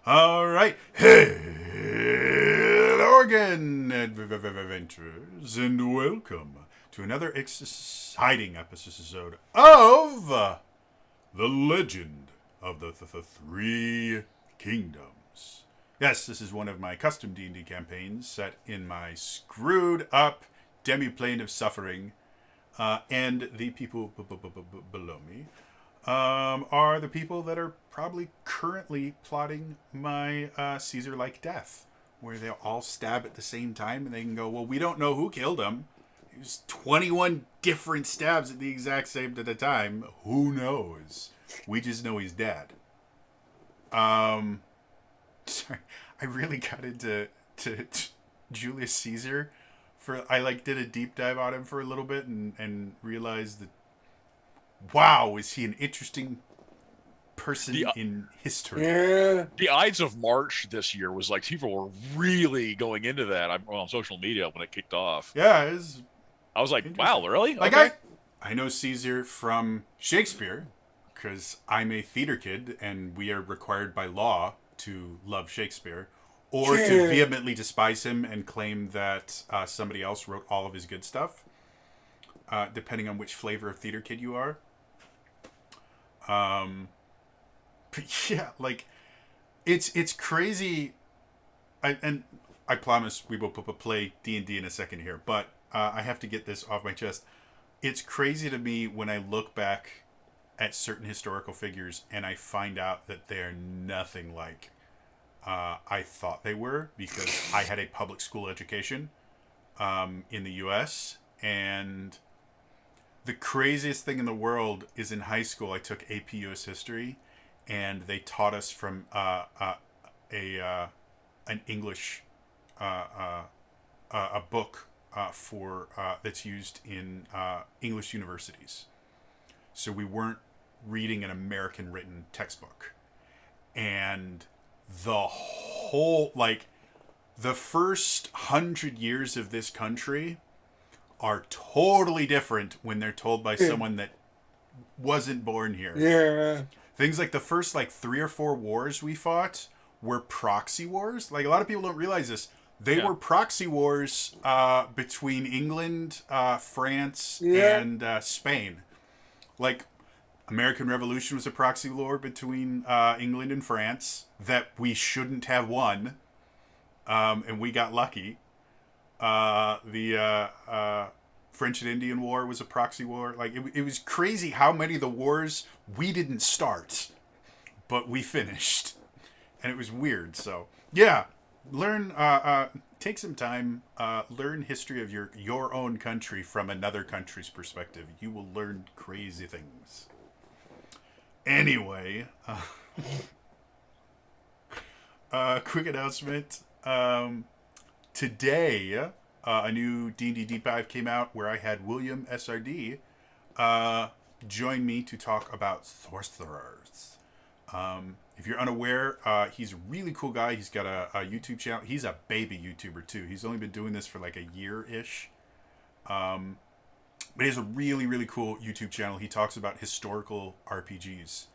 All right. Hello again, adventurers, and welcome to another exciting episode of The Legend of the Three Kingdoms. Yes, this is one of my custom D&D campaigns set in my screwed up demi-plane of suffering, and the people below me are the people that are probably currently plotting my Caesar-like death, where they'll all stab at the same time, and they can go, "Well, we don't know who killed him. There's 21 different stabs at the exact same time. Who knows? We just know he's dead." Um, sorry, I really got into to Julius Caesar. I did a deep dive on him for a little bit and realized that, wow, is he an interesting the person in history. Yeah. the Ides of March this year was like people were really going into that on social media when it kicked off. Yeah, it's I was like, interesting. wow, really? Like Okay. I know Caesar from Shakespeare because I'm a theater kid and we are required by law to love Shakespeare or to Yeah. vehemently despise him and claim that somebody else wrote all of his good stuff, depending on which flavor of theater kid you are. But yeah, like it's crazy. And I promise we will play D&D in a second here, but I have to get this off my chest. It's crazy to me when I look back at certain historical figures and I find out that they're nothing like I thought they were, because I had a public school education in the U.S. And the craziest thing in the world is in high school I took AP U.S. history, and they taught us from an English a book for that's used in English universities. So we weren't reading an American written textbook, and the first 100 years of this country are totally different when they're told by Yeah. someone that wasn't born here. Yeah. Things like the first 3 or 4 wars we fought were proxy wars. Like, a lot of people don't realize this. They Yeah. were proxy wars between England, France, Yeah. and Spain. Like, American Revolution was a proxy war between England and France that we shouldn't have won, and we got lucky. The French and Indian War was a proxy war. Like, it was crazy how many of the wars we didn't start, but we finished, and it was weird. So yeah, learn. Take some time. Learn history of your own country from another country's perspective. You will learn crazy things. Anyway, quick announcement. Today, a new D&D Deep Dive came out where I had William SRD join me to talk about sorcerers. If you're unaware, he's a really cool guy. He's got a YouTube channel. He's a baby YouTuber too. He's only been doing this for like a year-ish. But he has a really, really cool YouTube channel. He talks about historical RPGs.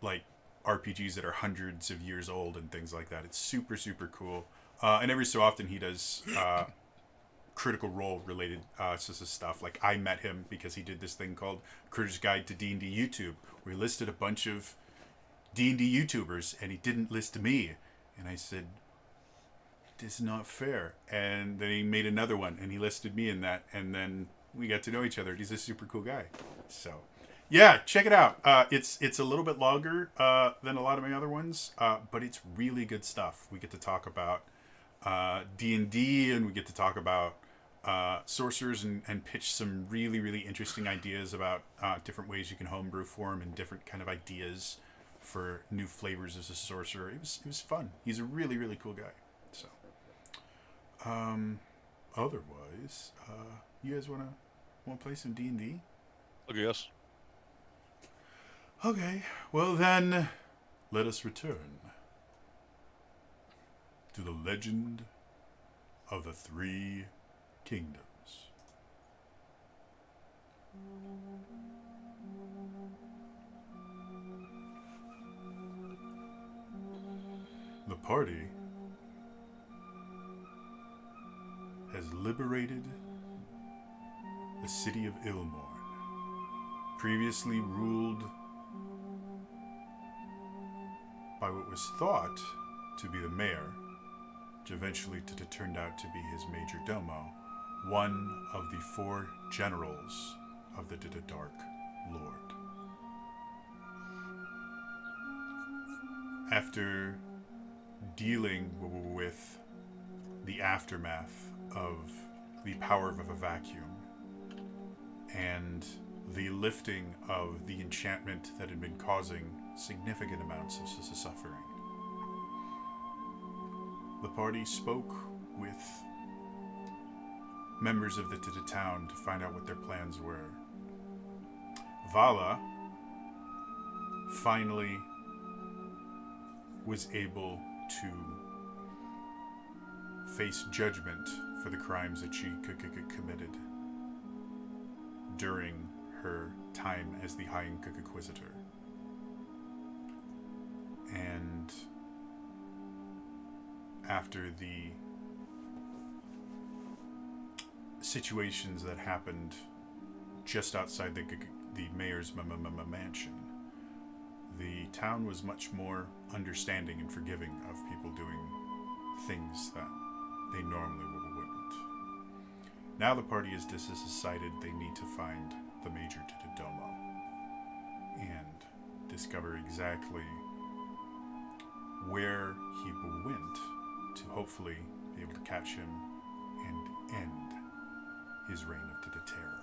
Like RPGs that are hundreds of years old and things like that. It's super, super cool. And every so often he does Critical Role related stuff. Like, I met him because he did this thing called Critter's Guide to D&D YouTube, where he listed a bunch of D&D YouTubers and he didn't list me. And I said, this is not fair. And then he made another one and he listed me in that, and then we got to know each other. He's a super cool guy. So yeah, check it out. It's a little bit longer than a lot of my other ones, but it's really good stuff. We get to talk about D&D, and we get to talk about sorcerers, and pitch some really, really interesting ideas about different ways you can homebrew for them, and different kind of ideas for new flavors as a sorcerer. It was fun. He's a really, really cool guy. So otherwise, you guys want to play some D&D? Okay, yes. Okay, well then, let us return to the legend of the Three Kingdoms. party has liberated the city of Ilmorn, previously ruled by what was thought to be the mayor, which eventually turned out to be his major domo, one of the 4 generals of the Dark Lord. After dealing with the aftermath of the power of a vacuum and the lifting of the enchantment that had been causing significant amounts of suffering, the party spoke with members of the town to find out what their plans were. Vala finally was able to face judgment for the crimes that she committed during her time as the High Inquisitor. And after the situations that happened just outside the mayor's mansion, the town was much more understanding and forgiving of people doing things that they normally wouldn't. Now the party has decided they need to find the Major Domo and discover exactly where he went to hopefully be able to catch him and end his reign of terror.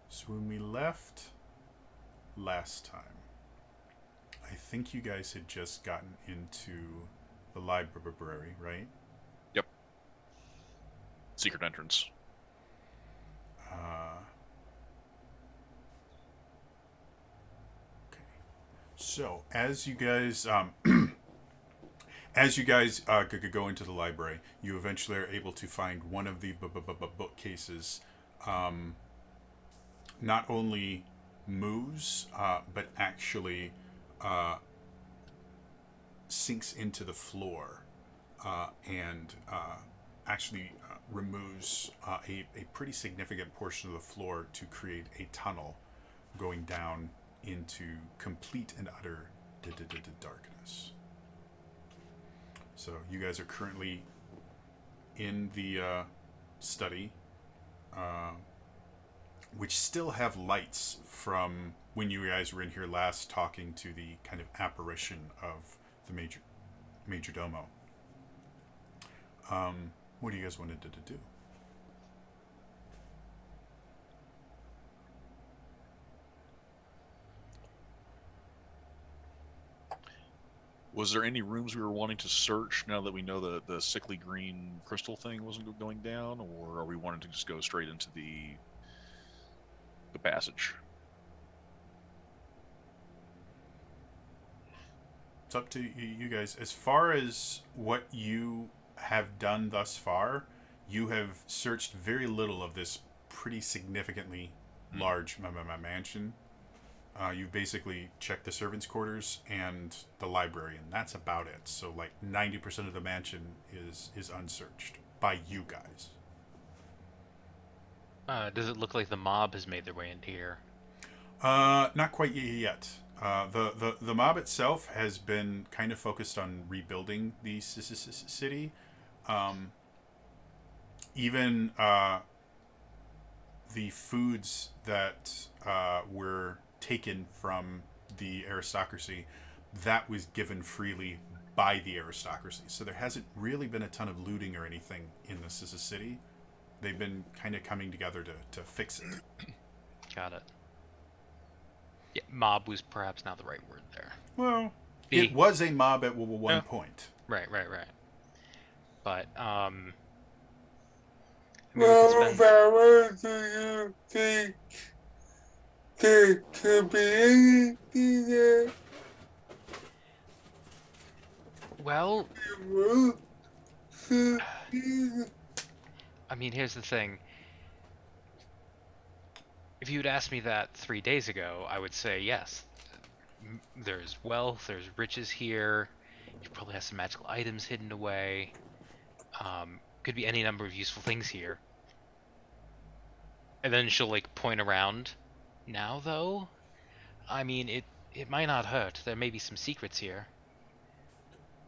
So when we left last time, I think you guys had just gotten into the library, right? Yep. Secret entrance. Okay. So as you guys could go into the library, you eventually are able to find one of the bookcases. Not only moves, but actually sinks into the floor and actually removes a pretty significant portion of the floor to create a tunnel going down into complete and utter darkness. So you guys are currently in the study, which still have lights from when you guys were in here last talking to the kind of apparition of the major domo. What do you guys wanted to do? Was there any rooms we were wanting to search now that we know the sickly green crystal thing wasn't going down, or are we wanting to just go straight into the passage? It's up to you guys. As far as what you have done thus far, you have searched very little of this pretty significantly large mansion. You've basically checked the servants' quarters and the library, and that's about it. So, like 90% of the mansion is unsearched by you guys. Does it look like the mob has made their way into here? Not quite yet. The mob itself has been kind of focused on rebuilding the city. Even the foods that were taken from the aristocracy, that was given freely by the aristocracy. So there hasn't really been a ton of looting or anything in the city. They've been kind of coming together to fix it. Got it. Yeah, mob was perhaps not the right word there. Well, it was a mob at one point. Right. But, What power do you think there could be anything there? well, I mean, here's the thing. If you had asked me that 3 days ago, I would say yes. There's wealth, there's riches here. You probably have some magical items hidden away. Could be any number of useful things here. And then she'll like point around. Now though, I mean it might not hurt. There may be some secrets here.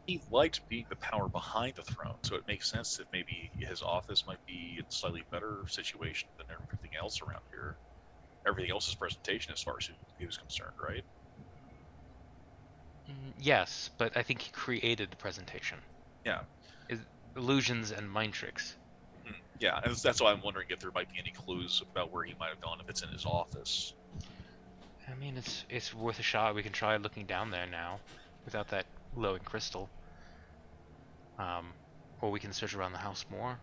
He liked being the power behind the throne, so it makes sense that maybe his office might be in a slightly better situation than everything else around here. Everything else is presentation as far as he was concerned, right? Yes, but I think he created the presentation. Yeah. Illusions and mind tricks. Yeah, and that's why I'm wondering if there might be any clues about where he might have gone if it's in his office. I mean, it's worth a shot. We can try looking down there now, without that glowing crystal. Or we can search around the house more.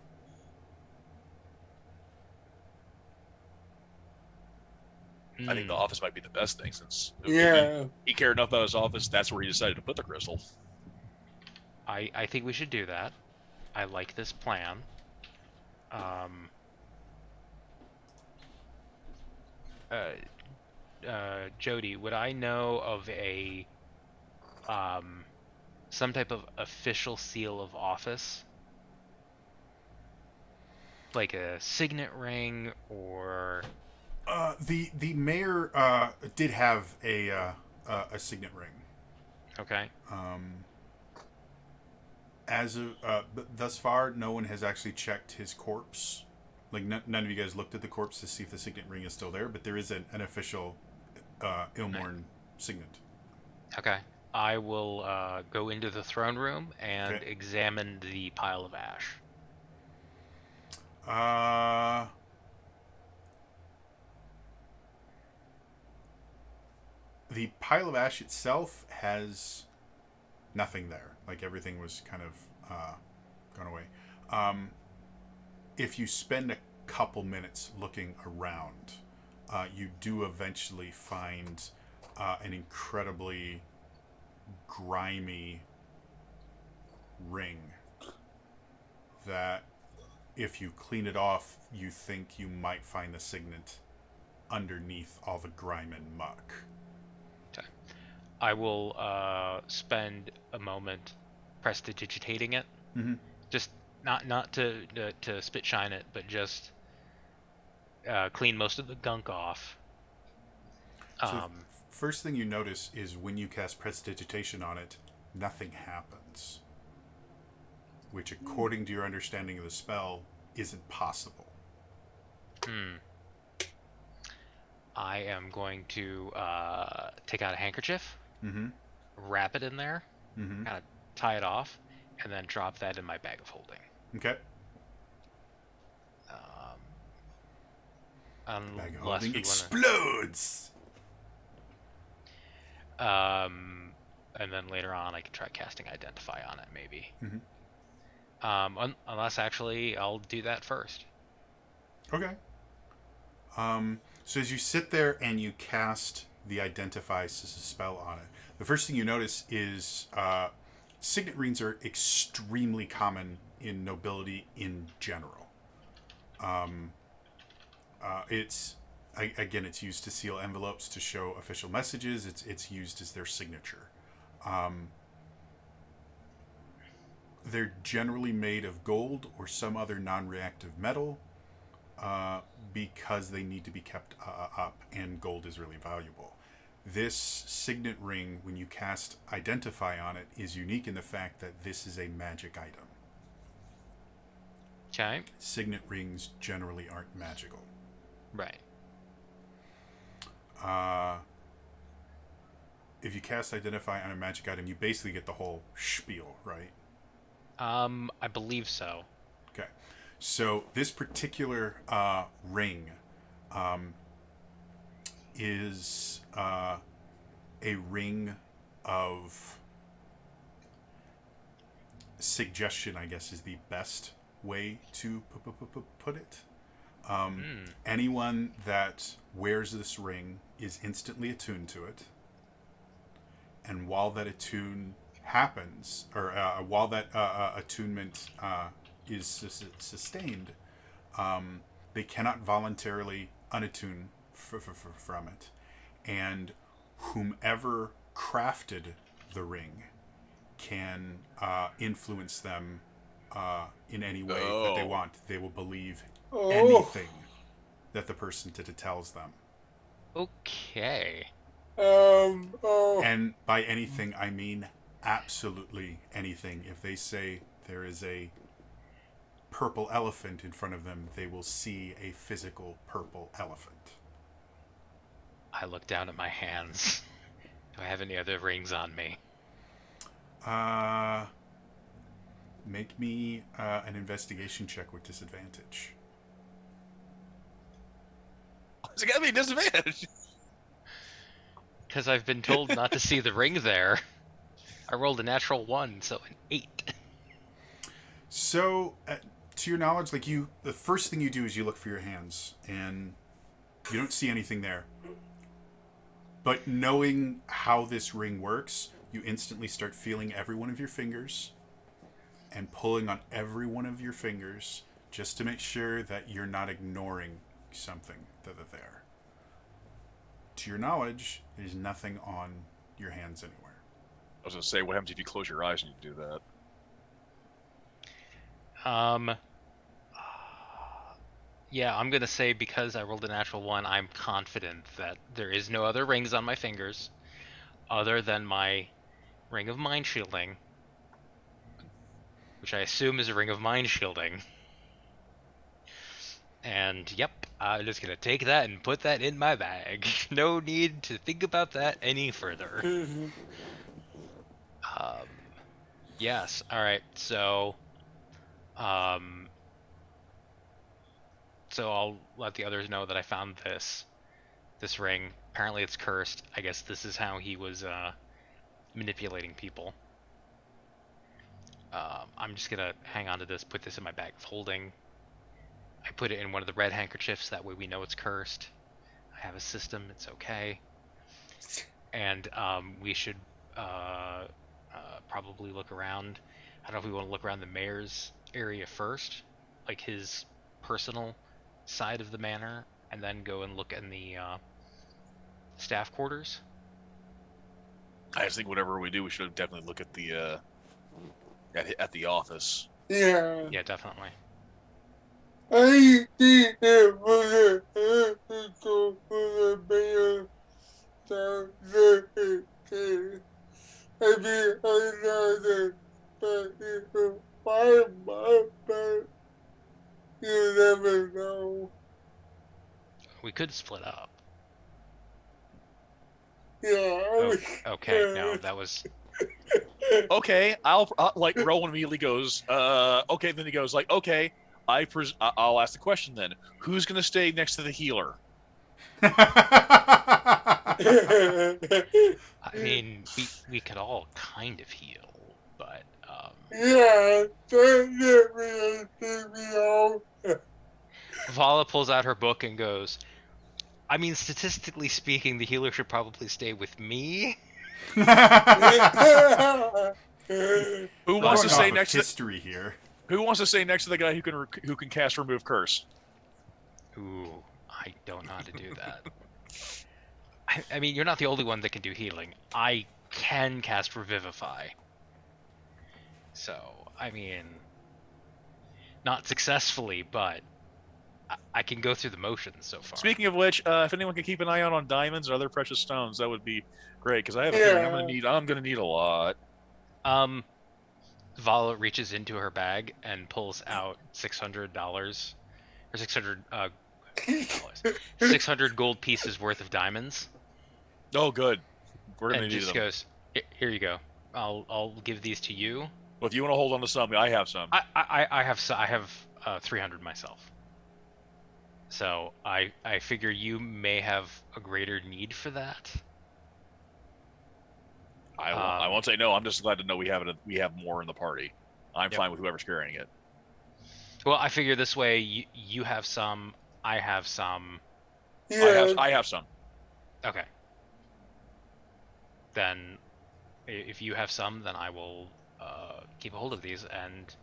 I think the office might be the best thing since Yeah. he cared enough about his office. That's where he decided to put the crystal. I think we should do that. I like this plan. Jody, would I know of a some type of official seal of office, like a signet ring or? The mayor did have a signet ring. Okay. As of thus far, no one has actually checked his corpse. Like none of you guys looked at the corpse to see if the signet ring is still there, but there is an official Ilmorn signet. Okay. I will go into the throne room and examine the pile of ash. The pile of ash itself has nothing there. Like everything was kind of gone away. If you spend a couple minutes looking around, you do eventually find an incredibly grimy ring that, if you clean it off, you think you might find the signet underneath all the grime and muck. Okay. I will spend a moment prestidigitating it. Mm-hmm. Just not to spit shine it, but just clean most of the gunk off. So first thing you notice is when you cast prestidigitation on it, nothing happens. Which, according to your understanding of the spell, isn't possible. I am going to take out a handkerchief, Mm-hmm. wrap it in there, Mm-hmm. kind of tie it off, and then drop that in my bag of holding. Okay. Bag of holding explodes! And then later on, I can try casting Identify on it, maybe. Mm-hmm. Unless actually, I'll do that first. Okay. So as you sit there and you cast the Identify spell on it, the first thing you notice is signet rings are extremely common in nobility in general. It's used to seal envelopes to show official messages. It's used as their signature. They're generally made of gold or some other non-reactive metal because they need to be kept up, and gold is really valuable. This signet ring, when you cast Identify on it, is unique in the fact that this is a magic item. Okay. Signet rings generally aren't magical. Right. If you cast Identify on a magic item, you basically get the whole spiel, right? I believe so. Okay. So this particular ring is a ring of suggestion, I guess, is the best way to put it. Anyone that wears this ring is instantly attuned to it. And while that attune happens, or while that attunement is sustained, they cannot voluntarily unattune from it, and whomever crafted the ring can influence them in any way that they Oh. want. They will believe Oh. anything that the person tells them. Okay. Oh. And by anything, I mean absolutely anything. If they say there is a purple elephant in front of them, they will see a physical purple elephant. I look down at my hands. Do I have any other rings on me? Make me an investigation check with disadvantage. It's gotta be a disadvantage. Because I've been told not to see the ring there. I rolled a natural 1, so an 8. So, to your knowledge, like the first thing you do is you look for your hands, and you don't see anything there. But knowing how this ring works, you instantly start feeling every one of your fingers and pulling on every one of your fingers just to make sure that you're not ignoring something that are there. To your knowledge, there's nothing on your hands anywhere. I was gonna say, what happens if you close your eyes and you do that? Yeah, I'm gonna say because I rolled a natural 1, I'm confident that there is no other rings on my fingers other than my ring of mind shielding, which I assume is a ring of mind shielding. And yep, I'm just gonna take that and put that in my bag. No need to think about that any further. Yes, alright, so I'll let the others know that I found this ring. Apparently it's cursed. I guess this is how he was manipulating people. I'm just gonna hang on to this, put this in my bag of holding. I put it in one of the red handkerchiefs, that way we know it's cursed. I have a system, it's okay. And we should probably look around. I don't know if we want to look around the mayor's area first, like his personal side of the manor, and then go and look in the staff quarters. I just think whatever we do, we should definitely look at the office. Yeah. Yeah, definitely. I think it was go for the mayor. I mean, another, but if you find my back, you never know. We could split up. Yeah. Oh, okay, no, that was... Okay, I'll like Rowan immediately goes, okay. Then he goes like, okay, I'll ask the question then. Who's gonna stay next to the healer? I mean, we could all kind of heal, but Yeah, that didn't me off. Vala pulls out her book and goes, I mean, statistically speaking, the healer should probably stay with me. Who Going wants to off stay of next to history here? Who wants to stay next to the guy who can cast remove curse? Ooh, I don't know how to do that. I mean, you're not the only one that can do healing. I can cast Revivify. So, I mean, not successfully, but I can go through the motions so far. Speaking of which, if anyone can keep an eye out on diamonds or other precious stones, that would be great because I have a feeling I'm gonna need a lot. Vala reaches into her bag and pulls out $600 or 600 gold pieces worth of diamonds. Oh, good. We're gonna And need just them. goes, here you go. I'll give these to you. Well, if you want to hold on to some, I have some. I have 300 myself. So I figure you may have a greater need for that. I won't say no. I'm just glad to know we have more in the party. I'm fine with whoever's carrying it. Well, I figure this way you have some, I have some. Yeah. I have some. Okay. Then, if you have some, then I will keep a hold of these and.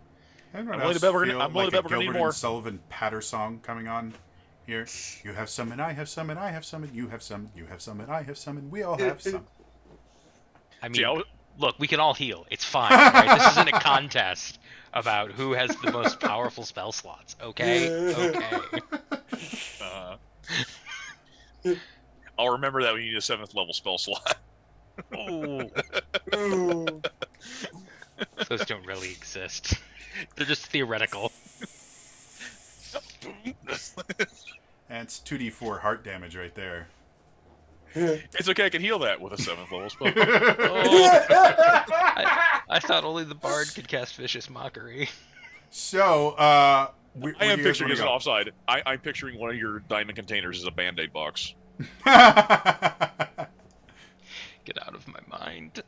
Everyone I'm willing else to bet we're feel gonna- I'm willing like to a bet we're gonna need Gilbert more. and Sullivan patter song coming on Here, you have some, and I have some, and I have some, and you have some, you have some, and I have some, and we all have some. I mean, See, look, we can all heal. It's fine. Right? This isn't a contest about who has the most powerful spell slots. Okay, okay. uh, I'll remember that we need a 7th level spell slot. Ooh, Ooh. those don't really exist. They're just theoretical. That's 2d4 heart damage right there. It's okay, I can heal that with a 7th level spell. Oh, I thought only the bard could cast vicious mockery. So, I am picturing as an offside. I'm picturing one of your diamond containers as a band-aid box. Get out of my mind.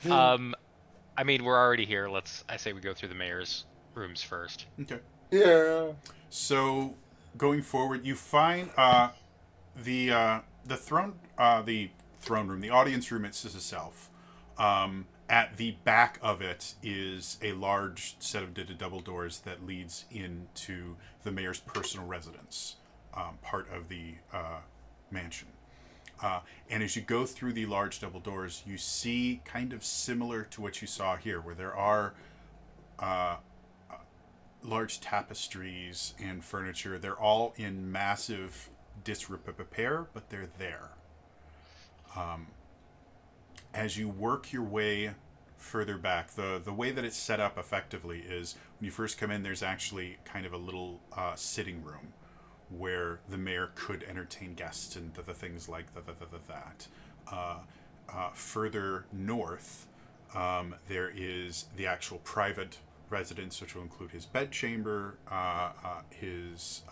I mean, we're already here. I say we go through the mayor's rooms first. Okay. Yeah. So, going forward, you find the throne room, the audience room itself. At the back of it is a large set of double doors that leads into the mayor's personal residence, part of the mansion. And as you go through the large double doors, you see kind of similar to what you saw here, where there are large tapestries and furniture. They're all in massive disrepair, but they're there. As you work your way further back, the way that it's set up effectively is when you first come in, there's actually kind of a little sitting room where the mayor could entertain guests and the things like that. Further north, there is the actual private residence, which will include his bedchamber, his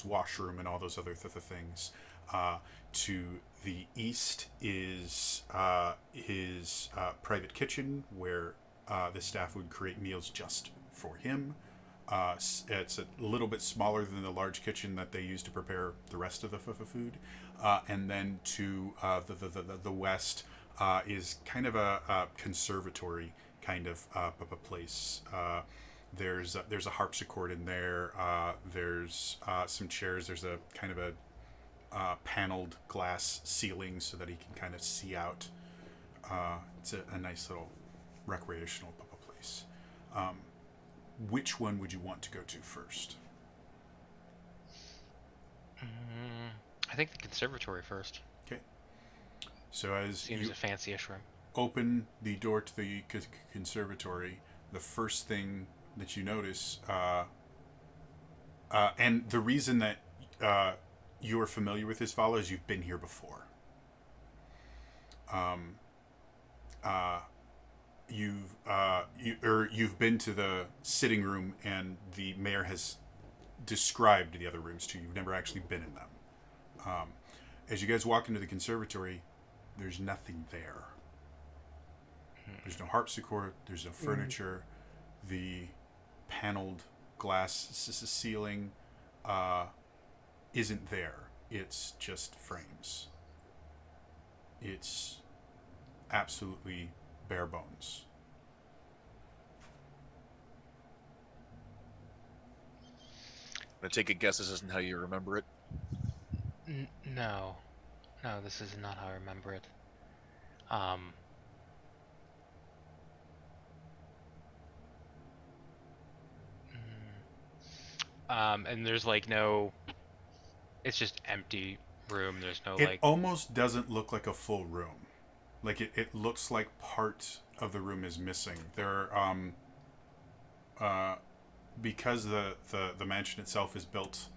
washroom, and all those other things. To the east is his private kitchen, where the staff would create meals just for him. It's a little bit smaller than the large kitchen that they use to prepare the rest of the food. And then to the west is kind of a conservatory kind of a place. There's a harpsichord in there. There's some chairs. There's a kind of a paneled glass ceiling so that he can kind of see out. It's a nice little recreational place. Which one would you want to go to first? I think the conservatory first. Okay. So as Seems you a fancy-ish room. open the door to the conservatory, the first thing that you notice, and the reason that you're familiar with this follow is you've been here before. You've been to the sitting room, and the mayor has described the other rooms to you. You've never actually been in them. As you guys walk into the conservatory, there's nothing there. There's no harpsichord. There's no furniture. The paneled glass ceiling isn't there. It's just frames. It's absolutely bare bones. I'm gonna take a guess this isn't how you remember it. No, this is not how I remember it. And there's like no. It's just empty room. There's no It almost doesn't look like a full room. Like it looks like part of the room is missing. There because the mansion itself is built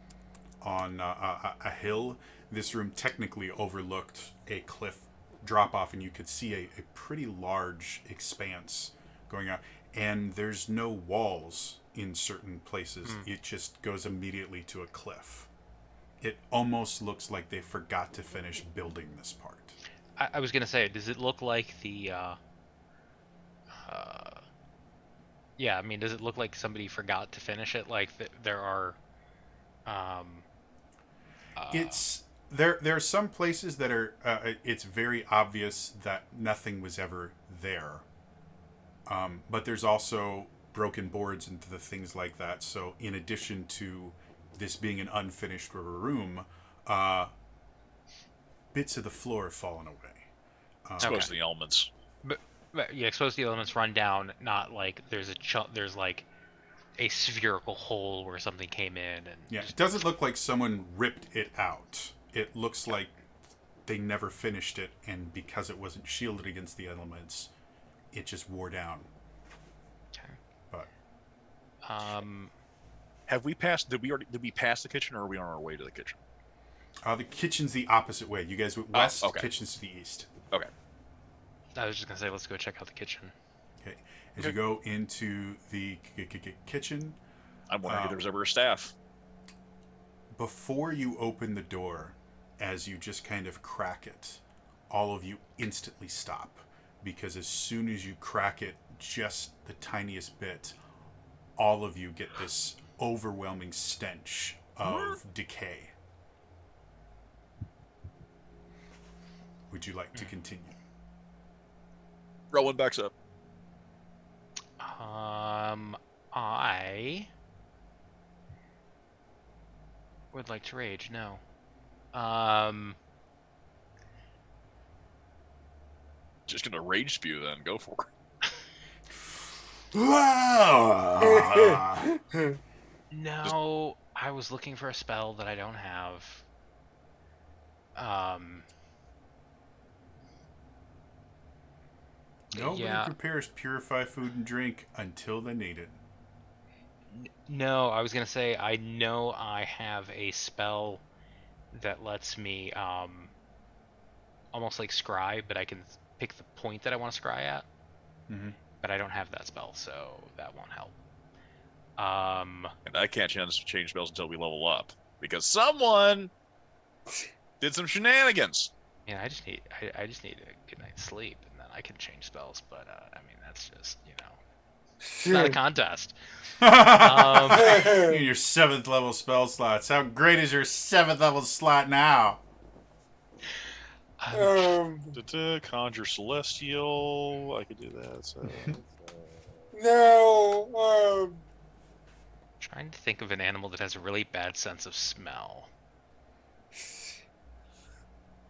on a hill. This room technically overlooked a cliff drop off, and you could see a pretty large expanse going out. And there's no walls in certain places. It just goes immediately to a cliff. It almost looks like they forgot to finish building this part. I was gonna say, does it look like the? Yeah, I mean, does it look like somebody forgot to finish it? Like there are. It's there are some places that are it's very obvious that nothing was ever there, but there's also broken boards and the things like that. So in addition to this being an unfinished room, uh, bits of the floor have fallen away. Exposed Okay. to the elements. But yeah, expose the elements, run down. Not like there's there's like a spherical hole where something came in and Yeah, it doesn't look like someone ripped it out. It looks like they never finished it, and because it wasn't shielded against the elements, it just wore down. Okay. But Have we passed? Did we pass the kitchen, or are we on our way to the kitchen? the kitchen's the opposite way. You guys went west, okay. kitchen's to the east. Okay. I was just gonna say, let's go check out the kitchen. Okay. As you go into the kitchen, I'm wondering if there was ever a staff. before you open the door, as you just kind of crack it, all of you instantly stop. Because as soon as you crack it just the tiniest bit, all of you get this overwhelming stench of decay. Would you like to continue? Rowan backs up. I would like to rage. No. Just gonna rage spew then. Go for it. No. I was looking for a spell that I don't have. Nobody Yeah. prepares purify food and drink until they need it. No, I was gonna say I know I have a spell that lets me almost like scry, but I can pick the point that I want to scry at. Mm-hmm. But I don't have that spell, so that won't help. And I can't change spells until we level up because someone did some shenanigans. Yeah, I just need a good night's sleep, and then I can change spells. But I mean, that's just it's not a contest. Your 7th level spell slots. How great is your 7th level slot now? Conjure celestial. I could do that. So. No. Trying to think of an animal that has a really bad sense of smell.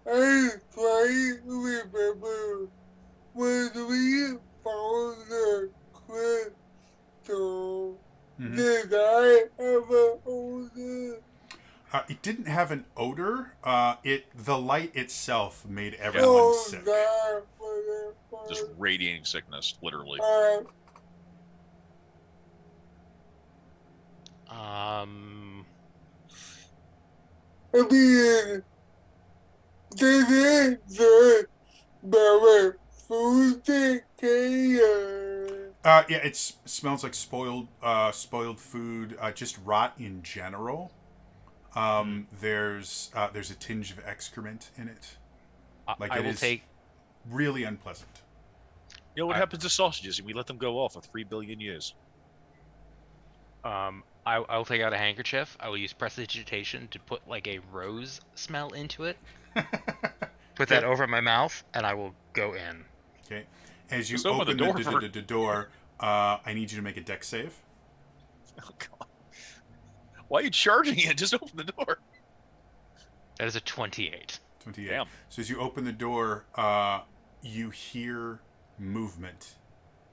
I try to remember when we found the crystal. Mm-hmm. Did I ever own it? It didn't have an odor. The light itself made everyone sick. That was Just radiating sickness, literally. I mean, did it just better food decay? Yeah, it smells like spoiled food, just rot in general. There's a tinge of excrement in it. Like I it will is take. really unpleasant. You know what happens to sausages if we let them go off for 3 billion years? I will take out a handkerchief. I will use prestidigitation to put like a rose smell into it. Put that over my mouth, and I will go in. Okay. As you Just open open the door the door, I need you to make a dex save. Oh, God. Why are you charging it? Just open the door. That is a 28. 28. Damn. So as you open the door, you hear movement,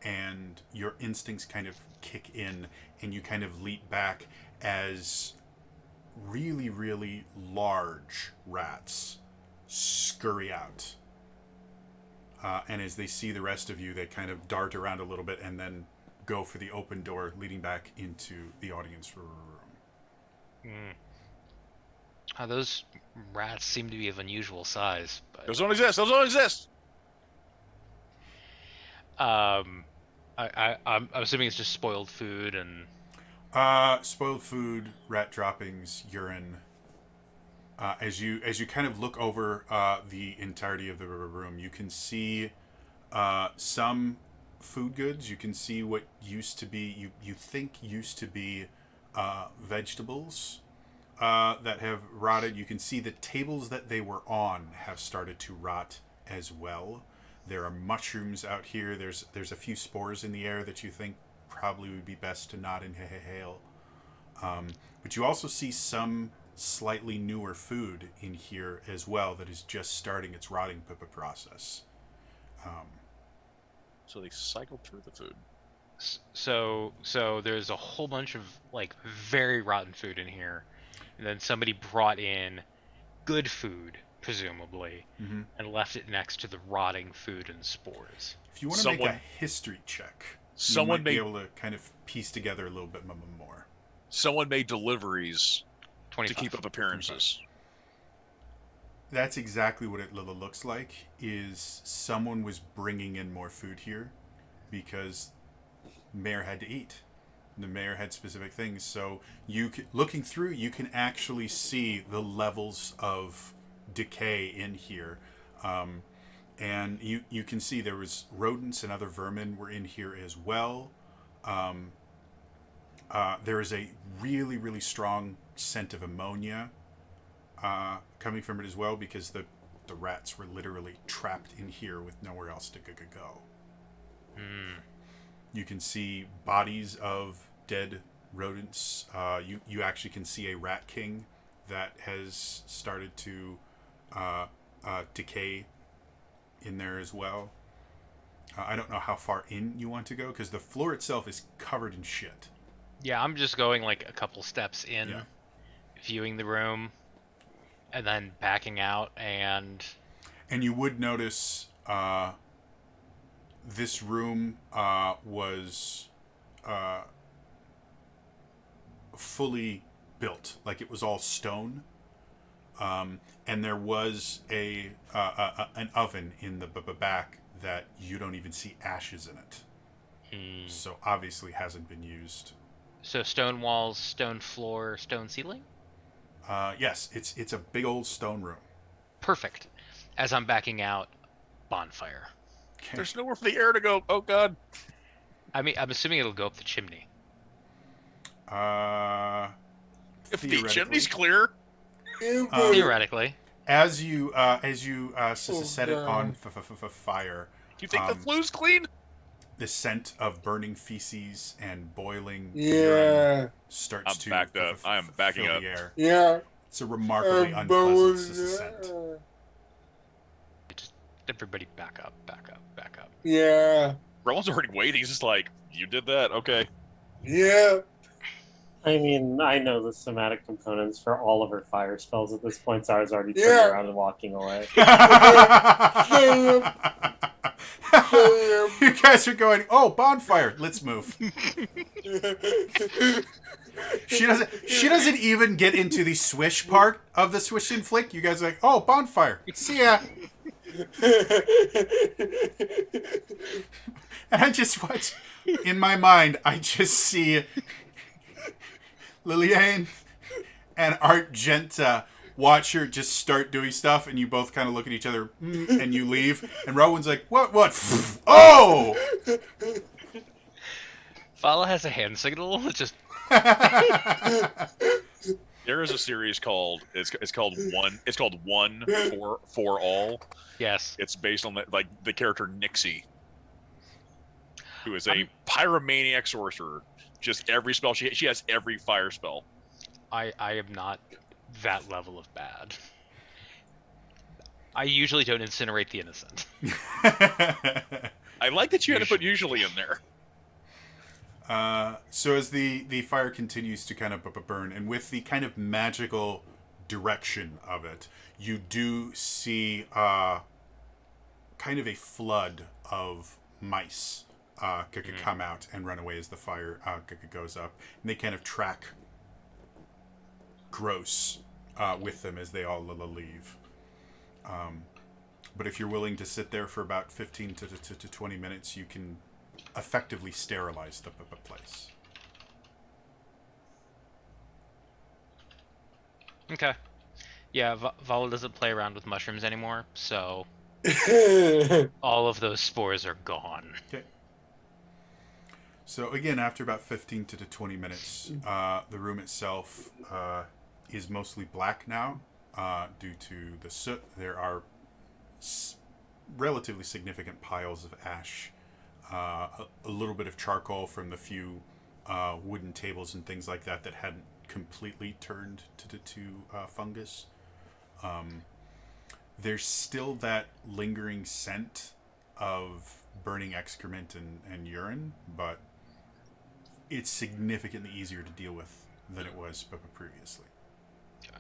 and your instincts kind of kick in, and you kind of leap back as really, really large rats scurry out. And as they see the rest of you, they kind of dart around a little bit and then go for the open door leading back into the audience room. Those rats seem to be of unusual size, but Those don't exist. Those don't exist. I'm assuming it's just spoiled food and Spoiled food, rat droppings, urine. As you kind of look over the entirety of the room, you can see some food goods. You can see what used to be you think used to be vegetables that have rotted. You can see the tables that they were on have started to rot as well. There are mushrooms out here. There's a few spores in the air that you think probably would be best to not inhale. But you also see some slightly newer food in here as well that is just starting its rotting process. So they cycled through the food. So there's a whole bunch of like very rotten food in here, and then somebody brought in good food, presumably, Mhm. and left it next to the rotting food and spores. If you want to make a Someone- history check, you Someone might be made able to kind of piece together a little bit more. someone made deliveries 25. to keep up appearances. That's exactly what it looks like. Is someone was bringing in more food here because mayor had to eat. The mayor had specific things, so looking through, you can actually see the levels of decay in here, and you can see there was rodents and other vermin were in here as well. There is a really, really strong scent of ammonia coming from it as well, because the rats were literally trapped in here with nowhere else to go. You can see bodies of dead rodents. You actually can see a rat king that has started to decay in there as well. I don't know how far in you want to go, because the floor itself is covered in shit. Yeah, I'm just going like a couple steps in, Yeah. viewing the room, and then backing out. And And you would notice this room was fully built, like it was all stone, and there was an oven in the back that you don't even see ashes in it. So obviously hasn't been used. so stone walls, stone floor, stone ceiling. Yes, it's a big old stone room. Perfect. As I'm backing out, bonfire. Okay. There's nowhere for the air to go. Oh God! I mean, I'm assuming it'll go up the chimney. If the Theoretically. chimney's clear, Theoretically. As you set it on God. fire, you think the flu's clean? the scent of burning feces and boiling urine Yeah. starts I'm to backed up. I am backing fill up. the air. Yeah. It's a remarkably unpleasant Bones, scent. Just everybody back up, back up, back up. Yeah. Rowan's already waiting. He's just like, you did that, okay? Yeah. I mean, I know the somatic components for all of her fire spells at this point, so I was already Yeah. turning around and walking away. You guys are going, oh, bonfire, let's move. She doesn't even get into the swish part of the swish and flick. You guys are like, oh, bonfire, see ya. And I just watch, in my mind, I just see Liliane and Argenta watch her just start doing stuff, and you both kind of look at each other, and you leave. And Rowan's like, what? Oh! Fala has a hand signal. It's just There is a series called it's called One for All. yes. It's based on the character Nixie, who is a pyromaniac sorcerer. Just every spell she has every fire spell. I am not that level of bad. I usually don't incinerate the innocent. I like that you had to put usually in there. So as the fire continues to kind of burn, and with the kind of magical direction of it, you do see kind of a flood of mice come out and run away as the fire goes up, and they kind of track Gross with them as they all leave. But if you're willing to sit there for about 15 to 20 minutes, you can effectively sterilize the place. Okay. Yeah, Vala doesn't play around with mushrooms anymore, so all of those spores are gone. Okay. So again, after about 15 to 20 minutes, the room itself is mostly black now due to the soot. There are relatively significant piles of ash, a little bit of charcoal from the few wooden tables and things like that that hadn't completely turned to fungus. There's still that lingering scent of burning excrement and urine, but it's significantly easier to deal with than it was previously. Okay.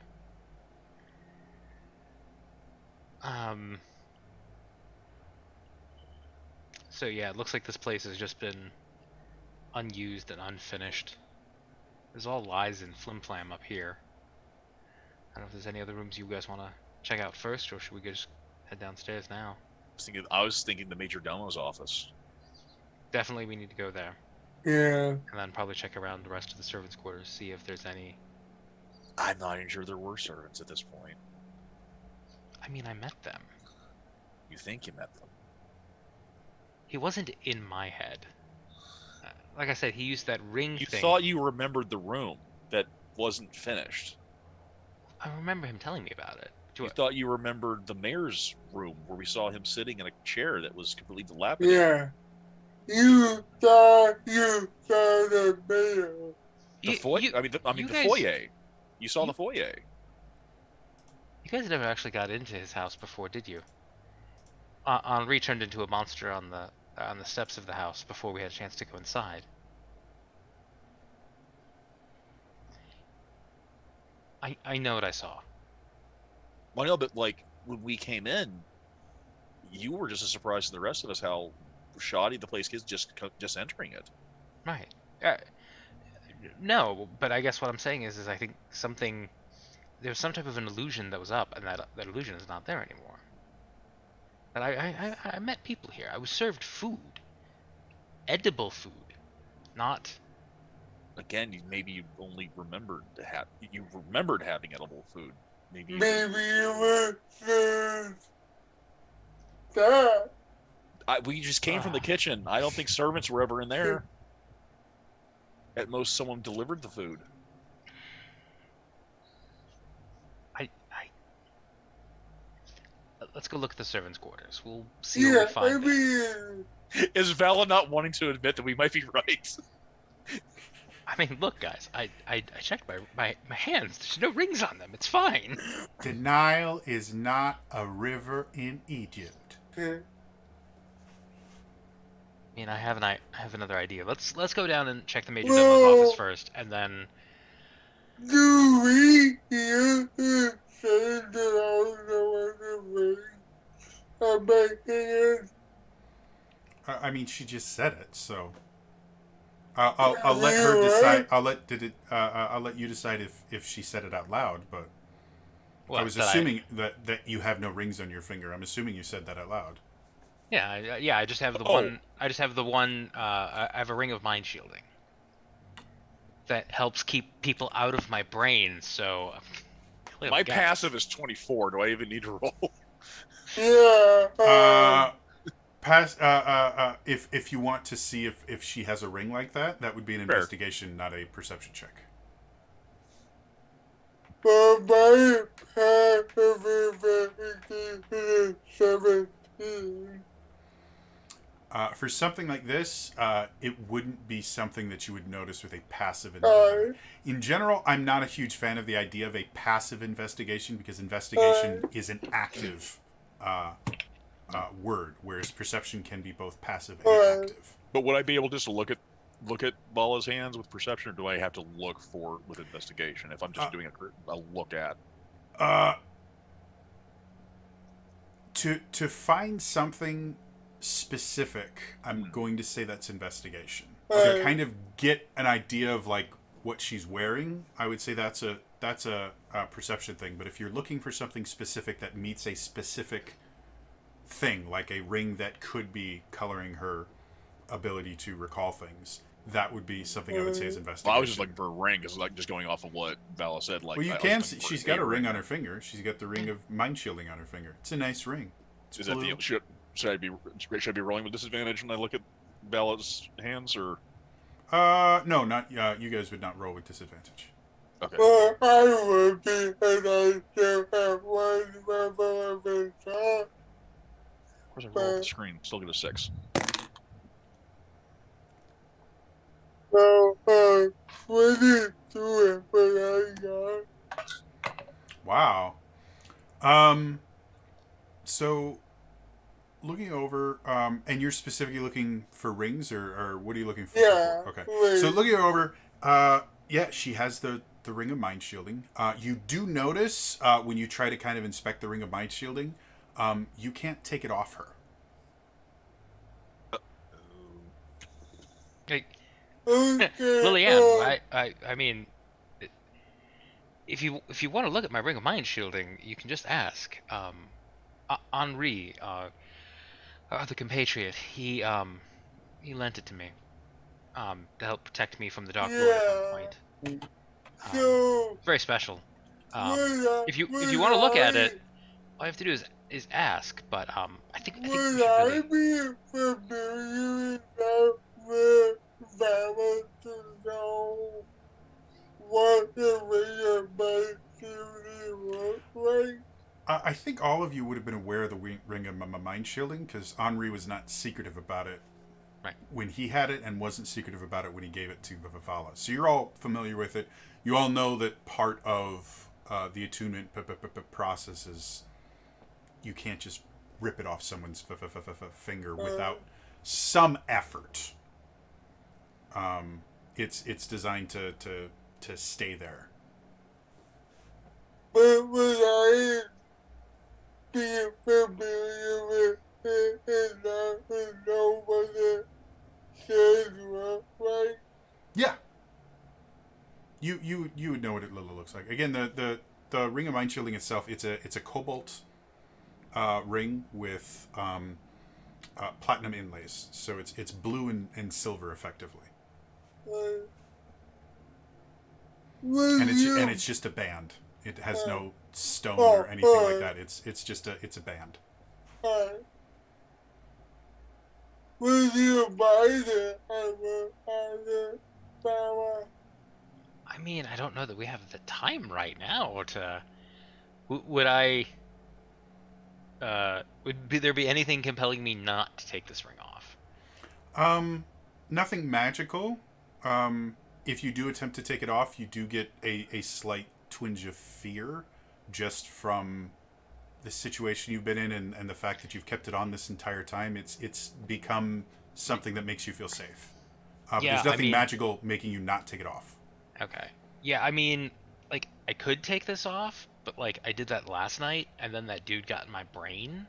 So yeah, it looks like this place has just been unused and unfinished. There's all lies and flim-flam up here. I don't know if there's any other rooms you guys want to check out first, or should we just head downstairs now? I was thinking the Major Domo's office. Definitely we need to go there. Yeah. And then probably check around the rest of the servants' quarters, see if there's any... I'm not even sure there were servants at this point. I mean, I met them. You think you met them? He wasn't in my head. Like I said, he used that ring You thing. thought you remembered the room that wasn't finished. I remember him telling me about it. You thought you remembered the mayor's room where we saw him sitting in a chair that was completely dilapidated. Yeah. You thought you saw the mayor. The foyer. The foyer. You saw the foyer. You guys never actually got into his house before, did you? Henri turned into a monster on the steps of the house before we had a chance to go inside. I know what I saw. Well, I know, but like when we came in, you were just as surprised as the rest of us how shoddy the place is just entering it. Right. No, but I guess what I'm saying is I think there was some type of an illusion that was up, and that illusion is not there anymore. And I met people here. I was served food, edible food, not. Again, maybe you only remembered remembered having edible food. Maybe you were served that. we just came from the kitchen. I don't think servants were ever in there. At most, someone delivered the food. Let's go look at the servants' quarters. We'll see what we find there. Is Vala not wanting to admit that we might be right? I mean, look, guys. I checked my hands. There's no rings on them. It's fine. The Nile is not a river in Egypt. I mean, I have another idea. Let's go down and check the Major Domo's office first, and then. Do we hear the sound of the I mean, she just said it, so I'll let her decide. I'll let you decide if she said it out loud. But I was assuming that you have no rings on your finger. I'm assuming you said that out loud. Yeah. I just have the one. I just have the one. I have a ring of mind shielding that helps keep people out of my brain. So my passive is 24. Do I even need to roll? Yeah. If you want to see if she has a ring like that would be an investigation, not a perception check. My passive investigation is 17. For something like this, it wouldn't be something that you would notice with a passive investigation. In general, I'm not a huge fan of the idea of a passive investigation because investigation is an active word, whereas perception can be both passive and active. But would I be able just to look at Vala's hands with perception, or do I have to look for with investigation? If I'm just doing a look at. To find something specific, I'm going to say that's investigation. To kind of get an idea of like what she's wearing, I would say that's a perception thing. But if you're looking for something specific that meets a specific thing, like a ring that could be coloring her ability to recall things, that would be something I would say is investigation. Well, I was just looking for a ring, because like just going off of what Vala said. Like, well, you can see she's got a ring on her finger. She's got the ring of mind shielding on her finger. It's a nice ring. Is that the should I be rolling with disadvantage when I look at Vala's hands, or? No, not you guys would not roll with disadvantage. Okay. Well, I would be, and I still have one level of attack. Where's I roll off the screen? Still get a 6. So, So looking over, and you're specifically looking for rings, or what are you looking for? Yeah, Okay. rings. So looking over, yeah, she has the ring of mind shielding. You do notice when you try to kind of inspect the ring of mind shielding, you can't take it off her. Like, Okay, Lilianne, I mean, if you want to look at my ring of mind shielding, you can just ask. Henri, the compatriot, he lent it to me, to help protect me from the Dark Lord at one point. So, Very special. If you would want to look at I- it, all you have to do is ask. But I think we would should I really. be familiar enough with Valor to know what the ring of my duty looked like? I think all of you would have been aware of the ring of mind shielding because Henri was not secretive about it Right. when he had it and wasn't secretive about it when he gave it to Vivala. So you're all familiar with it. You all know that part of the attunement process is you can't just rip it off someone's finger without some effort. It's designed to stay there. But would I be familiar with it enough to know what it should look like? Yeah. You would know what it looks like. Again, the ring of mind shielding itself, it's a cobalt ring with platinum inlays. So it's blue and silver effectively. Would And it's just a band. It has no stone or anything like that. It's just a band. Would you buy it on the power? I mean, I don't know that we have the time right now to. Would I? There be anything compelling me not to take this ring off? Nothing magical. If you do attempt to take it off, you do get a slight twinge of fear just from the situation you've been in and the fact that you've kept it on this entire time. It's become something that makes you feel safe. But Yeah, there's I nothing mean- magical making you not take it off. Okay. Yeah, I mean, like I could take this off, but like I did that last night, and then that dude got in my brain.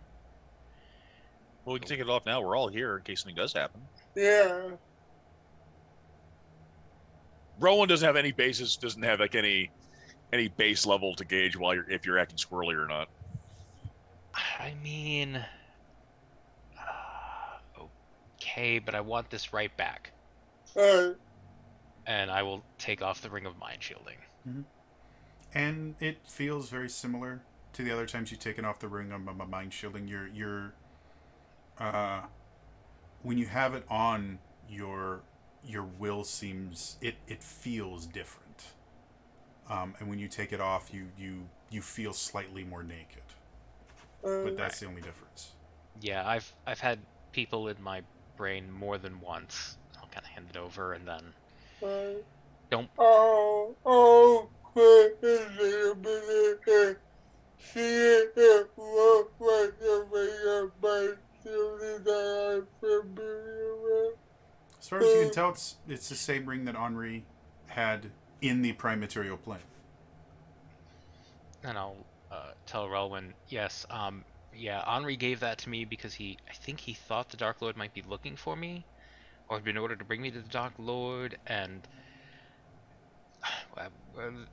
Well, we can take it off now. We're all here in case something does happen. Yeah. Rowan doesn't have any basis. Doesn't have like any base level to gauge if you're acting squirrely or not. I mean, okay, but I want this right back, and I will take off the ring of mind shielding. And it feels very similar to the other times you've taken off the ring of mind shielding. You're when you have it on, your will seems it feels different. And when you take it off, you feel slightly more naked. But that's the only difference. Yeah, I've had people in my brain more than once. I'll kind of hand it over, and then don't. See it look like the ring of my duty that I'm familiar with. As far as you can tell, it's the same ring that Henri had in the prime material plane. And I'll tell Relwyn, yes, yeah, Henri gave that to me because I think he thought the Dark Lord might be looking for me, or had been ordered to bring me to the Dark Lord, and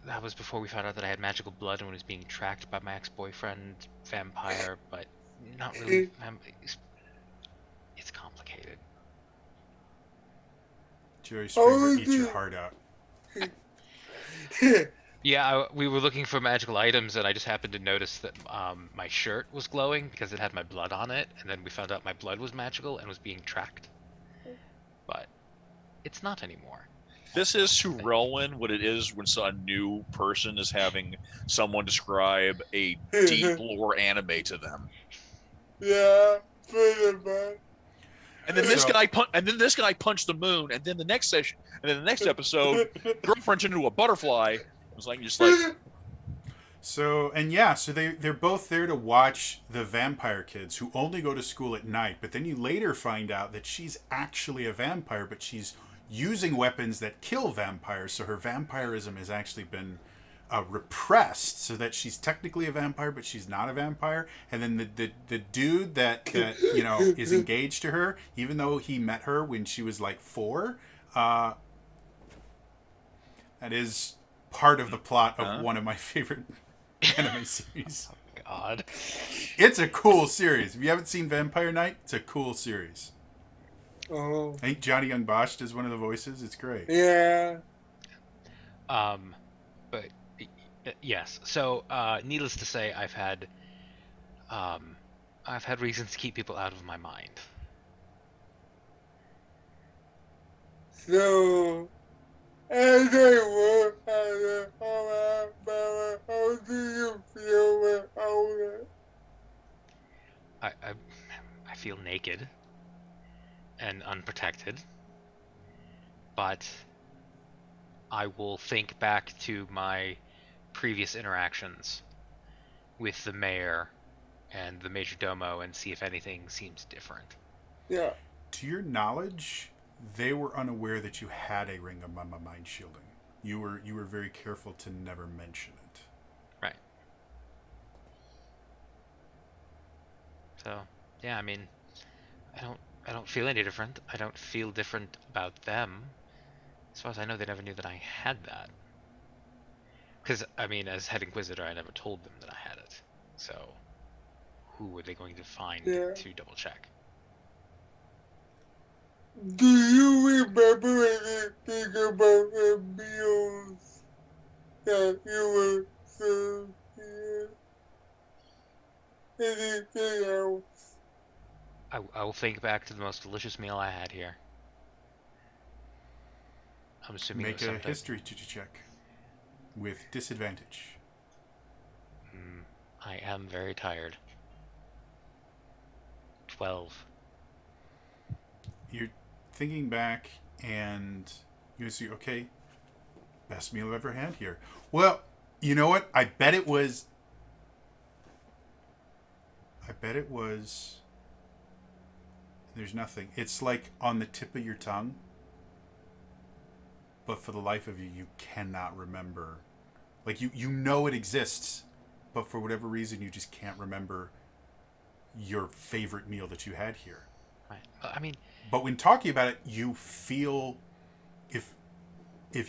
that was before we found out that I had magical blood and was being tracked by my ex-boyfriend, vampire, but not really. It's complicated. Jerry Springer eats your heart out. Yeah, we were looking for magical items, and I just happened to notice that my shirt was glowing because it had my blood on it, and then we found out my blood was magical and was being tracked. But it's not anymore. This is to Relwyn what it is when a new person is having someone describe a deep lore anime to them. Yeah, pretty much. And then this guy punched the moon, and then the next session, and then the next episode, girlfriend turned into a butterfly. It was like just like So and yeah, so they're both there to watch the vampire kids who only go to school at night. But then you later find out that she's actually a vampire, but she's using weapons that kill vampires. So her vampirism has actually been repressed, so that she's technically a vampire, but she's not a vampire. And then the dude that you know is engaged to her, even though he met her when she was like 4, that is part of the plot of one of my favorite anime series. God. It's a cool series. If you haven't seen Vampire Knight, it's a cool series. Oh, I think Johnny Young Bosch does one of the voices. It's great. yeah. But yes. So, needless to say, I've had reasons to keep people out of my mind. So, as I work at it, how do you feel about it? I feel naked and unprotected, but I will think back to my previous interactions with the mayor and the major domo and see if anything seems different. Yeah. To your knowledge, they were unaware that you had a ring of mind shielding. You were very careful to never mention it. Right. So, yeah, I mean, I don't feel any different. I don't feel different about them. As far as I know, they never knew that I had that. Because, I mean, as head inquisitor, I never told them that I had it. So, who were they going to find Yeah. to double check? Do you remember anything about the meals that you were served here? Anything else? I will think back to the most delicious meal I had here. I'm assuming it Make was a some type- history check with disadvantage. I am very tired. 12. You're thinking back and you see, okay, best meal I've ever had here. Well, you know what? I bet it was. There's nothing. It's like on the tip of your tongue. But for the life of you, you cannot remember. Like, you know it exists, but for whatever reason, you just can't remember your favorite meal that you had here. Right. I mean, But when talking about it, you feel, if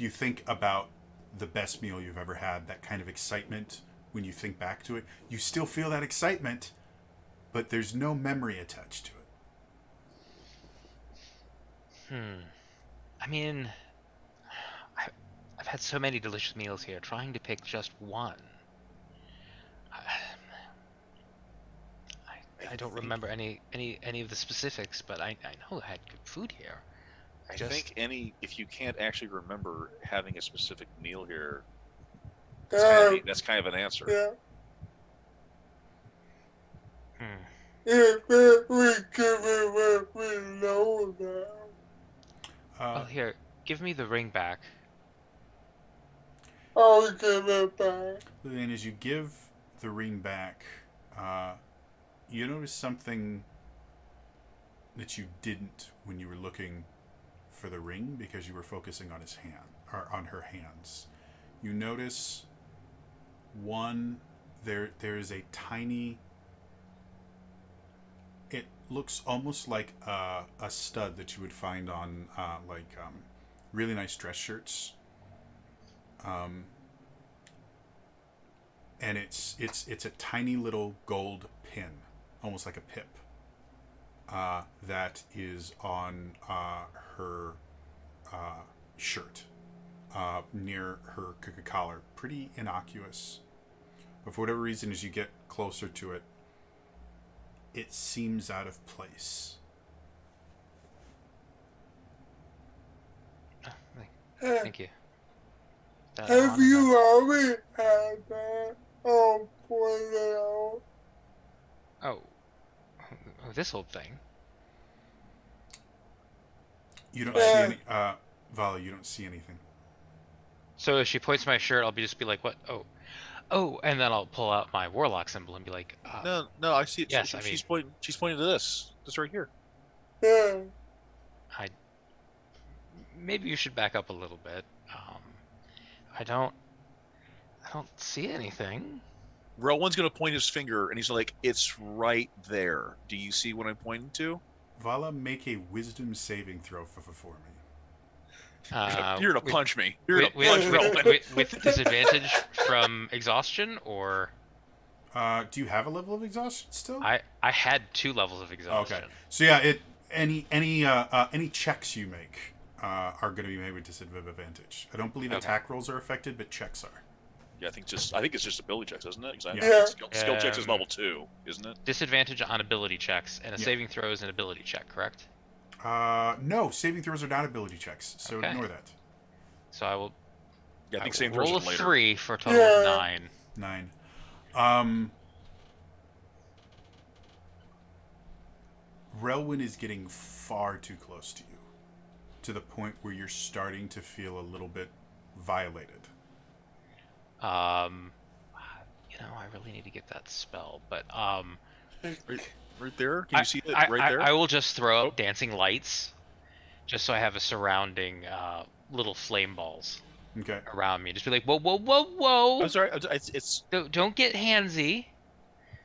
you think about the best meal you've ever had, that kind of excitement when you think back to it, you still feel that excitement, but there's no memory attached to it. I mean, I've had so many delicious meals here. Trying to pick just one. I don't remember any of the specifics, but I know I had good food here. I think if you can't actually remember having a specific meal here, that's kind of an answer. Yeah. Hmm. If we give it what we know now. Well, here, give me the ring back. I'll give it back. Then as you give the ring back, you notice something that you didn't when you were looking for the ring, because you were focusing on his hand or on her hands. You notice there is a tiny, it looks almost like a stud that you would find on really nice dress shirts. And it's a tiny little gold pin, almost like a pip, that is on her shirt, near her collar. Pretty innocuous, but for whatever reason, as you get closer to it, it seems out of place. Thank you. Have you always had that? I'll point it out. Oh, this old thing. You don't see any, Vala. You don't see anything. So if she points to my shirt, I'll just be like, "What? Oh, Oh, and then I'll pull out my warlock symbol and be like, No, I see it. Yes, I She's pointing. She's pointing to this. This right here. Yeah. maybe you should back up a little bit. I don't see anything. Rowan's gonna point his finger, and he's like, "It's right there. Do you see what I'm pointing to?" Vala, make a wisdom saving throw for me. You're gonna punch me. You're gonna punch Rowan. with disadvantage from exhaustion, or Do you have a level of exhaustion still? I had 2 levels of exhaustion. Okay. So yeah, any checks you make are going to be made with disadvantage. I don't believe Okay. attack rolls are affected, but checks are. Yeah, I think it's just ability checks, isn't it? Exactly. Yeah. Skill checks is level 2, isn't it? Disadvantage on ability checks, and a Yeah. saving throw is an ability check, correct? No, saving throws are not ability checks, so Okay. ignore that. So I will Yeah, I think will saving throws roll are a later. 3 for a total of Yeah. 9. 9. Relwyn is getting far too close to you, to the point where you're starting to feel a little bit violated. I really need to get that spell, but Right there. Can you see it? Right there. I will just throw Oh. up dancing lights, just so I have a surrounding little flame balls Okay. around me. Just be like, whoa, whoa, whoa, whoa! I'm sorry. It's. Don't get handsy.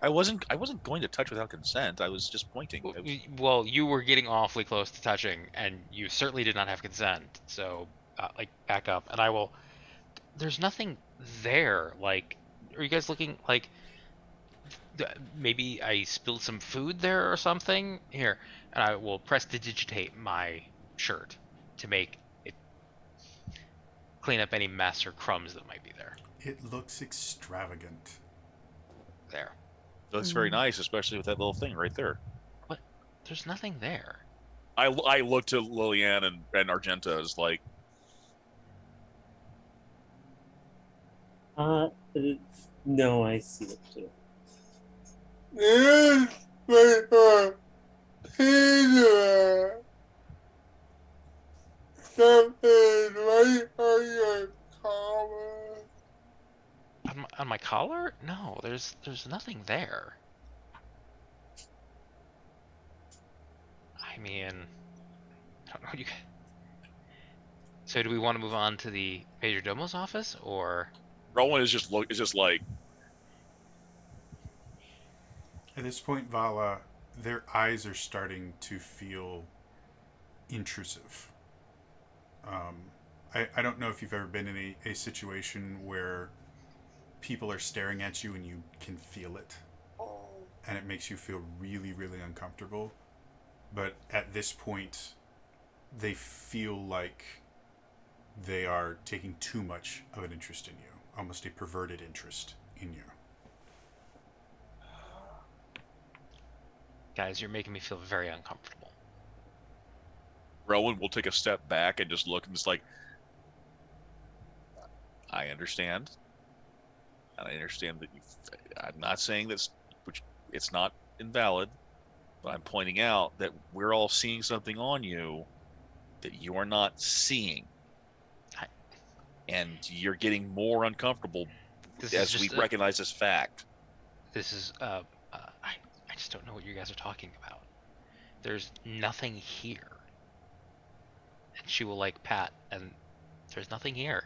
I wasn't going to touch without consent. I was just pointing. Well, you were getting awfully close to touching, and you certainly did not have consent. So, back up, and I will. There's nothing there. Like, are you guys looking like? Maybe I spilled some food there or something. Here, and I will prestidigitate my shirt to make it clean up any mess or crumbs that might be there. It looks extravagant. There. It looks very nice, especially with that little thing right there. There's nothing there. I looked to Liliane and Argenta as like, No, I see it too. This is Peter. Something right on your collar. On my collar? No, there's nothing there. I mean, I don't know what you. So do we want to move on to the Majordomo's office, or? Rowan is just like, At this point, Vala, their eyes are starting to feel intrusive. I don't know if you've ever been in a situation where people are staring at you and you can feel it, and it makes you feel really, really uncomfortable. But at this point, they feel like they are taking too much of an interest in you, almost a perverted interest in you. Guys, you're making me feel very uncomfortable. Rowan will take a step back and just look and just like, I understand. And I understand that I'm not saying that's, which it's not invalid, but I'm pointing out that we're all seeing something on you that you are not seeing. And you're getting more uncomfortable as we recognize this fact. This is, I just don't know what you guys are talking about. There's nothing here. And she will like pat, and there's nothing here.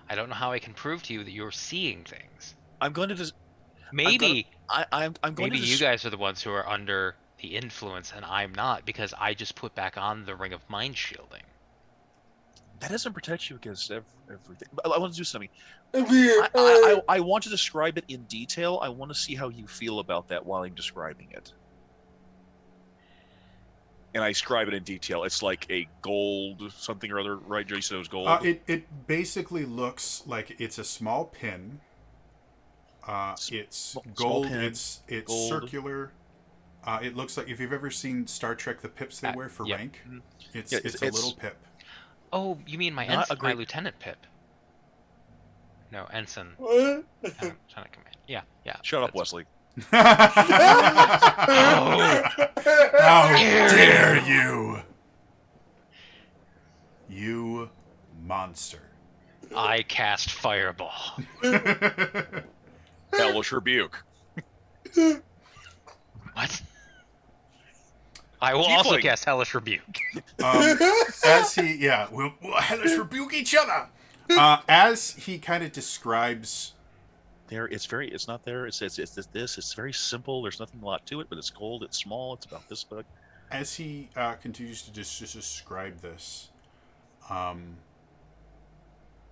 I don't know how I can prove to you that you're seeing things. I'm going to just Maybe I'm going maybe to you guys are the ones who are under the influence, and I'm not, because I just put back on the ring of mind shielding. That doesn't protect you against everything. But I want to do something. Peter, I want to describe it in detail. I want to see how you feel about that while I'm describing it. And I describe it in detail. It's like a gold something or other, right? Joe, you said it was gold. It basically looks like it's a small pin. It's Small gold. pin, It's gold. circular. It looks like if you've ever seen Star Trek, the pips they wear for yeah. rank. It's Yeah, it's a little pip. Oh, you mean my Not a my great- lieutenant Pip? No, ensign. what? Lieutenant command. Yeah. Shut up, that's- Wesley. How dare you! You monster. I cast fireball. Hellish rebuke. What? I will also Tiefling. cast Hellish Rebuke. As he, yeah, we'll hellish rebuke each other. As he kind of describes, It's not there. It's this. It's very simple. There's nothing a lot to it, but it's cold. It's small. It's about this big. as he continues to just describe this,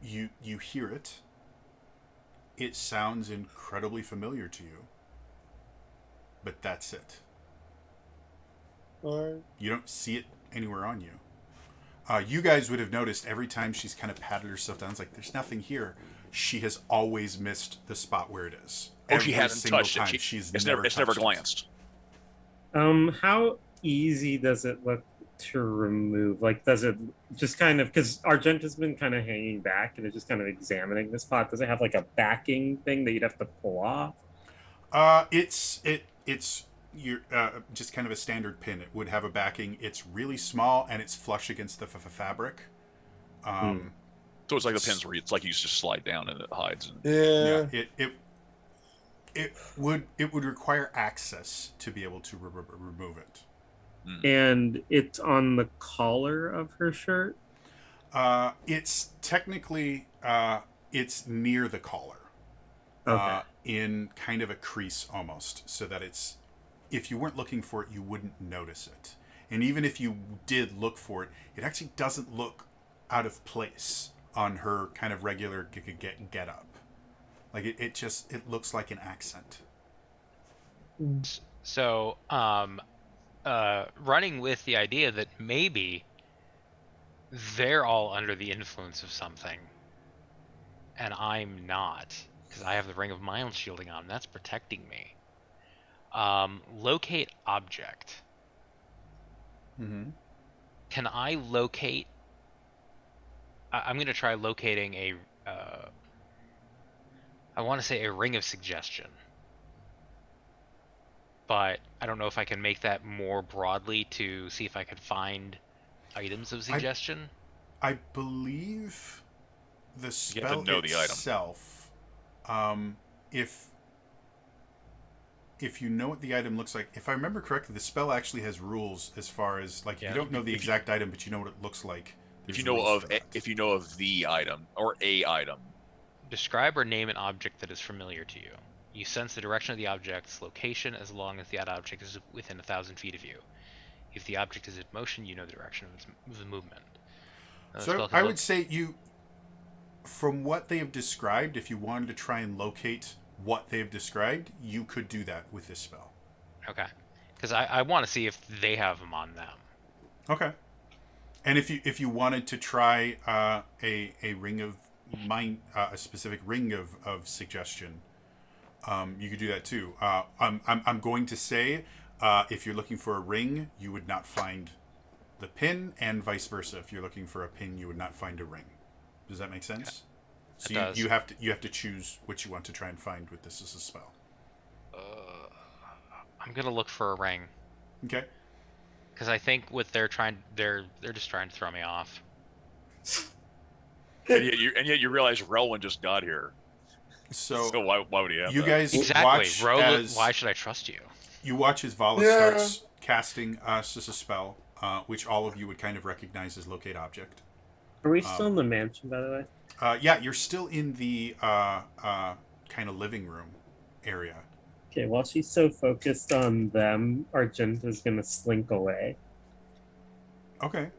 you hear it. It sounds incredibly familiar to you, but that's it. You don't see it anywhere on you. You guys would have noticed every time she's kind of patted herself down, it's like there's nothing here. She has always missed the spot where it is. Oh, she Every hasn't single touched time. it. She's It's never never touched it. glanced. How easy does it look to remove? Like, does it just kind of, because Argenta's been kind of hanging back and is just kind of examining this pot. Does it have like a backing thing that you'd have to pull off? It's you're just kind of a standard pin. It would have a backing. It's really small and it's flush against the fabric. So it's like the pins where it's like you just slide down and it hides. And... Yeah. It would require access to be able to remove it. And it's on the collar of her shirt. It's technically it's near the collar. Okay. In kind of a crease almost, so that it's, if you weren't looking for it, you wouldn't notice it. And even if you did look for it, it actually doesn't look out of place on her kind of regular get up. Like it looks like an accent. So, running with the idea that maybe they're all under the influence of something, and I'm not, because I have the Ring of Mind Shielding on. That's protecting me. Locate object. Mm-hmm. Can I locate? I'm going to try locating a. I want to say a ring of suggestion, but I don't know if I can make that more broadly to see if I could find items of suggestion. I believe the You have spell to know the item. itself, if you know what the item looks like, if I remember correctly, the spell actually has rules as far as like Yeah. you don't know the exact item, but you know what it looks like. If There's you know rules of for that. if you know of the item or a item, Describe or name an object that is familiar to you. You sense the direction of the object's location as long as that object is within 1,000 feet of you. If the object is in motion, you know the direction of its movement. The So spell can I look- would say you, from what they have described, if you wanted to try and locate what they've described, you could do that with this spell. Okay. Because I want to see if they have them on them. Okay. And if you wanted to try a ring of mind, a specific ring of suggestion, you could do that too. I'm going to say if you're looking for a ring, you would not find the pin, and vice versa. If you're looking for a pin, you would not find a ring. Does that make sense? It So does. you have to choose what you want to try and find with this as a spell. I'm gonna look for a ring Okay. because I think what they're just trying to throw me off. and yet you realize Relwyn just got here. So, So why would he have you that? guys Exactly, watch Rogue. as Why should I trust you? you watch as Vala Yeah. starts casting us as a spell, which all of you would kind of recognize as locate object. Are we still in the mansion, by the way? Yeah, you're still in the kind of living room area. Okay, while she's so focused on them, Argenta's gonna slink away. Okay.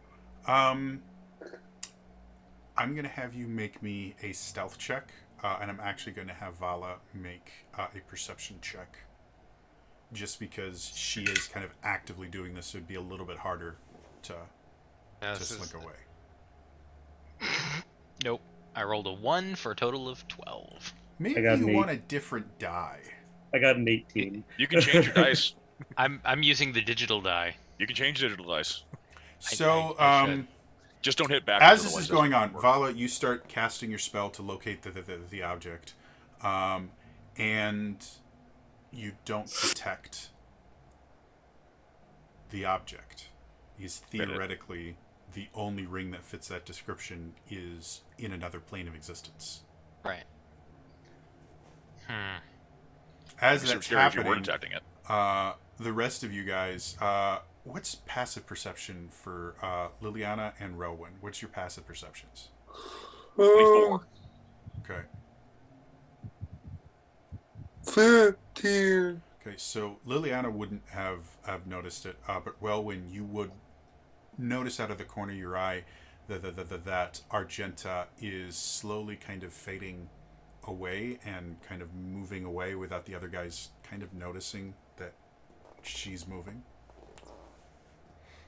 I'm going to have you make me a stealth check, and I'm actually going to have Vala make a perception check. Just because she is kind of actively doing this, it would be a little bit harder to This is- slink away. Nope. I rolled a 1 for a total of 12. Maybe I got you an want a different die. I got an 18. You can change your dice. I'm using the digital die. You can change digital dice. So, I should. Just don't hit back. as this is going on, Vala, you start casting your spell to locate the object, and you don't detect the object. Because theoretically, the only ring that fits that description is in another plane of existence. Right. as It'd be that's scary if you happening, weren't detecting it. the rest of you guys, what's passive perception for Liliana and Rowan? What's your passive perceptions? 24. Okay. 15. Okay, so Liliana wouldn't have noticed it, but Welwyn, you would notice out of the corner of your eye that Argenta is slowly kind of fading away and kind of moving away without the other guys kind of noticing that she's moving.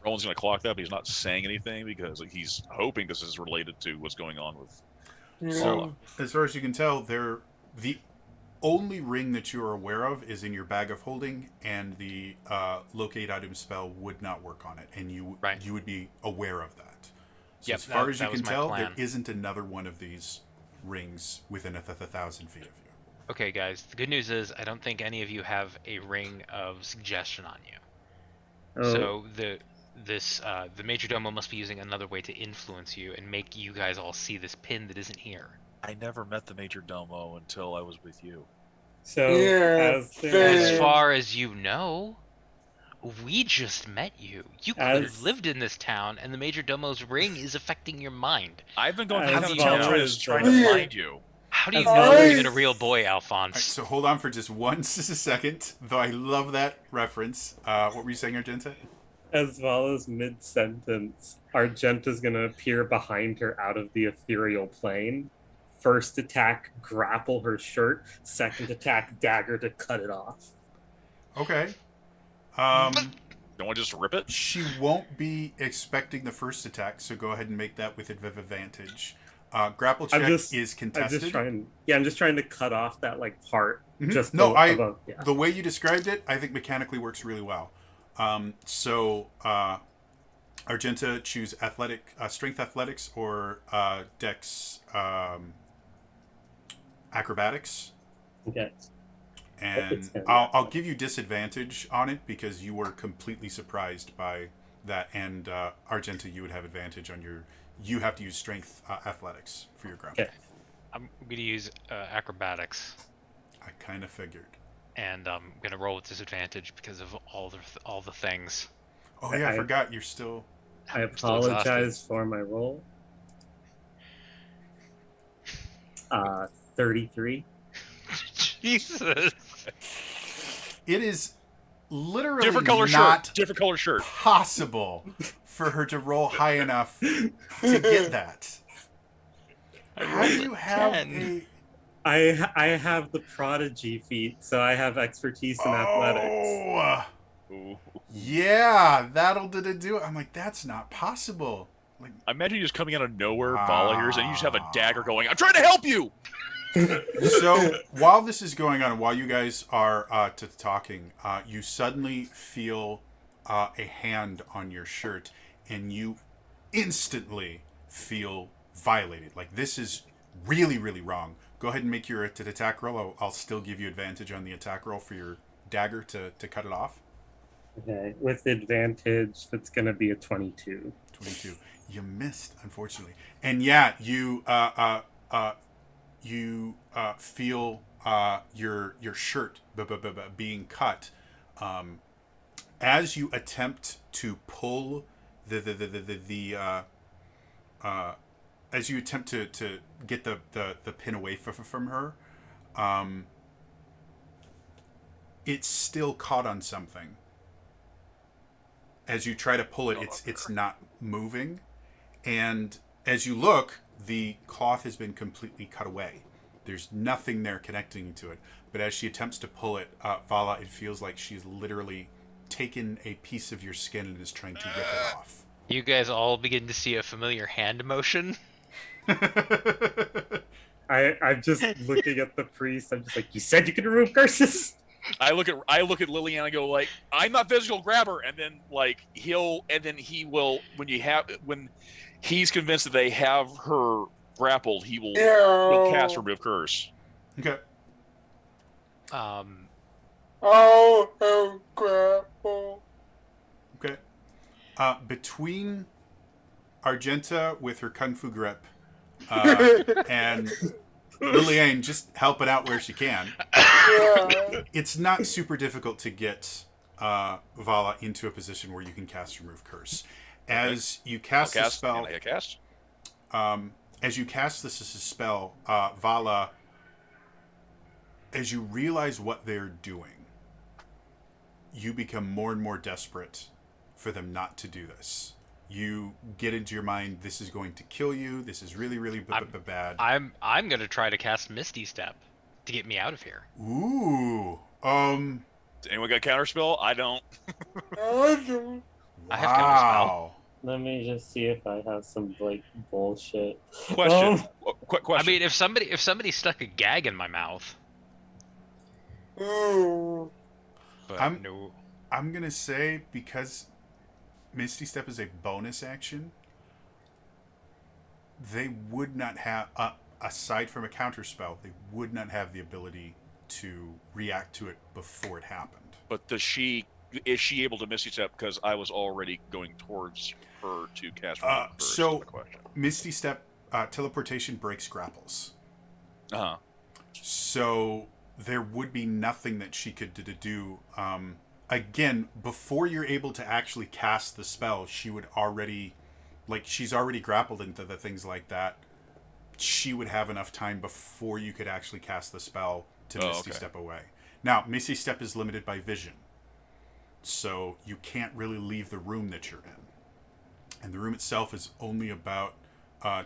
Roland's going to clock that, but he's not saying anything because he's hoping this is related to what's going on with. So, as far as you can tell, the only ring that you are aware of is in your bag of holding, and the locate item spell would not work on it, and you would be aware of that. So Yep, as far that- as you that was can my tell, plan. there isn't another one of these rings within 1,000 feet of you. Okay, guys. The good news is I don't think any of you have a ring of suggestion on you. Oh, So the major domo must be using another way to influence you and make you guys all see this pin that isn't here. I never met the Major Domo until I was with you. so Yeah, as there, As fair. far as you know, we just met you. You could have As- lived in this town, and the major domo's ring is affecting your mind. I've been going As through town well trying as, to uh, find you. How do you As know well you're as- even a real boy, All right, Alphonse? so hold on for just one second, though I love that reference. What were you saying, Argenta? as well as mid-sentence, Argenta's going to appear behind her out of the ethereal plane. First attack, grapple her shirt. Second attack, dagger to cut it off. Okay. Don't want to just rip it? She won't be expecting the first attack, so go ahead and make that with advantage. Grapple check is I'm contested. just trying. Yeah, I'm just trying to cut off that part. Mhm. Just No, above. Yeah. The way you described it, I think mechanically works really well. Argenta, choose strength athletics or dex acrobatics, Okay. and It's gonna be I'll give you disadvantage on it because you were completely surprised by that, and Argenta, you would have advantage on your. You have to use strength athletics for your grapple. Okay. I'm going to use acrobatics, I kind of figured. and I'm going to roll with disadvantage because of all the things. Oh yeah, I I- forgot you're still. I I'm still exhausted. apologize for my roll. 33. Jesus. It is literally Different color not shirt. Different color shirt. possible for her to roll high enough to get that. How do you have 10. a I have the prodigy feat, so I have expertise in athletics. Oh, Ooh. yeah, that'll do it. I'm like, that's not possible. Like, I imagine you just coming out of nowhere, volunteers, and you just have a dagger going, I'm trying to help you! so while this is going on, while you guys are talking, you suddenly feel a hand on your shirt, and you instantly feel violated. Like, this is really, really wrong. Go ahead and make your attack roll. I'll still give you advantage on the attack roll for your dagger to cut it off. Okay, with advantage, that's going to be a 22. 22. You missed, unfortunately. And yeah, you feel your shirt being cut as you attempt to pull as you attempt to get the pin away from her. It's still caught on something. As you try to pull it, it's not moving, and as you look, the cloth has been completely cut away. There's nothing there connecting to it. But as she attempts to pull it, Vala, it feels like she's literally taken a piece of your skin and is trying to rip it off. You guys all begin to see a familiar hand motion. I'm just looking at the priest. I'm just like, you said you could remove curses? I look at Liliana and go like, I'm not physical, grab her, and then he will when he's convinced that they have her grappled, he'll cast remove curse. Okay. Oh, grapple. Okay. Between Argenta with her kung fu grip and Liliane just helping out where she can. Yeah. it's not super difficult to get Vala into a position where you can cast Remove Curse. As you I'll cast the cast. spell, And I cast. as you cast this as a spell, Vala, as you realize what they're doing, you become more and more desperate for them not to do this. You get into your mind, this is going to kill you. This is really, really bad. I'm gonna try to cast Misty Step to get me out of here. Ooh. Does anyone got counterspell? I don't. Awesome. I have counterspell. Wow. Let me just see if I have some like bullshit. Question. Quick I question. mean, if somebody stuck a gag in my mouth, Ooh. but I'm- no. I'm gonna say, because Misty Step is a bonus action, they would not have, aside from a counter spell, they would not have the ability to react to it before it happened. But is she able to Misty Step? Because I was already going towards her to cast Remove Curse. so- is the question. Misty Step teleportation breaks grapples, Uh-huh. so there would be nothing that she could do. Again, before you're able to actually cast the spell, she would already, like, she's already grappled into the things like that. She would have enough time before you could actually cast the spell to Misty okay. Step away. Now, Misty Step is limited by vision, so you can't really leave the room that you're in. And the room itself is only about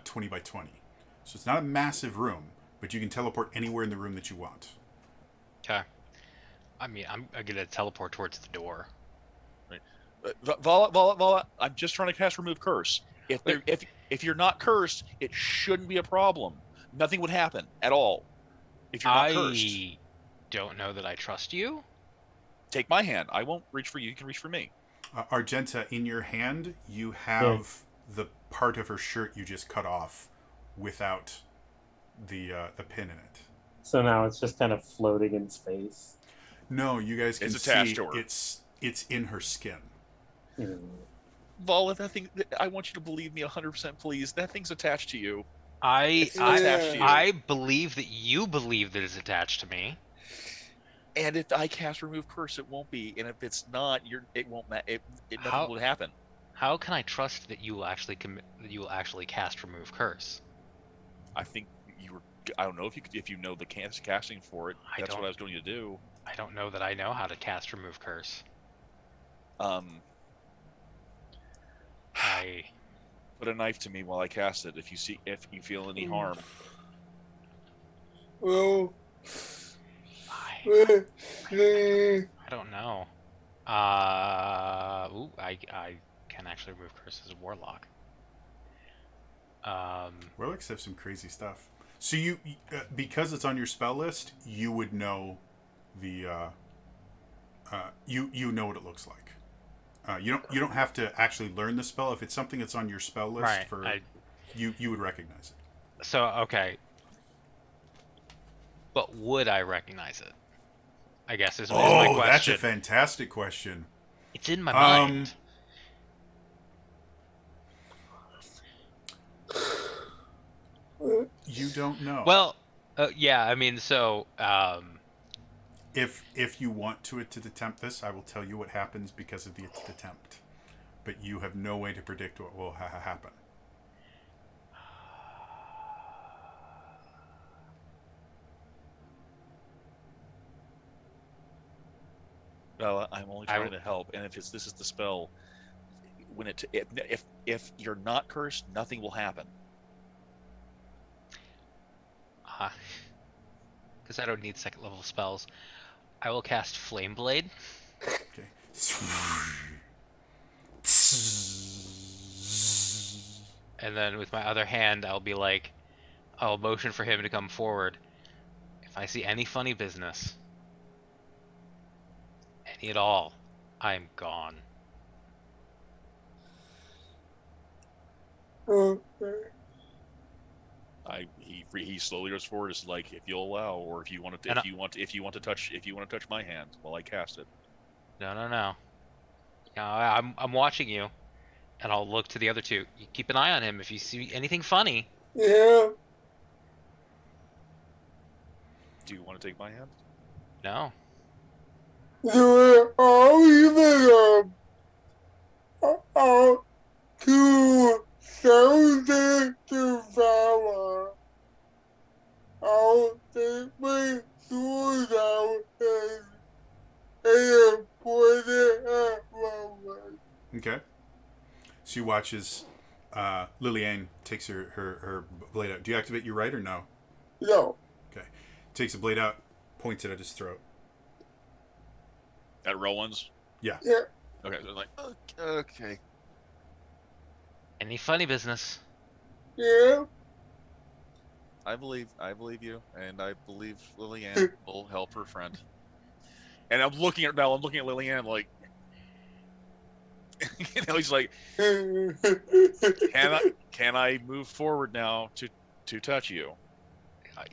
20 by 20. So it's not a massive room, but you can teleport anywhere in the room that you want. Okay. I mean, I'm gonna teleport towards the door. Vala, I'm just trying to cast Remove Curse. If you're not cursed, it shouldn't be a problem. Nothing would happen at all. If you're not cursed, I don't know that I trust you. take my hand. I won't reach for you. You can reach for me. Argenta, in your hand, you have the part of her shirt you just cut off without the pin in it. So now it's just kind of floating in space. No, you guys can It's attached see to her. it's in her skin. Hmm. Vala, that thing. I want you to believe me 100%, please. That thing's attached to you. I It's attached to you. I believe that you believe that it's attached to me. And if I cast Remove Curse, it won't be. And if it's not, it won't. Nothing How- will happen. How can I trust that you will actually that you will actually cast Remove Curse? I think you were. I don't know if you know the casting for it. I That's don't. what I was going to do. I don't know that I know how to cast Remove Curse. I Put a knife to me while I cast it. If you feel any harm. Well, I don't know. I can actually remove curse as a warlock. Warlocks have some crazy stuff. So you because it's on your spell list, you would know the you know what it looks like. You don't have to actually learn the spell. If it's something that's on your spell list, Right, you would recognize it. So okay, but would I recognize it? I guess is my Oh, question. that's a fantastic question. It's in my mind. You don't know. Well, yeah. I mean, so if you want to attempt this, I will tell you what happens because of the attempt. But you have no way to predict what will happen. Well, I'm only trying to help, and if this is the spell, when if you're not cursed, nothing will happen. because I don't need second level spells, I will cast Flame Blade. Okay. And then with my other hand, I'll motion for him to come forward. If I see any funny business, any at all, I'm gone. He slowly goes forward. It's like, if you'll allow, or if you want to, if you want to touch my hand while I cast it. No. I'm watching you, and I'll look to the other two. You keep an eye on him. If you see anything funny, Yeah. Do you want to take my hand? No. So I'll even I'll to thousand devour. I'll take my sword out and put it at my Okay. So you watch as Liliane takes her blade out. Do you activate your right or no? no. Okay. Takes the blade out, points it at his throat. At Rowan's. Yeah. Okay, so like okay. Any funny business? Yeah. I believe you, and I believe Lillian will help her friend. And I'm looking at Lillian like, he's like, can I move forward now to touch you?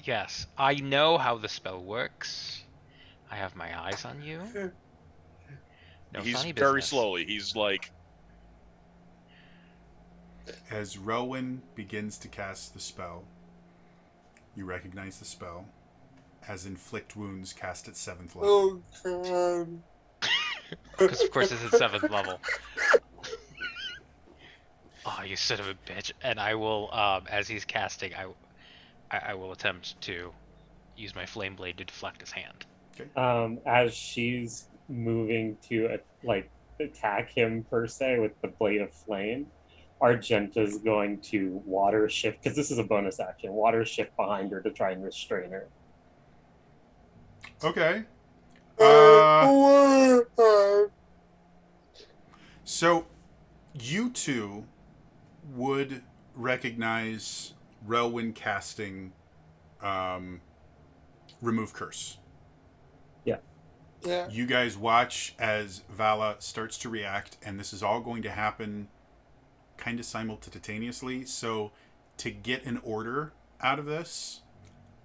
Yes, I know how the spell works. I have my eyes on you. No He's funny very business. slowly. He's like, As Rowan begins to cast the spell, you recognize the spell as Inflict Wounds cast at 7th level. Oh God. Because of course it's at 7th level. Oh, you son of a bitch! And I will, as he's casting, I will attempt to use my flame blade to deflect his hand. As she's moving to like attack him per se with the blade of flame, Argenta's going to water shift because this is a bonus action. Water shift behind her to try and restrain her. Okay. Uh, So you two would recognize Relwyn casting Remove Curse. yeah. You guys watch as Vala starts to react, and this is all going to happen kind of simultaneously. So to get an order out of this,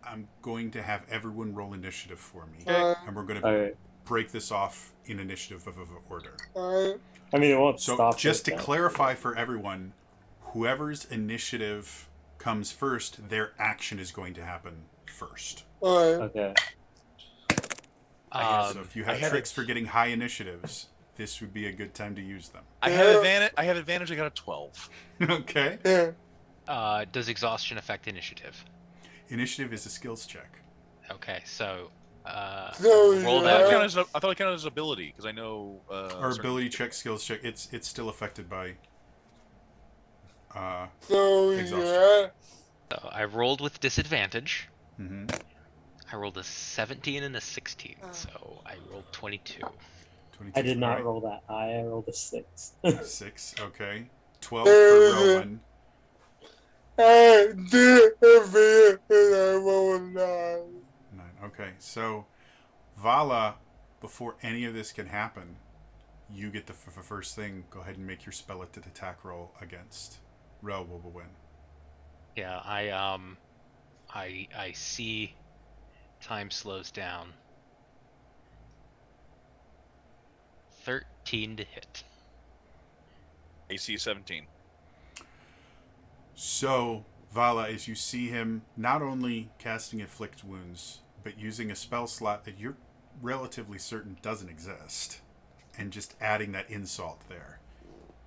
I'm going to have everyone roll initiative for me. And we're going to break this off in initiative of order. I mean, it won't So stop. just it, to though. clarify for everyone, whoever's initiative comes first, their action is going to happen first. Okay. So if you have had tricks for getting high initiatives, this would be a good time to use them. I have advantage. I have advantage. I got a 12. Okay. Yeah. Does exhaustion affect initiative? Initiative is a skills check. Okay, so So, roll I that. thought it counted as ability because I know. Or ability check, skills check. It's still affected by So exhaustion. yeah. So I rolled with disadvantage. Mm-hmm. I rolled a 17 and a 16, so I rolled 22. 22. I did not Alright. roll that high. I rolled a 6. 6. Okay. 12 for Rowan. I did it and I rolled 9. 9. Okay. So Vala, before any of this can happen, you get the first thing. Go ahead and make your spell at the attack roll against Rel will win. Yeah, I see time slows down. 13 to hit. AC 17. So, Vala, as you see him not only casting Inflict Wounds, but using a spell slot that you're relatively certain doesn't exist, and just adding that insult there.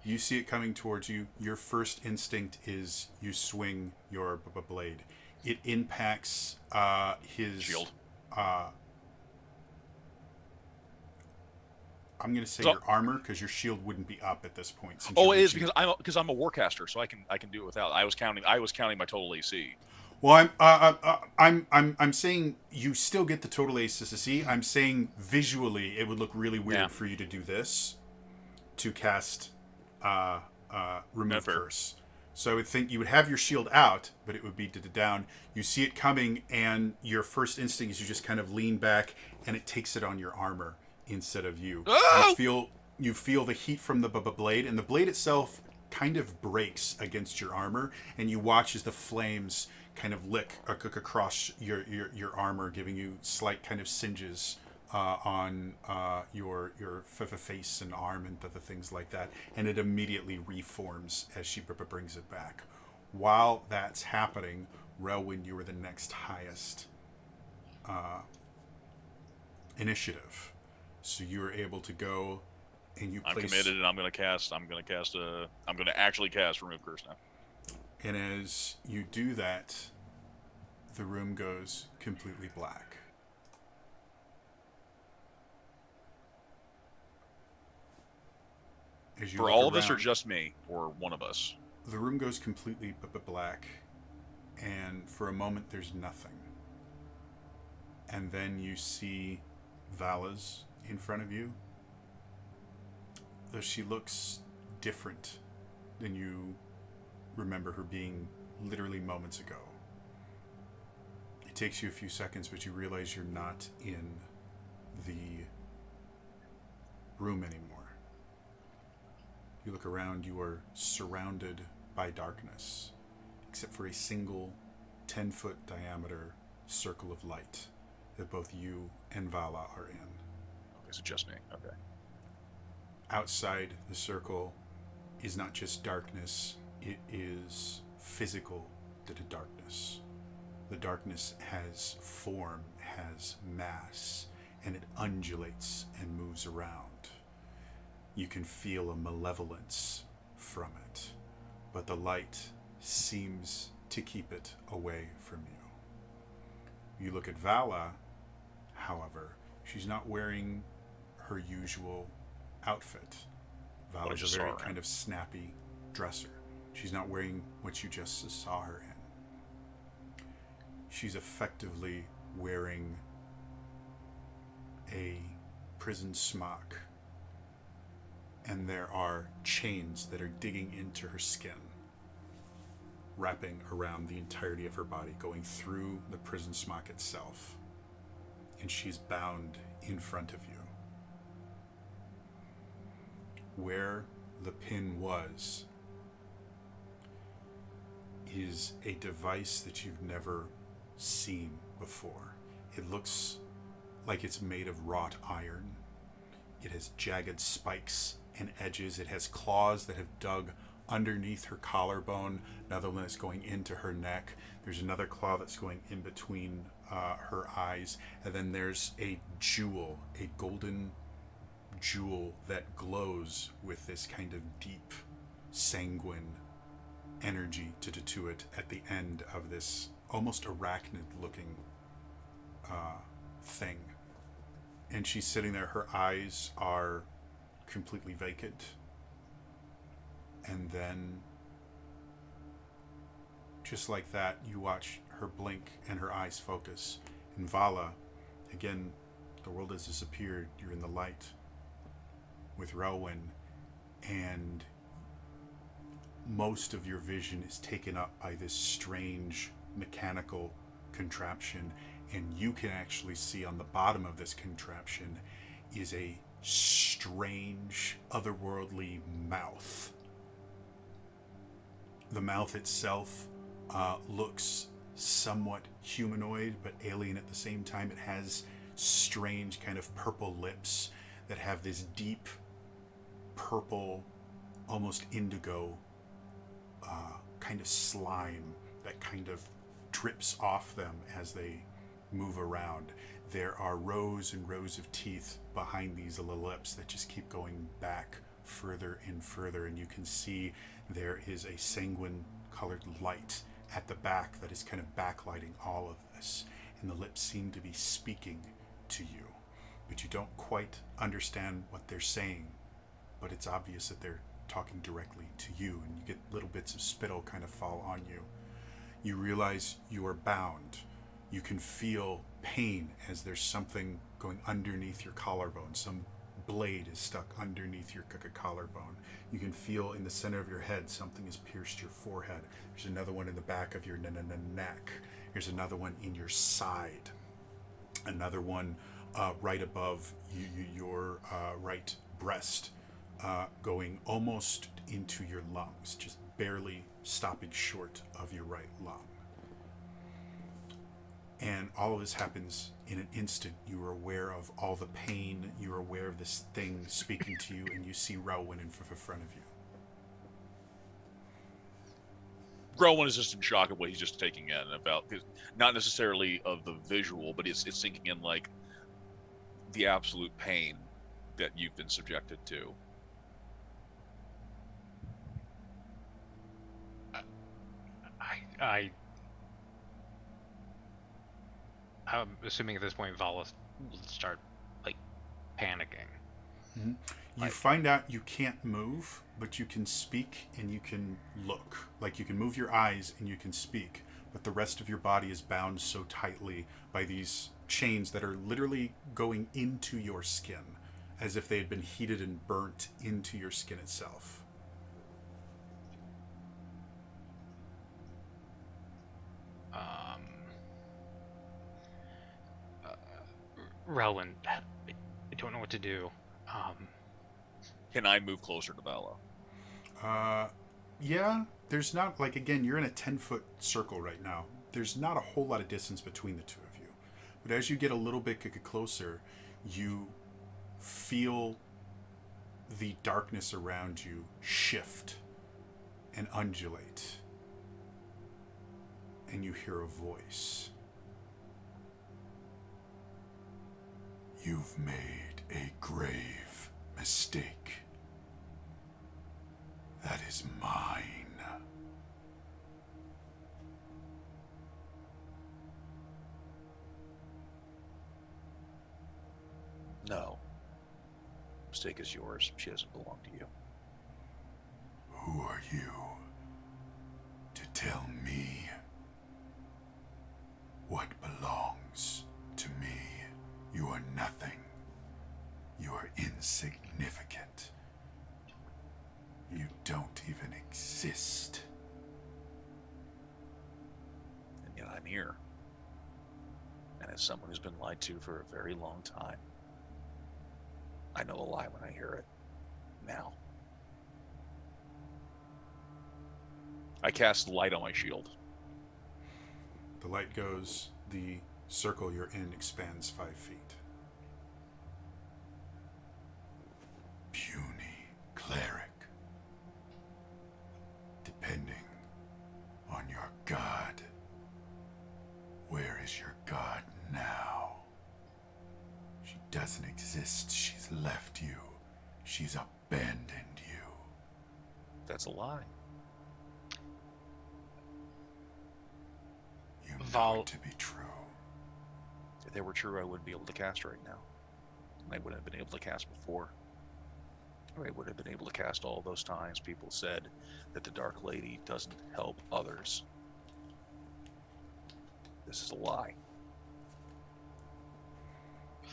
You see it coming towards you. Your first instinct is you swing your blade. It impacts his Shield. I'm going to say So- your armor, because your shield wouldn't be up at this point. Since Oh, you're it is reaching- because I'm a warcaster, so I can do it without. I was counting my total AC. Well, I'm saying you still get the total ACC. I'm saying visually it would look really weird Yeah. for you to do this, to cast Remove Fair. Curse. So I would think you would have your shield out, but it would be down. You see it coming, and your first instinct is you just kind of lean back, and it takes it on your armor instead of you. Oh! You feel the heat from the blade, and the blade itself kind of breaks against your armor, and you watch as the flames kind of lick across your armor, giving you slight kind of singes on your face and arm and the things like that, and it immediately reforms as she brings it back. While that's happening, Relwyn, you are the next highest initiative. So you are able to go and you I'm place. committed, and I'm gonna actually cast Remove Curse now. And as you do that, the room goes completely black. As you For look all of us, or around, just me, or one of us? the room goes completely black, and for a moment there's nothing. And then you see Vala's in front of you, though she looks different than you remember her being literally moments ago. It takes you a few seconds, but you realize you're not in the room anymore. You look around, you are surrounded by darkness, except for a single 10-foot diameter circle of light that both you and Vala are in. Okay, so just me. Okay. Outside the circle is not just darkness, it is physical darkness. The darkness has form, has mass, and it undulates and moves around. You can feel a malevolence from it, but the light seems to keep it away from you. You look at Vala, however, she's not wearing her usual outfit. Vala's a very kind of snappy dresser. She's not wearing what you just saw her in. She's effectively wearing a prison smock, and there are chains that are digging into her skin, wrapping around the entirety of her body, going through the prison smock itself. And she's bound in front of you. Where the pin was is a device that you've never seen before. It looks like it's made of wrought iron. It has jagged spikes and edges. It has claws that have dug underneath her collarbone. Another one that's going into her neck. There's another claw that's going in between her eyes. And then there's a jewel, a golden jewel that glows with this kind of deep, sanguine energy to it at the end of this almost arachnid-looking thing. And she's sitting there. Her eyes are completely vacant. And then, just like that, you watch her blink and her eyes focus. And Vala, again, the world has disappeared. You're in the light with Rowan, and most of your vision is taken up by this strange mechanical contraption, and you can actually see on the bottom of this contraption is a strange, otherworldly mouth. The mouth itself looks somewhat humanoid, but alien at the same time. It has strange kind of purple lips that have this deep purple, almost indigo kind of slime that kind of drips off them as they move around. There are rows and rows of teeth behind these little lips that just keep going back further and further, and you can see there is a sanguine colored light at the back that is kind of backlighting all of this, and the lips seem to be speaking to you, but you don't quite understand what they're saying, but it's obvious that they're talking directly to you, and you get little bits of spittle kind of fall on you. You realize you are bound. You can feel pain as there's something going underneath your collarbone. Some blade is stuck underneath your collarbone. You can feel in the center of your head something has pierced your forehead. There's another one in the back of your neck. There's another one in your side. Another one right above your right breast, going almost into your lungs, just barely stopping short of your right lung. And all of this happens in an instant. You are aware of all the pain. You are aware of this thing speaking to you, and you see Rowan in front of you. Rowan is just in shock of what he's just taking in, about, not necessarily of the visual, but it's sinking in like the absolute pain that you've been subjected to. I'm assuming at this point Vala will start like panicking. Mm-hmm. You Like- find out you can't move, but you can speak and you can look. Like you can move your eyes and you can speak, but the rest of your body is bound so tightly by these chains that are literally going into your skin, as if they had been heated and burnt into your skin itself. Relwyn, I don't know what to do. Can I move closer to Vala? Yeah, there's not, like, again, you're in a 10-foot circle right now. There's not a whole lot of distance between the two of you. But as you get a little bit closer, you feel the darkness around you shift and undulate. And you hear a voice. You've made a grave mistake. That is mine. No. Mistake is yours. She doesn't belong to you. Who are you to tell me what belongs to me? You are nothing. You are insignificant. You don't even exist. And yet I'm here. And as someone who's been lied to for a very long time, I know a lie when I hear it. Now. I cast light on my shield. The light goes, the circle you're in expands 5 feet. Puny cleric. Depending on your god. Where is your god now? She doesn't exist. She's left you. She's abandoned you. That's a lie. You know Val- it to be true. If they were true, I wouldn't be able to cast right now. I wouldn't have been able to cast before. I would have been able to cast all those times people said that the Dark Lady doesn't help others. This is a lie.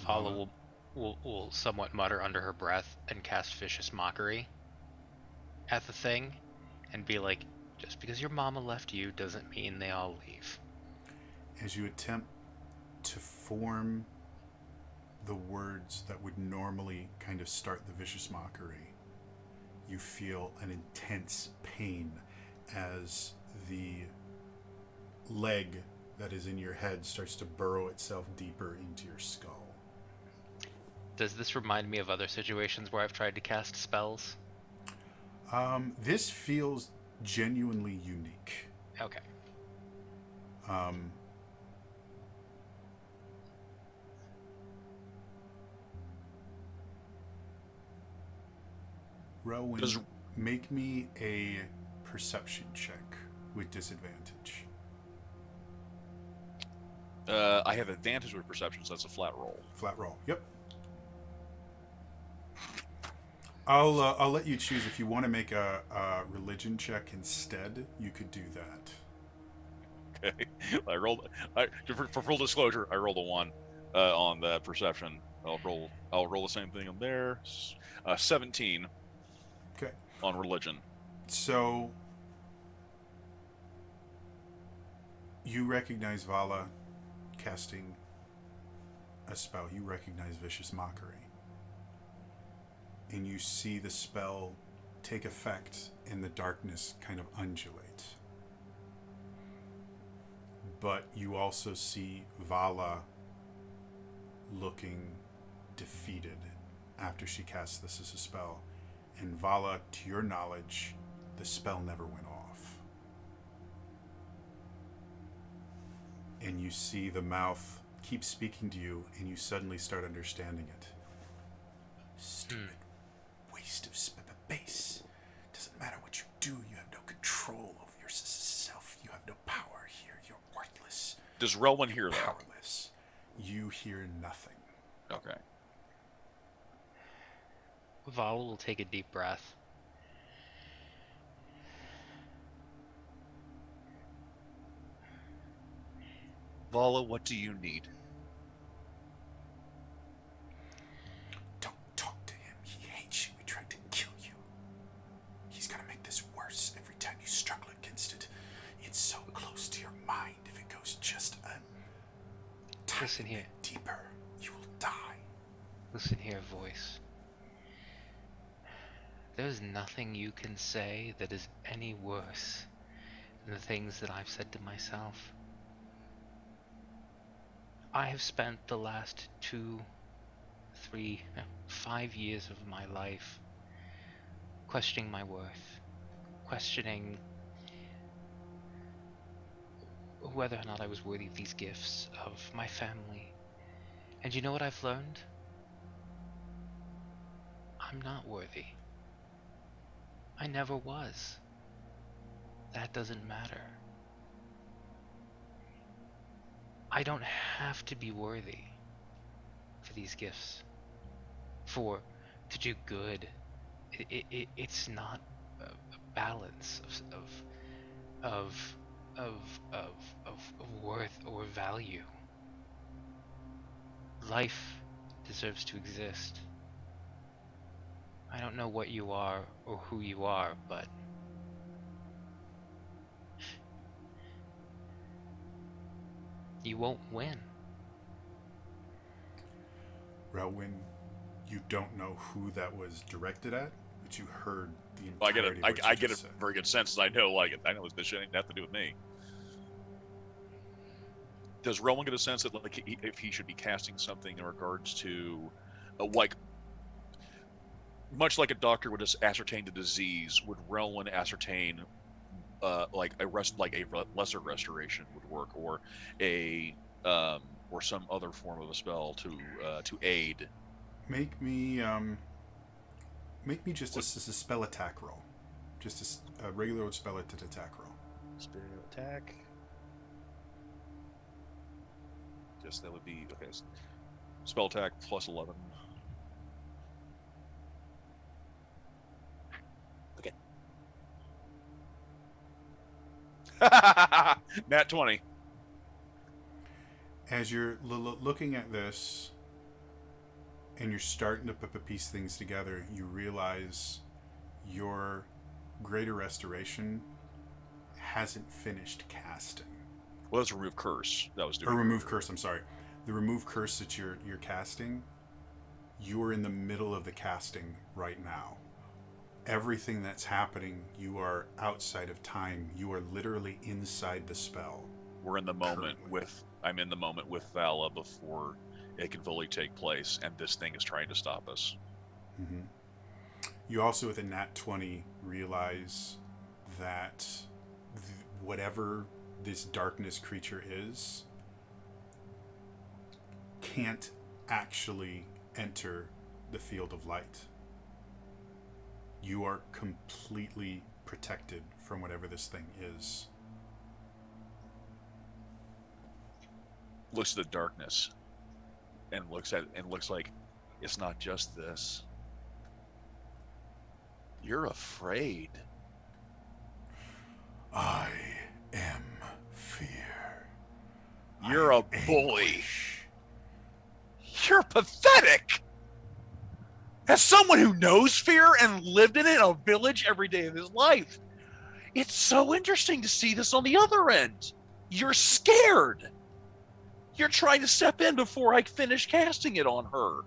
Vala will somewhat mutter under her breath and cast Vicious Mockery at the thing and be like, just because your mama left you doesn't mean they all leave. As you attempt to form the words that would normally kind of start the vicious mockery, you feel an intense pain as the leg that is in your head starts to burrow itself deeper into your skull. Does this remind me of other situations where I've tried to cast spells? This feels genuinely unique. Okay. Rowan, Does- make me a perception check with disadvantage. I have advantage with perception, so that's a flat roll. Flat roll. Yep. I'll let you choose if you want to make a religion check instead. You could do that. Okay. For full disclosure, I rolled a 1 on that perception. I'll roll the same thing on there. 17 Okay. on religion. So you recognize Vala casting a spell. You recognize Vicious Mockery. And you see the spell take effect and the darkness kind of undulate. But you also see Vala looking defeated after she casts this as a spell. And Vala, to your knowledge, the spell never went off. And you see the mouth keeps speaking to you, and you suddenly start understanding it. Stupid waste of space. Doesn't matter what you do, you have no control over yourself. You have no power here. You're worthless. Does Relwyn hear that? Powerless. You hear nothing. Okay. Val will take a deep breath. Vala, what do you need? Don't talk to him. He hates you. He tried to kill you. He's gonna make this worse every time you struggle against it. It's so close to your mind. If it goes just a Listen tiny here. bit deeper, you will die. Listen here, voice. There's nothing you can say that is any worse than the things that I've said to myself. I have spent the last 2, 3, 5 years of my life questioning my worth, questioning whether or not I was worthy of these gifts, of my family. And you know what I've learned? I'm not worthy. I never was. That doesn't matter. I don't have to be worthy for these gifts, to do good. It's not a balance of worth or value. Life deserves to exist. I don't know what you are or who you are, but you won't win. Relwyn, you don't know who that was directed at, but you heard the Well, entirety of what I you get a just said. very good sense. I know, I know this shit ain't nothing to do with me. Does Relwyn get a sense that, like, if he should be casting something in regards to, like, much like a doctor would just ascertain the disease, would Relwyn ascertain, like a lesser restoration would work, or or some other form of a spell to aid? Make me just a spell attack roll, just a regular old spell attack roll. Spell attack. Yes, that would be okay. Spell attack plus 11. Okay. Nat 20. As you're looking at this, and you're starting to piece things together, you realize your greater restoration hasn't finished casting. Well, that's remove curse. That was doing. Or remove curse. I'm sorry. The remove curse that you're casting, you're in the middle of the casting right now. Everything that's happening, you are outside of time. You are literally inside the spell. We're in the moment currently. I'm in the moment with Vala before it can fully take place, and this thing is trying to stop us. Mm-hmm. You also, with a nat 20, realize that whatever this darkness creature is can't actually enter the field of light. You are completely protected from whatever this thing is. Looks at the darkness and looks like it's not just this. You're afraid. I am fear. You're I a am bully. anguish. You're pathetic. As someone who knows fear and lived in it in a village every day of his life, it's so interesting to see this on the other end. You're scared. You're trying to step in before I finish casting it on her.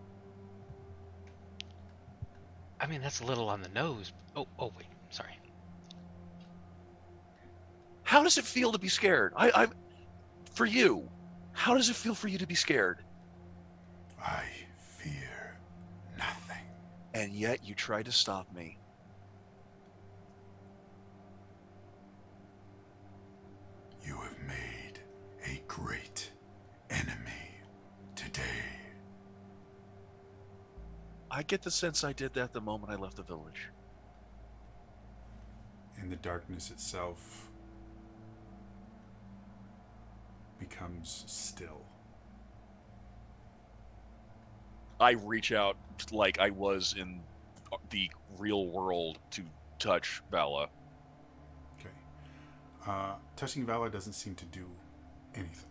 I mean, that's a little on the nose. Oh wait, sorry. How does it feel to be scared? For you, how does it feel for you to be scared? I fear nothing. And yet you try to stop me. You have made a great enemy I get the sense I did that the moment I left the village. And the darkness itself becomes still. I reach out like I was in the real world to touch Vala. Okay. Touching Vala doesn't seem to do anything.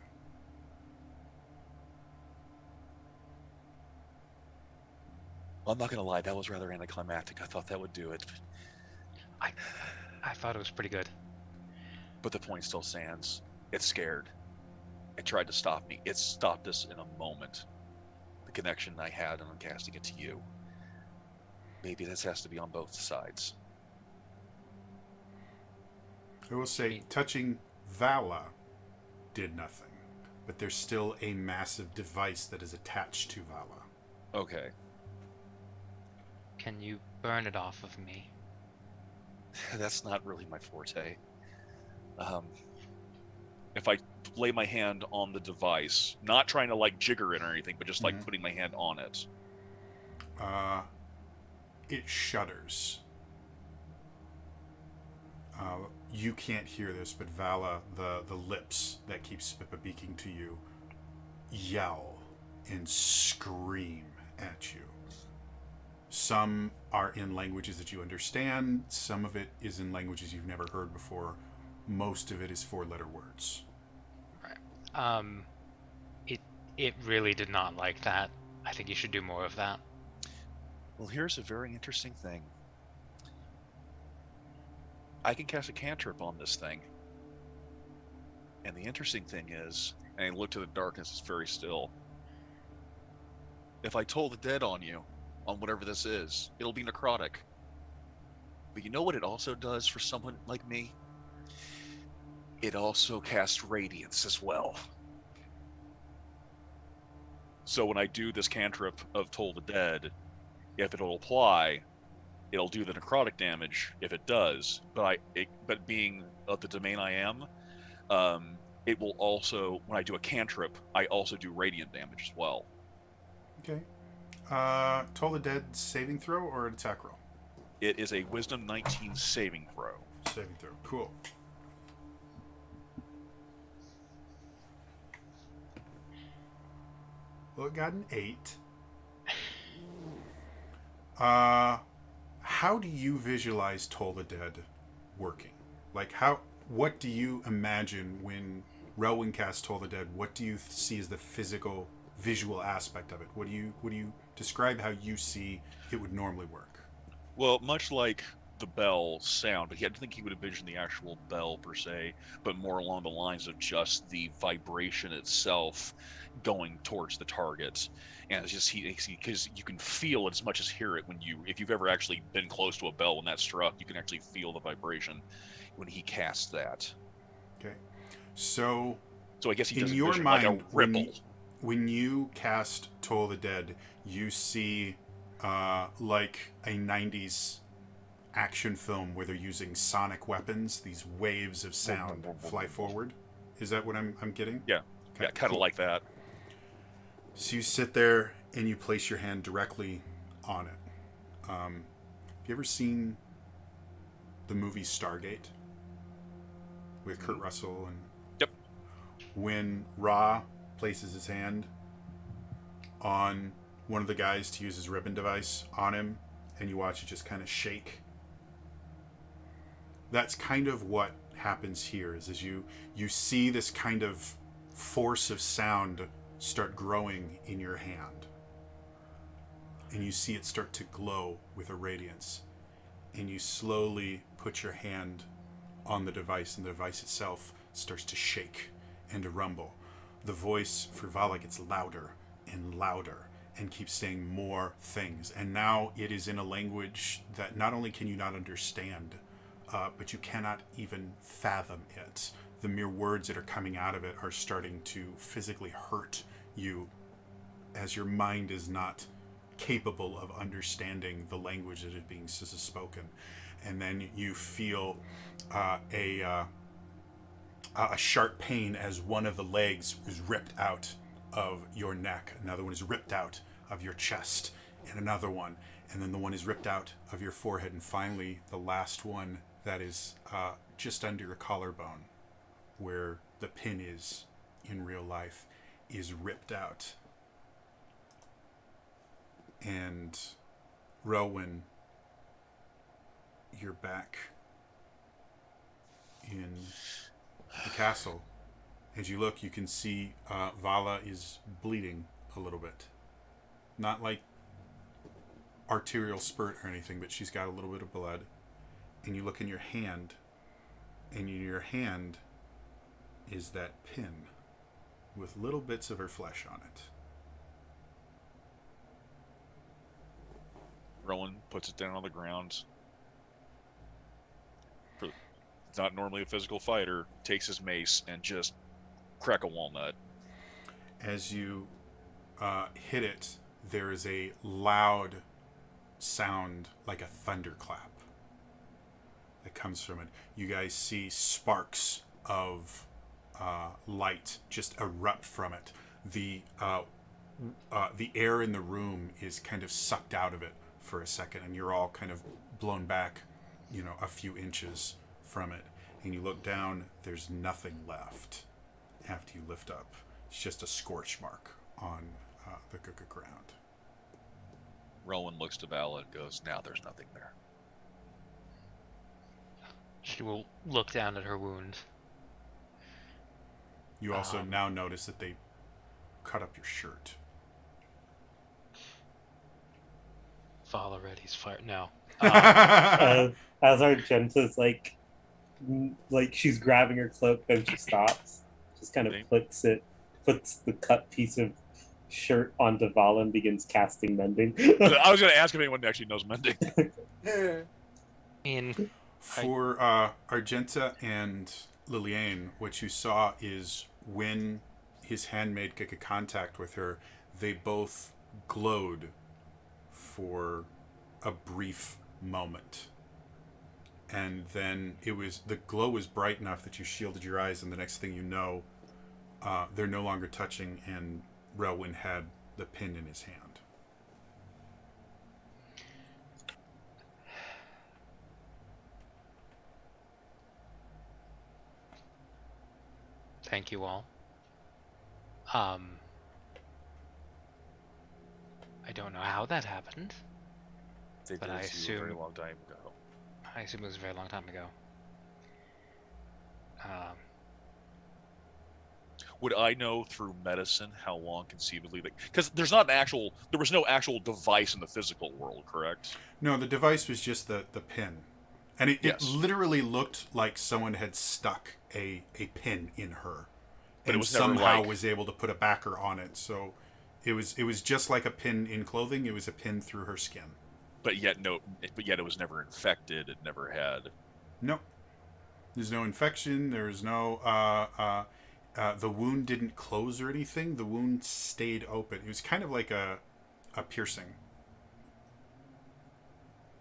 I'm not gonna lie, that was rather anticlimactic. I thought that would do it, I thought it was pretty good. but the point still stands. It's scared. It tried to stop me. It stopped us in a moment. The connection I had, and I'm casting it to you. Maybe this has to be on both sides. I will say, touching Vala did nothing, but there's still a massive device that is attached to Vala. Okay. Can you burn it off of me? That's not really my forte. If I lay my hand on the device, not trying to like jigger it or anything, but just like putting my hand on it. It shudders. You can't hear this, but Vala, the lips that keep speaking to you, yell and scream at you. Some are in languages that you understand. Some of it is in languages you've never heard before. Most of it is four-letter words. It really did not like that. I think you should do more of that. Well, here's a very interesting thing. I can cast a cantrip on this thing. And the interesting thing is, and I look to the darkness, it's very still. If I toll the dead on you, on whatever this is, it'll be necrotic. But you know what it also does for someone like me? It also casts radiance as well. So when I do this cantrip of Toll the Dead, if it'll apply, it'll do the necrotic damage if it does. But being of the domain I am, it will also, when I do a cantrip, I also do radiant damage as well. Okay. Toll the Dead saving throw or an attack roll? It is a Wisdom 19 saving throw. Saving throw. Cool. Well, it got an 8. How do you visualize Toll the Dead working? Like, what do you imagine when Relwyn casts Toll the Dead? What do you see as the physical, visual aspect of it? What do you describe how you see it would normally work? Well, much like the bell sound, but I don't think he would envision the actual bell per se, but more along the lines of just the vibration itself going towards the target. And it's just because you can feel it as much as hear it if you've ever actually been close to a bell when that struck, you can actually feel the vibration when he casts that. Okay, so I guess he does in your envision mind, like a ripple. when you cast Toll the Dead, you see like a 90s action film where they're using sonic weapons, these waves of sound fly forward. Is that what I'm getting? Yeah, Okay, yeah, kind of cool. like that. So you sit there and you place your hand directly on it. Have you ever seen the movie Stargate with Kurt Russell? And Yep. when Ra places his hand on one of the guys to use his ribbon device on him, and you watch it just kind of shake. That's kind of what happens here. Is as you see this kind of force of sound start growing in your hand, and you see it start to glow with a radiance, and you slowly put your hand on the device, and the device itself starts to shake and to rumble. The voice for Vala gets louder and louder and keeps saying more things, and now it is in a language that not only can you not understand, but you cannot even fathom it. The mere words that are coming out of it are starting to physically hurt you, as your mind is not capable of understanding the language that is being spoken. And then you feel a sharp pain as one of the legs is ripped out of your neck, another one is ripped out of your chest, and another one, and then the one is ripped out of your forehead, and finally the last one that is just under your collarbone, where the pin is in real life, is ripped out. And Rowan, you're back in the castle. As you look, you can see Vala is bleeding a little bit. Not like arterial spurt or anything, but she's got a little bit of blood. And you look in your hand, and in your hand is that pin with little bits of her flesh on it. Rowan puts it down on the ground. Not normally a physical fighter, takes his mace and just crack a walnut. As you hit it, there is a loud sound like a thunderclap that comes from it. You guys see sparks of light just erupt from it. The air in the room is kind of sucked out of it for a second, and you're all kind of blown back, a few inches from it. And you look down, there's nothing left after you lift up. It's just a scorch mark on the ground. Rowan looks to Vala and goes, "Now there's nothing there." She will look down at her wound. You also now notice that they cut up your shirt. Vala ready's fire. No. As Argenta's like she's grabbing her cloak, then she stops. Just kind of puts the cut piece of shirt onto Vala and begins casting mending. I was going to ask if anyone actually knows mending. For Argenta and Liliane, what you saw is when his handmaid made contact with her, they both glowed for a brief moment. And then the glow was bright enough that you shielded your eyes, and the next thing you know, they're no longer touching, and Relwyn had the pin in his hand. Thank you all. I don't know how that happened. But I assume a very long time ago. I assume it was a very long time ago. Would I know through medicine how long conceivably? Because there was no actual device in the physical world, correct? No, the device was just the pin. And it Yes. literally looked like someone had stuck a pin in her. But and it was never somehow like- was able to put a backer on it. So it was just like a pin in clothing. It was a pin through her skin. But yet it was never infected. It never had. No. There's no infection. There's no... the wound didn't close or anything. The wound stayed open. It was kind of like a piercing.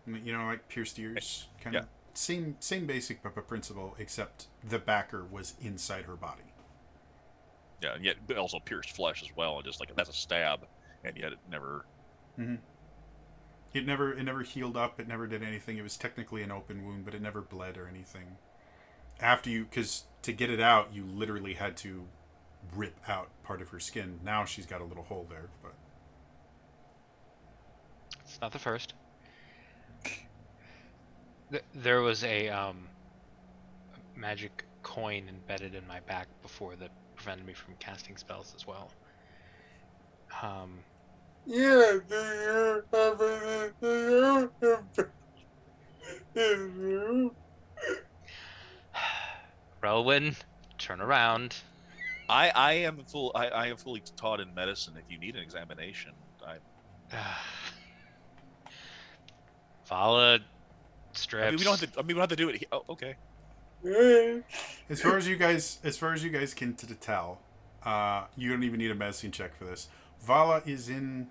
Like pierced ears. Kind of same basic principle, except the backer was inside her body. Yeah, and yet but also pierced flesh as well, and just like that's a stab, and yet it never. Mm-hmm. It never healed up. It never did anything. It was technically an open wound, but it never bled or anything. Because to get it out, you literally had to rip out part of her skin. Now she's got a little hole there, but It's not the first. There was a magic coin embedded in my back before that prevented me from casting spells as well. Yeah, do you have anything? Relwyn, turn around. I am fully taught in medicine. If you need an examination, Vala strips. we don't have to do it. Oh, okay. as far as you guys can tell, you don't even need a medicine check for this. Vala is in.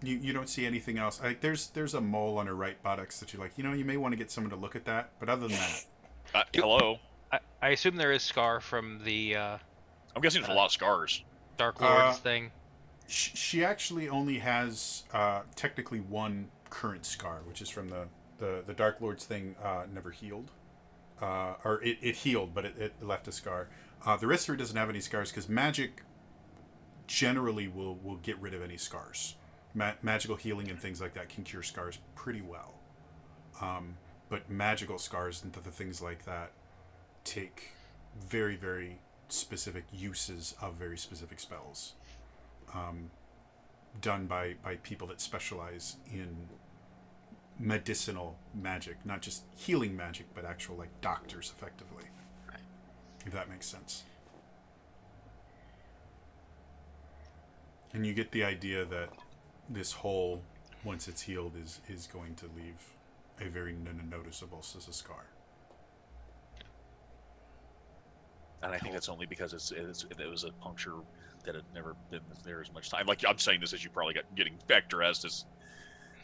You don't see anything else. There's a mole on her right buttocks that you're like, you may want to get someone to look at that. But other than that, Hello. I assume there is scar from the I'm guessing there's a lot of scars. Dark Lords thing. She actually only has technically one current scar, which is from the Dark Lord's thing. Never healed, or it healed, but it left a scar. The rest of her doesn't have any scars because magic generally will get rid of any scars. Magical healing and things like that can cure scars pretty well. But magical scars and the things like that take very, very specific uses of very specific spells. Done by people that specialize in medicinal magic, not just healing magic, but actual like doctors, effectively. Right. If that makes sense. And you get the idea that this hole, once it's healed, is going to leave a very noticeable scar. And I think that's only because it was a puncture that had never been there as much time. Like I'm saying this as you probably got getting back dressed as,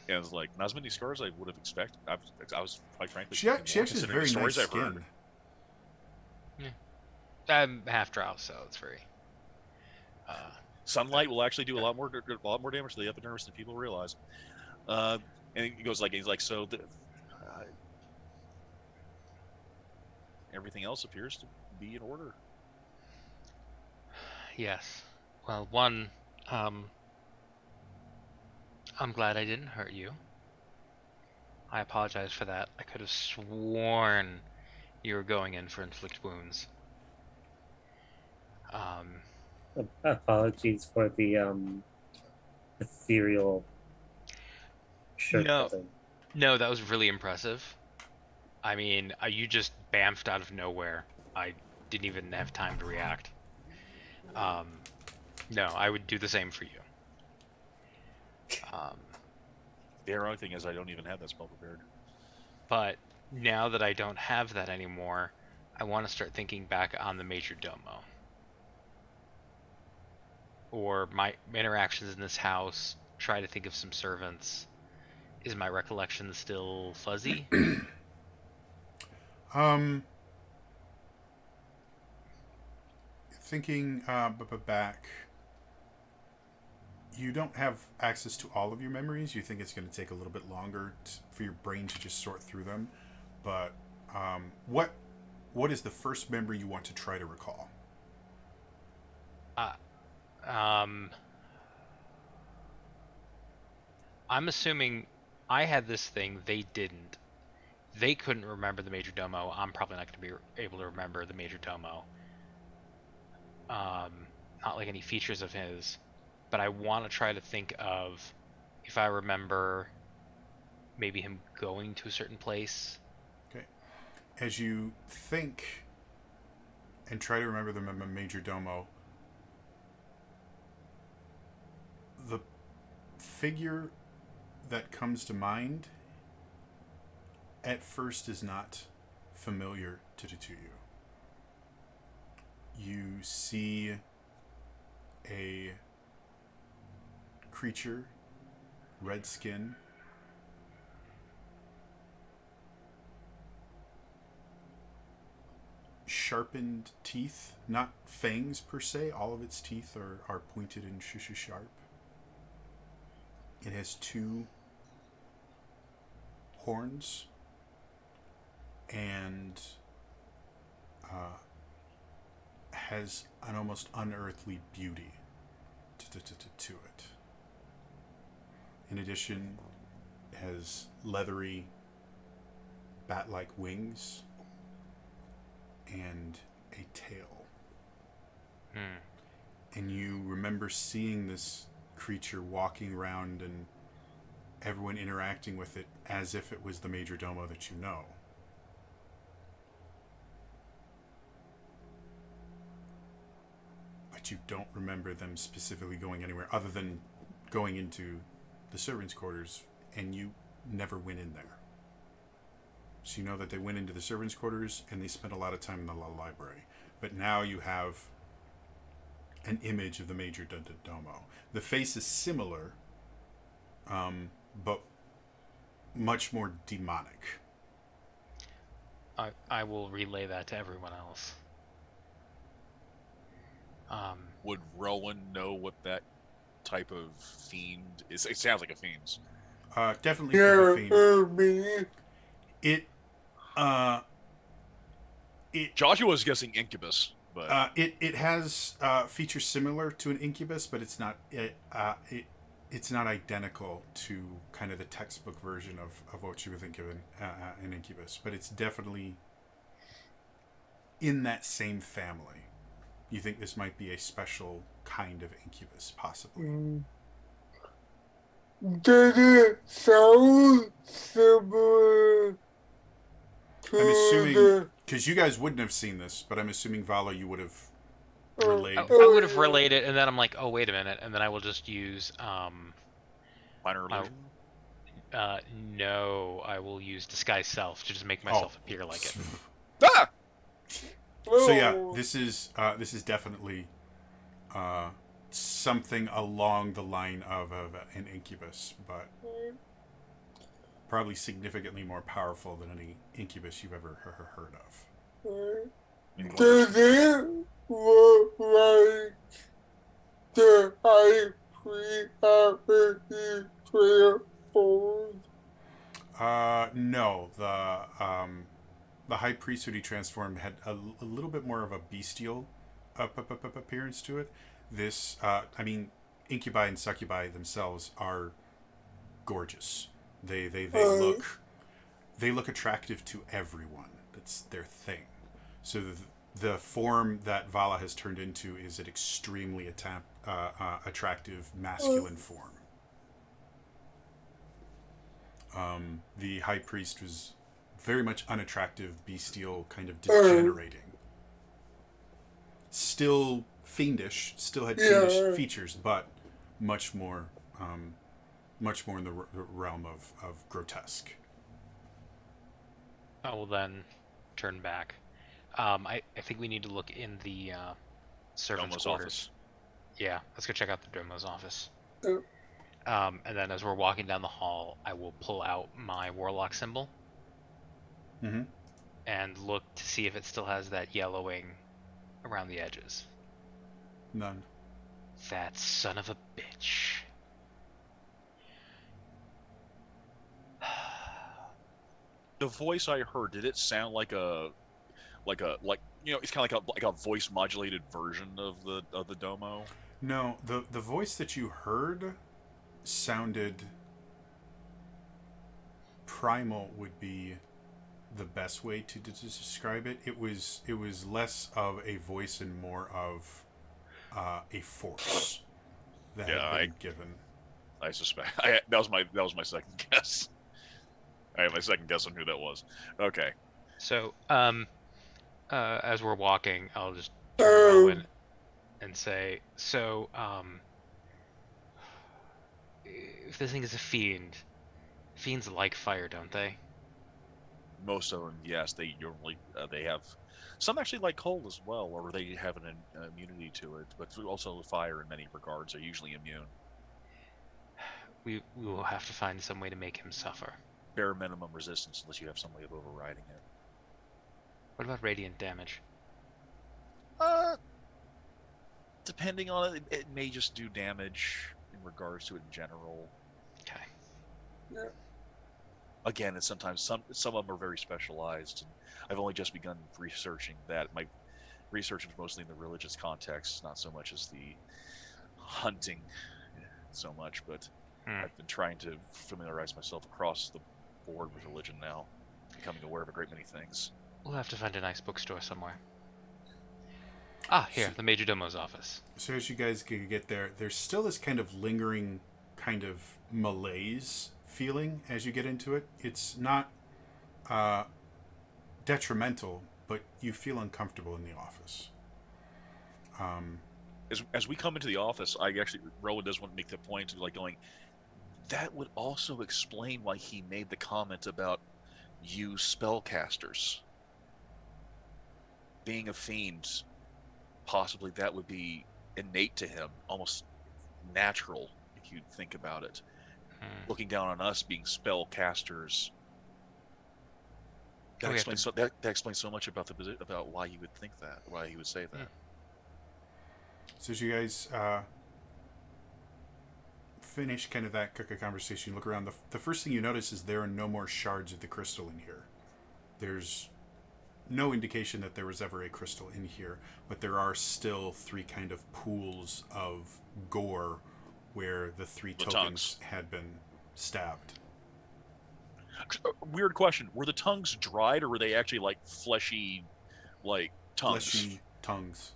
and it's like not as many scars I would have expected. I was quite frankly. She actually has considering very the nice stories I've skin. heard. I'm half drow, so it's very. Sunlight will actually do a lot more damage to the epidermis than people realize. And he goes like he's like so. Everything else appears to be in order. Yes. Well, one, I'm glad I didn't hurt you. I apologize for that. I could have sworn you were going in for inflict wounds. Apologies for the ethereal shirt. No. thing. No, that was really impressive. I mean, you just bamfed out of nowhere. I didn't even have time to react. No, I would do the same for you. The only thing is I don't even have that spell prepared. But now that I don't have that anymore, I want to start thinking back on the Major Domo. Or my interactions in this house, try to think of some servants. Is my recollection still fuzzy? Thinking back, you don't have access to all of your memories. You think it's going to take a little bit longer for your brain to just sort through them. But what is the first memory you want to try to recall? I'm assuming I had this thing, they didn't. They couldn't remember the Major Domo. I'm probably not going to be able to remember the Major Domo. Not like any features of his, but I want to try to think of if I remember maybe him going to a certain place. Okay. As you think and try to remember the Major Domo, the figure that comes to mind at first is not familiar to you. You see a creature, red skin, sharpened teeth, not fangs per se, all of its teeth are pointed and sharp. It has two horns and has an almost unearthly beauty to it. In addition, it has leathery bat-like wings and a tail. And you remember seeing this creature walking around and everyone interacting with it as if it was the Major Domo that you know. But you don't remember them specifically going anywhere other than going into the servants' quarters, and you never went in there. So you know that they went into the servants' quarters and they spent a lot of time in the library. But now you have an image of the Major Domo. The face is similar, but much more demonic. I will relay that to everyone else. Would Rowan know what that type of fiend? It sounds like a fiend's. Definitely for the fiend. me. It uh Joshua's guessing incubus, but it has features similar to an incubus, but it's not identical to kind of the textbook version of what you would think of an incubus, but it's definitely in that same family. You think this might be a special kind of incubus, possibly? Does it sound similar to I'm assuming the because you guys wouldn't have seen this, but I'm assuming Vala, you would have Oh, relayed. I would have relayed it, and then I'm like, oh wait a minute, and then I will just use minor illusion. no, I will use disguise self to just make myself appear like it. Ah! So yeah, oh, this is definitely something along the line of an incubus, but probably significantly more powerful than any incubus you've ever heard of. Does it look like the high priest after he transformed? No, the high priest when he transformed had a little bit more of a bestial appearance to it. This, I mean, incubi and succubi themselves are gorgeous. They look attractive to everyone. That's their thing. So the form that Vala has turned into is an extremely attractive masculine form. The high priest was very much unattractive, bestial, kind of degenerating. Still fiendish, still had fiendish features, but much more in the realm of grotesque. I will then turn back. I think we need to look in the servants' Domo's quarters. office. Yeah, let's go check out the Domo's office. Oh. And then as we're walking down the hall, I will pull out my warlock symbol Mm-hmm. and look to see if it still has that yellowing around the edges. None. That son of a bitch. The voice I heard, did it sound like it's kind of like a voice modulated version of the Domo? No, the voice that you heard sounded primal would be the best way to describe it. It was less of a voice and more of a force that had been given. I suspect that was my second guess. I had my second guess on who that was. Okay. So, as we're walking, I'll just turn to Rowan and say, so, if this thing is a fiend, fiends like fire, don't they? Most of them, yes, they normally they have. Some actually like cold as well, or they have an immunity to it. But also fire, in many regards, are usually immune. We will have to find some way to make him suffer. Bare minimum resistance, unless you have some way of overriding it. What about radiant damage? Depending on it, it may just do damage in regards to it in general. Okay. Yeah. Again, and sometimes some of them are very specialized. And I've only just begun researching that. My research was mostly in the religious context, not so much as the hunting so much, but I've been trying to familiarize myself across the board with religion now, becoming aware of a great many things. We'll have to find a nice bookstore somewhere. Ah, here, the Major Domo's office. So as you guys get there, there's still this kind of lingering kind of malaise feeling as you get into it. It's not detrimental, but you feel uncomfortable in the office. As we come into the office, Rowan does want to make the point of going, that would also explain why he made the comment about you spellcasters. Being a fiend, possibly that would be innate to him, almost natural, if you think about it. Looking down on us being spellcasters, that explains so much about about why he would think that, why he would say that. So as you guys finish kind of that conversation, you look around. The first thing you notice is there are no more shards of the crystal in here. There's no indication that there was ever a crystal in here, but there are still 3 kind of pools of gore where the 3 The tokens tongues. had been stabbed. Weird question. Were the tongues dried or were they actually like fleshy, like tongues? Fleshy tongues.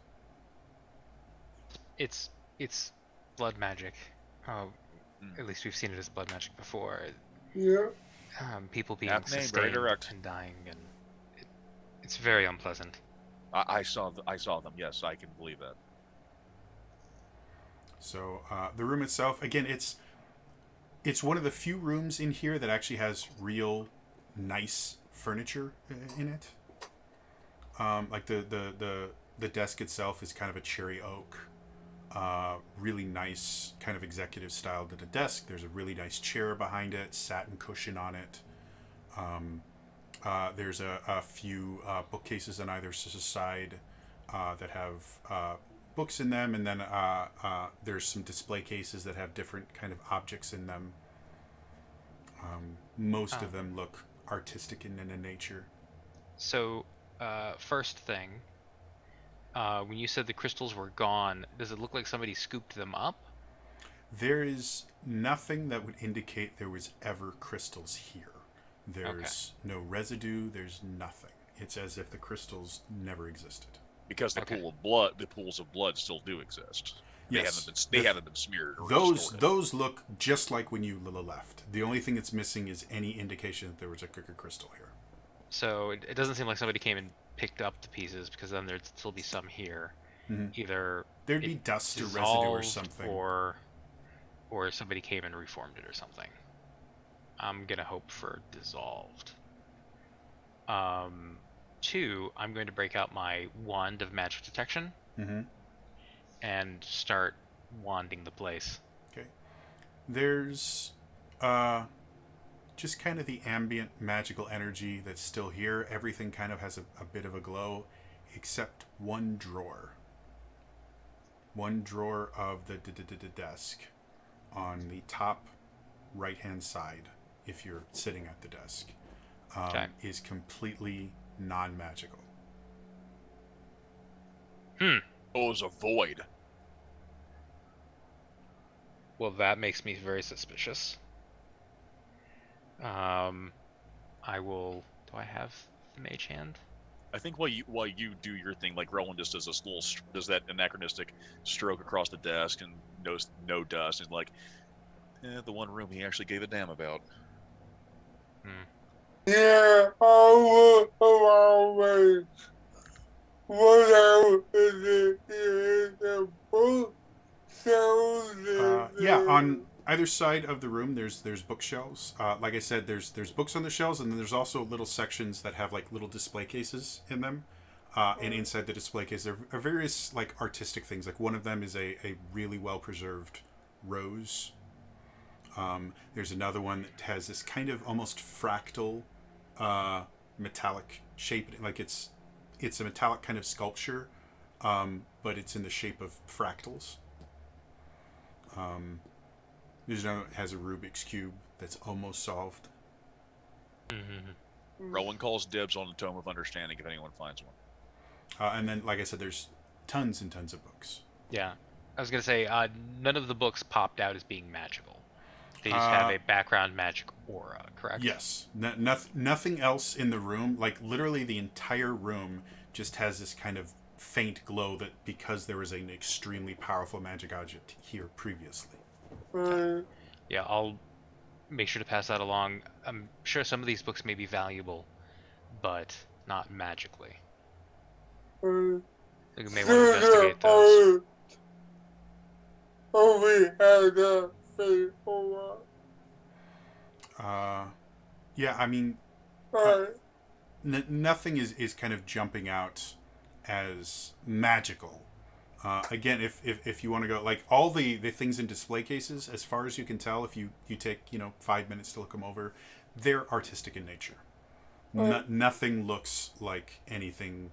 It's blood magic. Hmm. At least we've seen it as blood magic before. Yeah. People being Apt name, very sustained direct. and dying, and it's very unpleasant. I saw them. Yes, I can believe that. So the room itself, again, it's one of the few rooms in here that actually has real nice furniture in it. Like the desk itself is kind of a cherry oak, really nice kind of executive style to the desk. There's a really nice chair behind it, satin cushion on it. There's a few bookcases on either side that have books in them, and then there's some display cases that have different kind of objects in them. Most of them look artistic in nature. So, first thing, when you said the crystals were gone, does it look like somebody scooped them up? There is nothing that would indicate there was ever crystals here. There's no residue. There's nothing. It's as if the crystals never existed. Because the Okay. pools of blood still do exist. Yes, They haven't been smeared or those distorted. those look just like when you left. The only thing that's missing is any indication that there was a crystal here. So it doesn't seem like somebody came and picked up the pieces, because then there'd still be some here. Mhm. Either There'd be it dust or residue or dissolved, something. or somebody came and reformed it or something. I'm gonna hope for dissolved. 2, I'm going to break out my wand of magic detection Mm-hmm. and start wanding the place. Okay. There's just kind of the ambient magical energy that's still here. Everything kind of has a bit of a glow, except one drawer. One drawer of the desk on the top right-hand side, if you're sitting at the desk, Okay. is completely non-magical. Oh, it was a void. Well, that makes me very suspicious. I will. Do I have the mage hand? I think while you do your thing, like Rowan just does this little does that anachronistic stroke across the desk and no dust, and like, the one room he actually gave a damn about. Yeah, I will always. What else is it in the book? Yeah, on either side of the room, there's bookshelves. Like I said, there's books on the shelves, and then there's also little sections that have like little display cases in them. And inside the display case, there are various like artistic things. Like one of them is a really well preserved rose. There's another one that has this kind of almost fractal, metallic shape. Like it's a metallic kind of sculpture, but it's in the shape of fractals. There's another that has a Rubik's Cube that's almost solved. Mm-hmm. Rowan calls dibs on the Tome of Understanding if anyone finds one. And then, like I said, there's tons and tons of books. Yeah, I was gonna say none of the books popped out as being magical. They just have a background magic aura, correct? Yes. Nothing else in the room. Like, literally the entire room just has this kind of faint glow that because there was an extremely powerful magic object here previously. Yeah, I'll make sure to pass that along. I'm sure some of these books may be valuable, but not magically. You may want to investigate those. We had a faithful Yeah, I mean, nothing is kind of jumping out as magical. Again, if you want to go, like, all the things in display cases, as far as you can tell, if you take 5 minutes to look them over, they're artistic in nature. Nothing looks like anything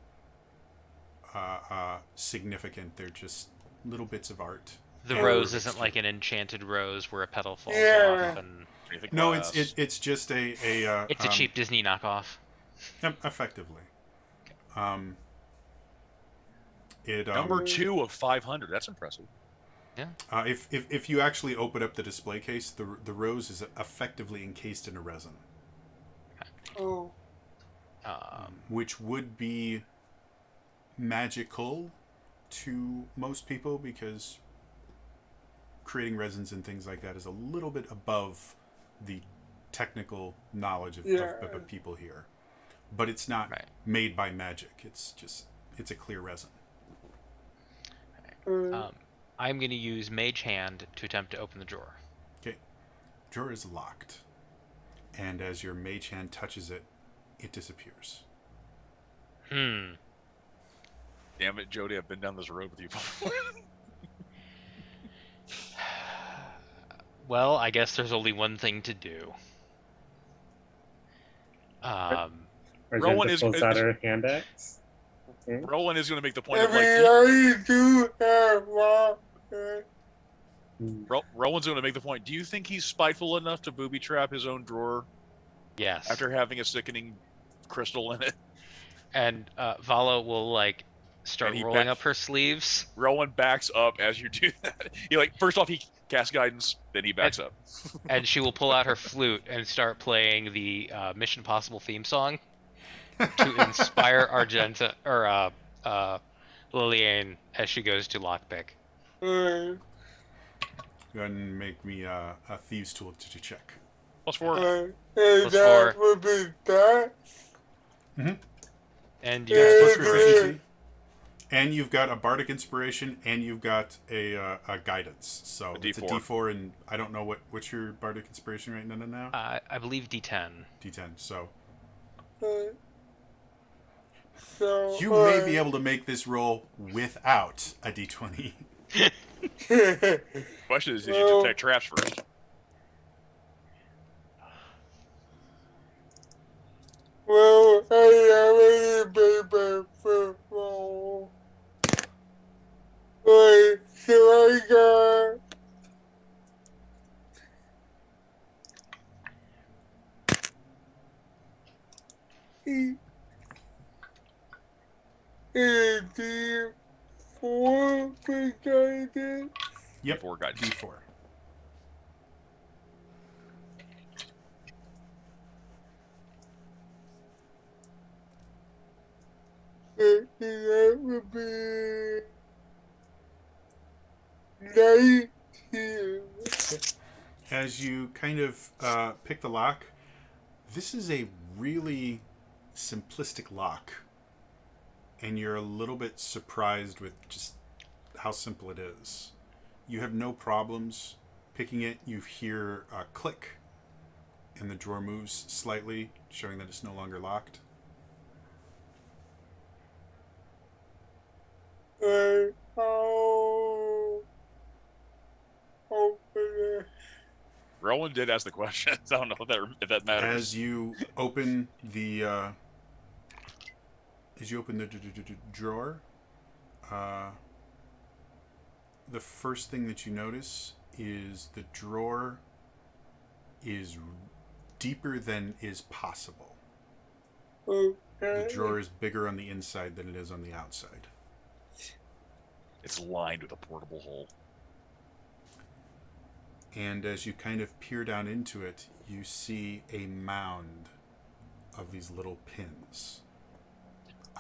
significant. They're just little bits of art The and rose Rubik's isn't like Cube. an enchanted rose where a petal falls Yeah. off, and Anything No, glass. it's just a it's a cheap Disney knockoff. effectively. Um, it Number 2 of 500. That's impressive. if you actually open up the display case, the rose is effectively encased in a resin, Oh. which would be magical to most people because creating resins and things like that is a little bit above the technical knowledge of people here. But it's not Right. made by magic. It's a clear resin. I'm going to use Mage Hand to attempt to open the drawer. Okay. Drawer is locked. And as your mage hand touches it, it disappears. Hmm. Damn it, Jody, I've been down this road with you before. Well, I guess there's only one thing to do. Rowan Argenta is- pulls out her hand axe. Rowan is going to make the point of like, Everybody do have one. Rowan's going to make the point. Do you think he's spiteful enough to booby trap his own drawer Yes. after having a sickening crystal in it? And Vala will like start And he rolling back- up her sleeves. Rowan backs up as you do that. He first off he casts guidance, then he backs up. And she will pull out her flute and start playing the Mission Possible theme song to inspire Argenta or Lillian as she goes to lockpick. Go ahead and make me a thieves tool to check. +4. And that would be that. And Yeah, you it's Yeah. plus proficiency. And you've got a bardic inspiration, and you've got a guidance. So A it's a D4. D4, and I don't know what's your bardic inspiration right now. I believe D10. D10. So So you may be able to make this roll without a D20. Question is, did Well- you detect traps first? Well, I already made my first roll. Wait, so I got. D4 for guidance. Yep. D4 guidance. D4. That would be 19. As you kind of pick the lock, this is a really simplistic lock. And you're a little bit surprised with just how simple it is. You have no problems picking it. You hear a click, and the drawer moves slightly, showing that it's no longer locked. I'll open it. Rowan did ask the question. I don't know if that matters. As you open the drawer, the first thing that you notice is the drawer is deeper than is possible. Okay. The drawer is bigger on the inside than it is on the outside. It's lined with a portable hole. And as you kind of peer down into it, you see a mound of these little pins,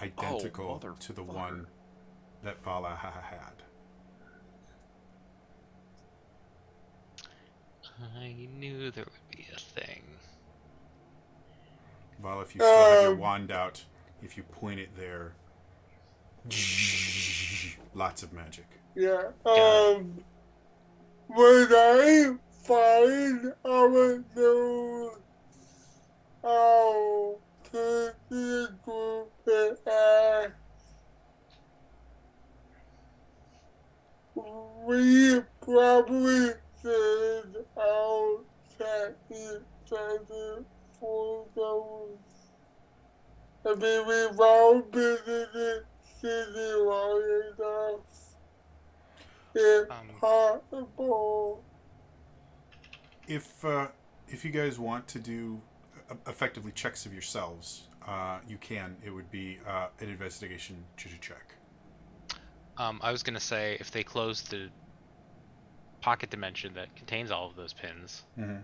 identical to the one that Vala had. I knew there would be a thing. Vala, if you still have your wand out, if you point it there, lots of magic. Yeah. When I find our those to the group and ask, we probably send out to each other for those. I mean, we've all been in the city long enough. impossible. If you guys want to do effectively checks of yourselves, you can. It would be an investigation check. I was gonna say if they close the pocket dimension that contains all of those pins, Mm-hmm.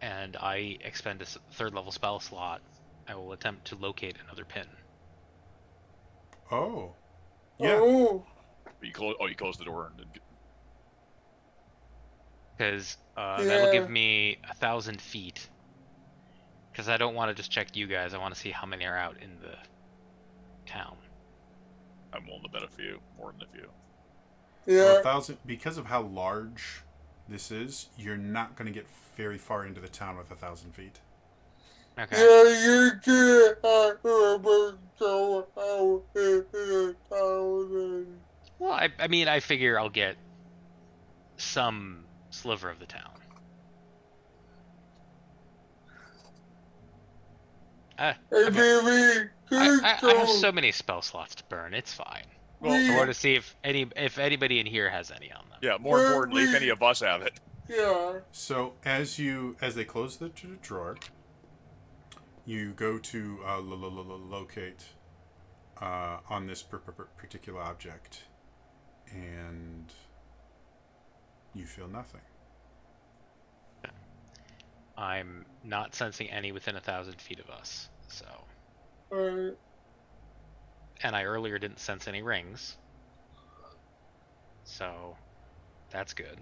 and I expend a third level spell slot, I will attempt to locate another pin. Oh, yeah. Oh, You close the door and Because that'll Yeah. give me 1,000 feet. Because I don't want to just check you guys. I want to see how many are out in the town. I'm willing to bet a few, more than a few. Well, yeah. 1,000, because of how large this is, you're not going to get very far into the town with 1,000 feet. Okay. Yeah, you can't remember so out in the thousand. Well, I mean, I figure I'll get some sliver of the town. And Okay. maybe I have so many spell slots to burn. It's fine. Well, I We- want to see if anybody in here has any on them. yeah. More importantly, if any of us have it. Yeah. So as they close the drawer, you go to locate on this particular object, and you feel nothing. I'm not sensing any within 1,000 feet of us. So, and I earlier didn't sense any rings. So, that's good.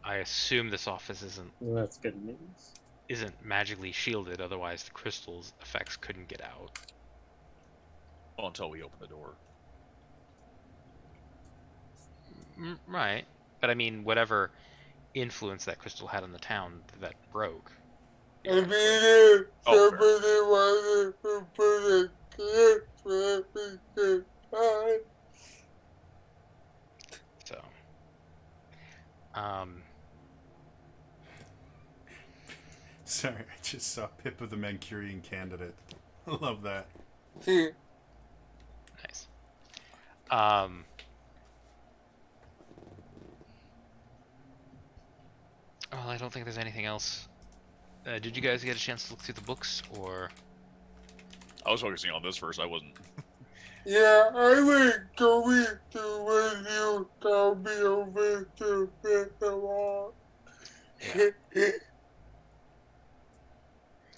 I assume this office Well, that's good news. isn't magically shielded, otherwise the crystal's effects couldn't get out. Well, until we open the door. Right. But I mean, whatever influence that crystal had on the town that broke. I mean, fair. somebody wanted to put a kid for every time. So, Sorry, I just saw Pip of the Mancurian Candidate. I love that. See, nice. Well, I don't think there's anything else. Did you guys get a chance to look through the books, or? I was focusing on this first. I wasn't. yeah, I was going to when you told me over to pick them up.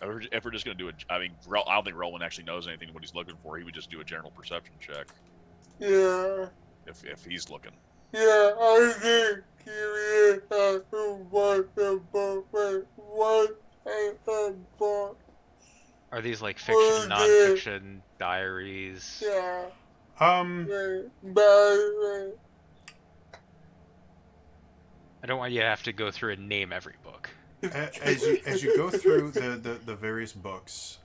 If we're just gonna do it, I mean, I don't think Roland actually knows anything what he's looking for. He would just do a general perception check Yeah. if he's looking. Yeah, I think curious as to what the book was, what the book. Are these like Well, fiction, non-fiction diaries? Yeah, but I don't want you to have to go through and name every book. As you go through the various books,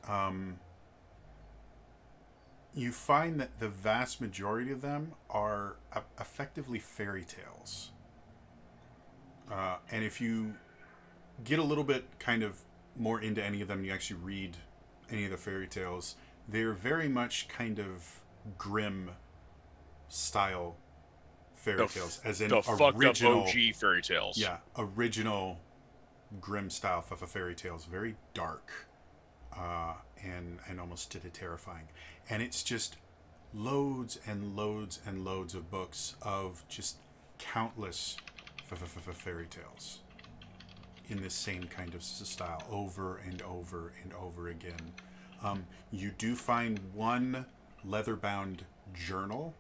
you find that the vast majority of them are effectively fairy tales. And if you get a little bit kind of more into any of them, you actually read any of the fairy tales, they're very much kind of grim style fairy tales, as in The fucked up original OG fairy tales. yeah, original grim style for fairy tales, very dark, and almost terrifying. And it's just loads and loads and loads of books of just countless fairy tales in this same kind of style, over and over and over again. You do find one leather-bound journal,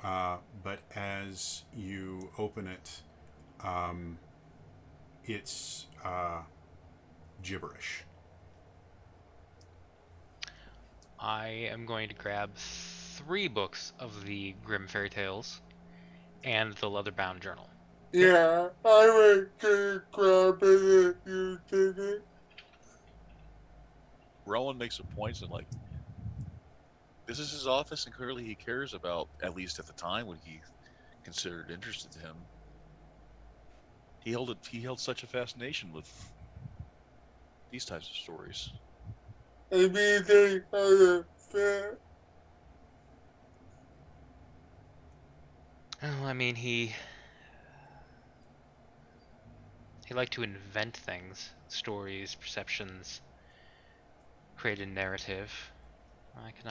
but as you open it, it's gibberish. I am going to grab 3 books of the Grimm Fairy Tales and the leather-bound journal. yeah, I was gonna grab it if you did it. Roland makes a point that, like, this is his office, and clearly he cares about, at least at the time when he considered interested to him. He held such a fascination with these types of stories. I mean, they had a fit. Oh, I mean, he liked to invent things, stories, perceptions, create a narrative. I can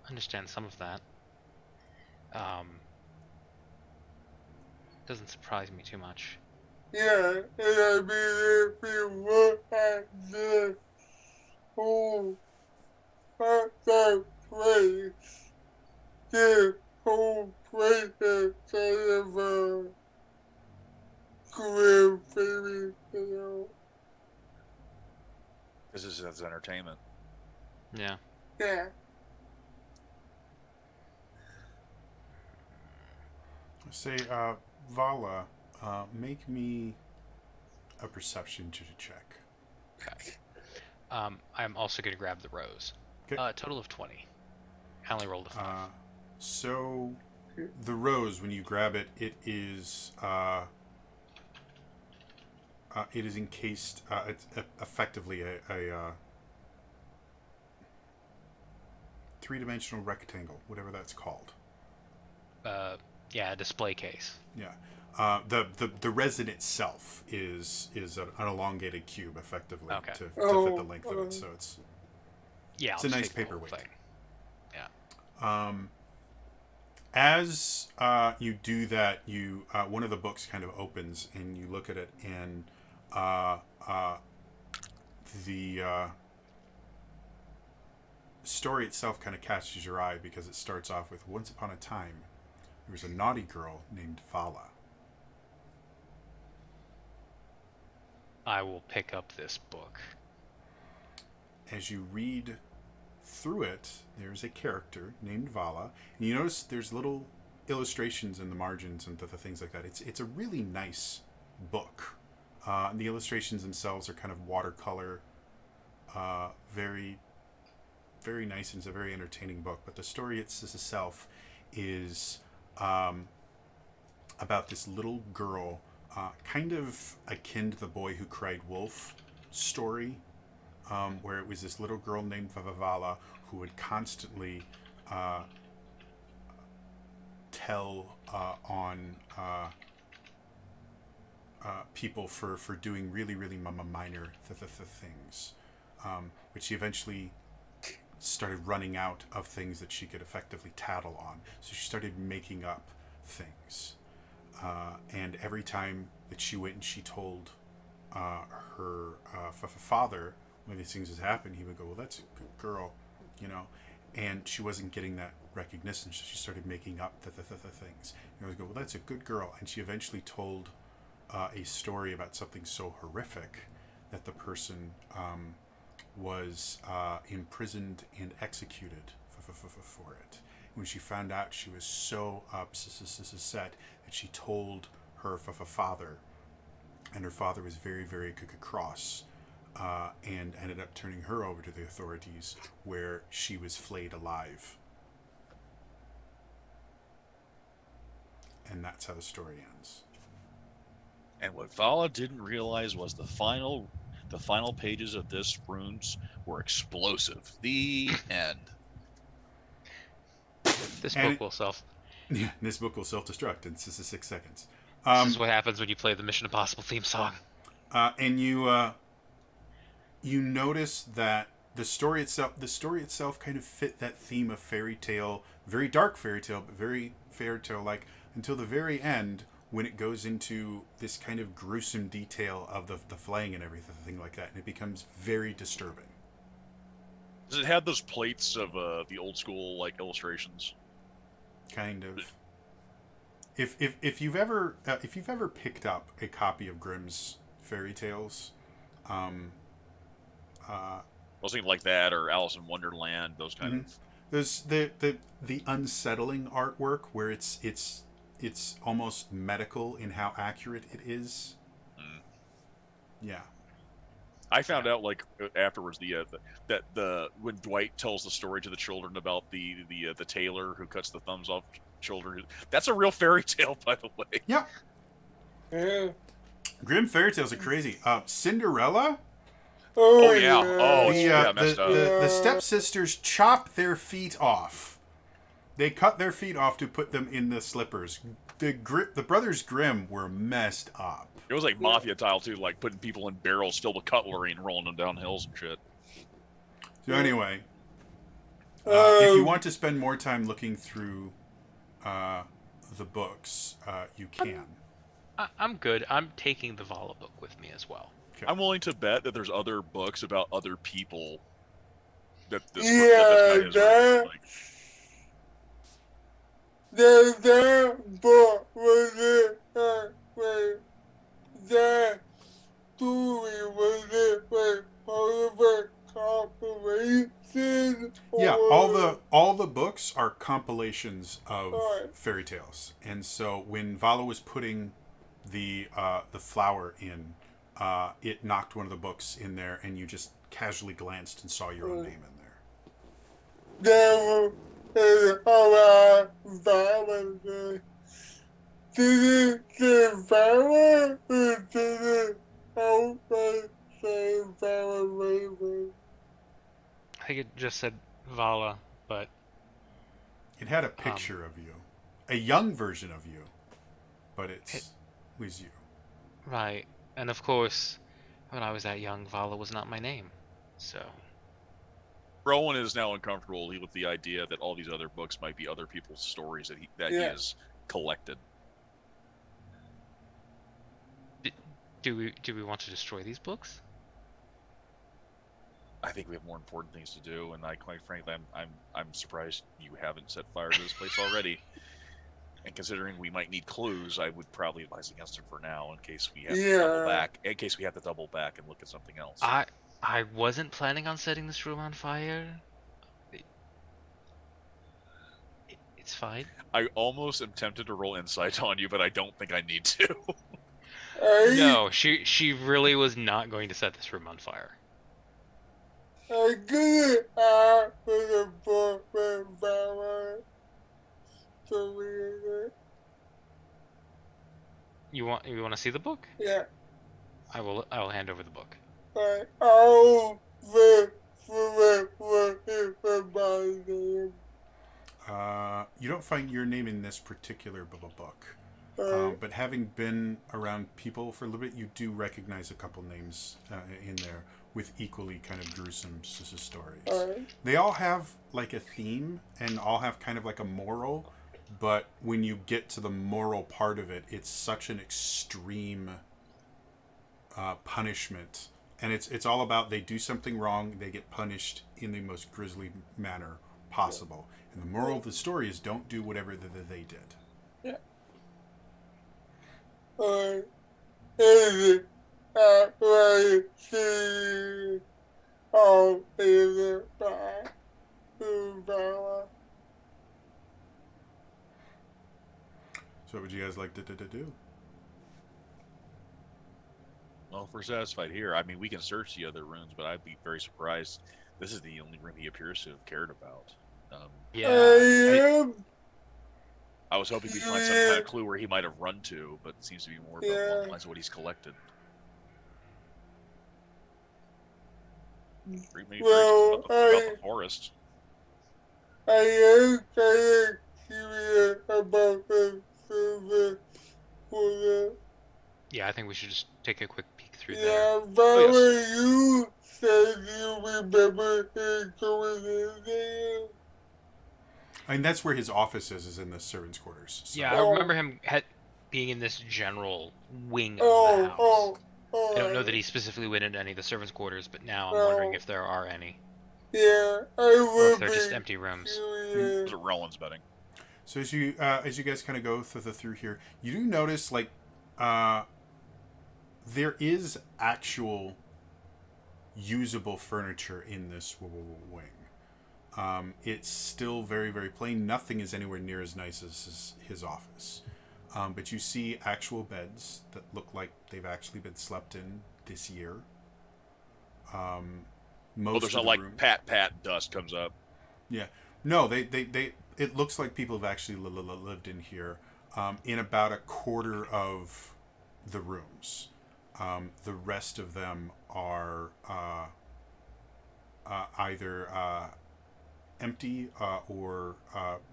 understand some of that. Doesn't surprise me too much. Yeah, and I mean, if you look at the whole that place, the whole place is kind of a grim fairy tale. This is as entertainment. Yeah. Yeah. Say, Vala, make me a perception check. Okay. I'm also going to grab the rose. Okay. Total of 20. I only rolled a 5. So, the rose, when you grab it, it is encased. It's effectively a three-dimensional rectangle, whatever that's called. Yeah, a display case. Yeah. The resin itself is an elongated cube, effectively, Okay. to fit the length of Oh, it. So it's Yeah, It's I'll a just nice take the whole paperweight. thing. as you do that, you one of the books kind of opens, and you look at it, and the story itself kind of catches your eye because it starts off with, once upon a time, there was a naughty girl named Vala. I will pick up this book. As you read through it, there's a character named Vala, and you notice there's little illustrations in the margins and the things like that. It's a really nice book. And the illustrations themselves are kind of watercolor, very, very nice, and it's a very entertaining book. But the story itself is about this little girl, kind of akin to the Boy Who Cried Wolf story, where it was this little girl named Vala who would constantly tell on people for doing really, really minor things, which she eventually started running out of things that she could effectively tattle on. So she started making up things. And every time that she went and she told her father when these things had happened, he would go, "Well, that's a good girl," you know. And she wasn't getting that recognition, so she started making up the things. And he would go, "Well, that's a good girl." And she eventually told a story about something so horrific that the person was imprisoned and executed for it. When she found out, she was so upset that she told her father, and her father was very, very cross, and ended up turning her over to the authorities, where she was flayed alive. And that's how the story ends. And what Vala didn't realize was the final pages of this runes were explosive. The end. This And book will self. Yeah, this book will self-destruct in 6 seconds. This is what happens when you play the Mission Impossible theme song. And you notice that the story itself kind of fit that theme of fairy tale, very dark fairy tale, but very fairy tale like, until the very end, when it goes into this kind of gruesome detail of the flaying and everything like that, and it becomes very disturbing. Does it have those plates of the old school like illustrations? Kind of. If you've ever picked up a copy of Grimm's fairy tales, I was thinking like that, or Alice in Wonderland, those kind of. there's the unsettling artwork where it's almost medical in how accurate it is. Yeah. I found out like afterwards that when Dwight tells the story to the children about the tailor who cuts the thumbs off children, that's a real fairy tale, by the way. Yeah. yeah. Grimm fairy tales are crazy. Cinderella. Oh, yeah. Oh, The yeah, messed up. the stepsisters chop their feet off They cut their feet off to put them in the slippers. The brothers Grimm were messed up. It was like Mafia style too, like putting people in barrels filled with cutlery and rolling them down hills and shit. So anyway, if you Um, want to spend more time looking through the books, you can. I'm good. I'm taking the Vala book with me as well. I'm willing to bet that there's other books about other people that this, Yeah, that this guy has written. Like, that book was it, like, that story was it, like, part of a compilation? Yeah, or- all the books are compilations of Alright. fairy tales, and so when Vala was putting the flower in, it knocked one of the books in there, and you just casually glanced and saw your own name in there. That was around Valentine's. Did it say Vala or did it outright say Vala Raven? I think it just said Vala, but It had a picture of you, a young version of you, but was you. right. And of course, when I was that young, Vala was not my name. So Rowan is now uncomfortable with the idea that all these other books might be other people's stories that he Yeah. has collected. do we want to destroy these books? I think we have more important things to do, and quite frankly, I'm surprised you haven't set fire to this place already. And considering we might need clues, I would probably advise against it for now, in case we have to double back. In case we have to double back and look at something else. I wasn't planning on setting this room on fire. It's fine. I almost am tempted to roll insight on you, but I don't think I need to. No, she really was not going to set this room on fire. I couldn't ask for the book with Vala to read it. You want to see the book? Yeah. I will hand over the book. Like, oh, for my name. You don't find your name in this particular book. Alright. But having been around people for a little bit, you do recognize a couple names in there with equally kind of gruesome stories. Alright. They all have like a theme and all have kind of like a moral, but when you get to the moral part of it, it's such an extreme punishment. And it's all about they do something wrong, they get punished in the most grisly manner possible. And the moral of the story is don't do whatever they did. Yeah. Alright. Is it like she all is it back to Vala? So what would you guys like to do? Well, if we're satisfied here, I mean, we can search the other rooms, but I'd be very surprised. This is the only room he appears to have cared about. Yeah. I was hoping we'd find some kind of clue where he might have run to, but it seems to be more about along the lines of what he's collected. Maybe Well, about the forest. I am kind of curious about the service for the. Yeah, I think we should just take a quick peek through there. Yeah, Vala, you said you remember him going in there. I mean, that's where his office is in the servants' quarters. So. Yeah, I remember him being in this general wing of the house. I don't know that he specifically went into any of the servants' quarters, but now I'm wondering if there are any. Yeah, I Or would if they're be just empty rooms. curious. Those are Rowan's betting. So as you guys kind of go through here, you do notice like there is actual usable furniture in this wing. It's still very, very plain. Nothing is anywhere near as nice as his office. But you see actual beds that look like they've actually been slept in this year. Most There's of not the like room, pat dust comes up. yeah, no, they it looks like people have actually lived in here in about a quarter of the rooms. The rest of them are either empty or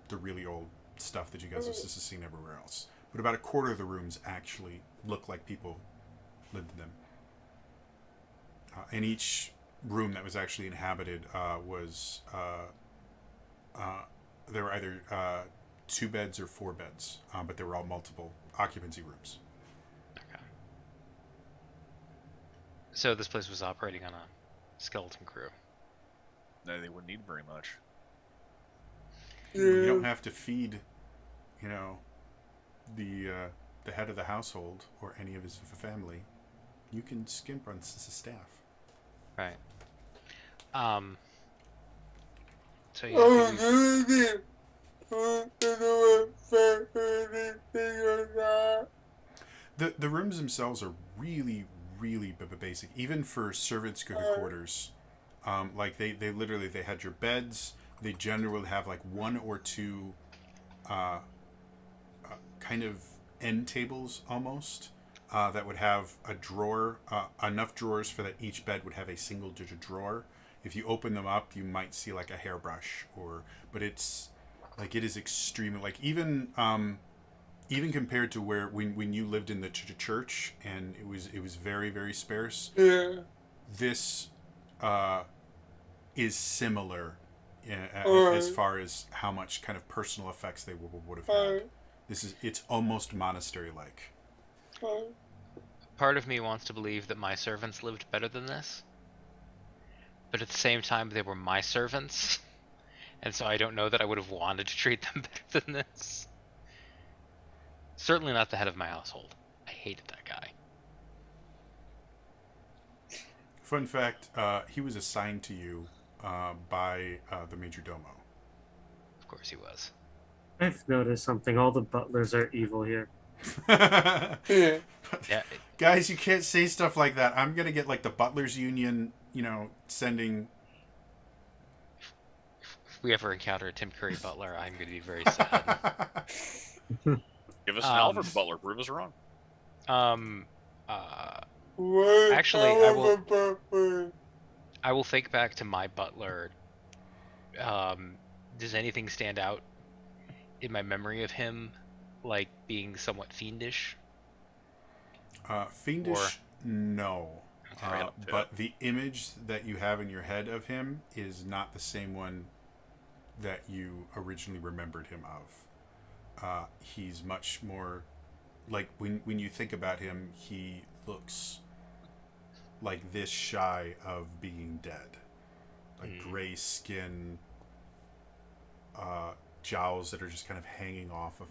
the really old stuff that you guys have seen everywhere else. But about a quarter of the rooms actually look like people lived in them. And each room that was actually inhabited was there were either 2 beds or 4 beds, but they were all multiple occupancy rooms. Okay. So this place was operating on a skeleton crew. No, they wouldn't need very much. You don't have to feed, you know, the head of the household or any of his family. You can skimp on staff. Right. So yeah, I think we- The rooms themselves are really, really basic, even for servants' quarters. Like they literally they had your beds. They generally have like 1 or 2 kind of end tables almost that would have a drawer, enough drawers for that each bed would have a single digit drawer. If you open them up, you might see like a hairbrush, but it's like it is extremely like even compared to where when you lived in the church and it was very, very sparse. Yeah. This is similar Alright. as far as how much kind of personal effects they would have had. It's almost monastery like. part of me wants to believe that my servants lived better than this, but at the same time they were my servants, and so I don't know that I would have wanted to treat them better than this. Certainly not the head of my household. I hated that guy. Fun fact: he was assigned to you by the major domo. Of course he was. I've noticed something. All the butlers are evil here. Yeah. Yeah. Guys, you can't say stuff like that. I'm gonna get like the butlers union, sending. If we ever encounter a Tim Curry butler, I'm going to be very sad. Give us an Alfred Butler. Prove us wrong. Actually, I will think back to my butler. Does anything stand out in my memory of him, like being somewhat fiendish? Fiendish, no. Right up to But the image that you have in your head of him is not the same one that you originally remembered him of. He's much more like when you think about him, he looks like this shy of being dead. Like gray skin, jowls that are just kind of hanging off of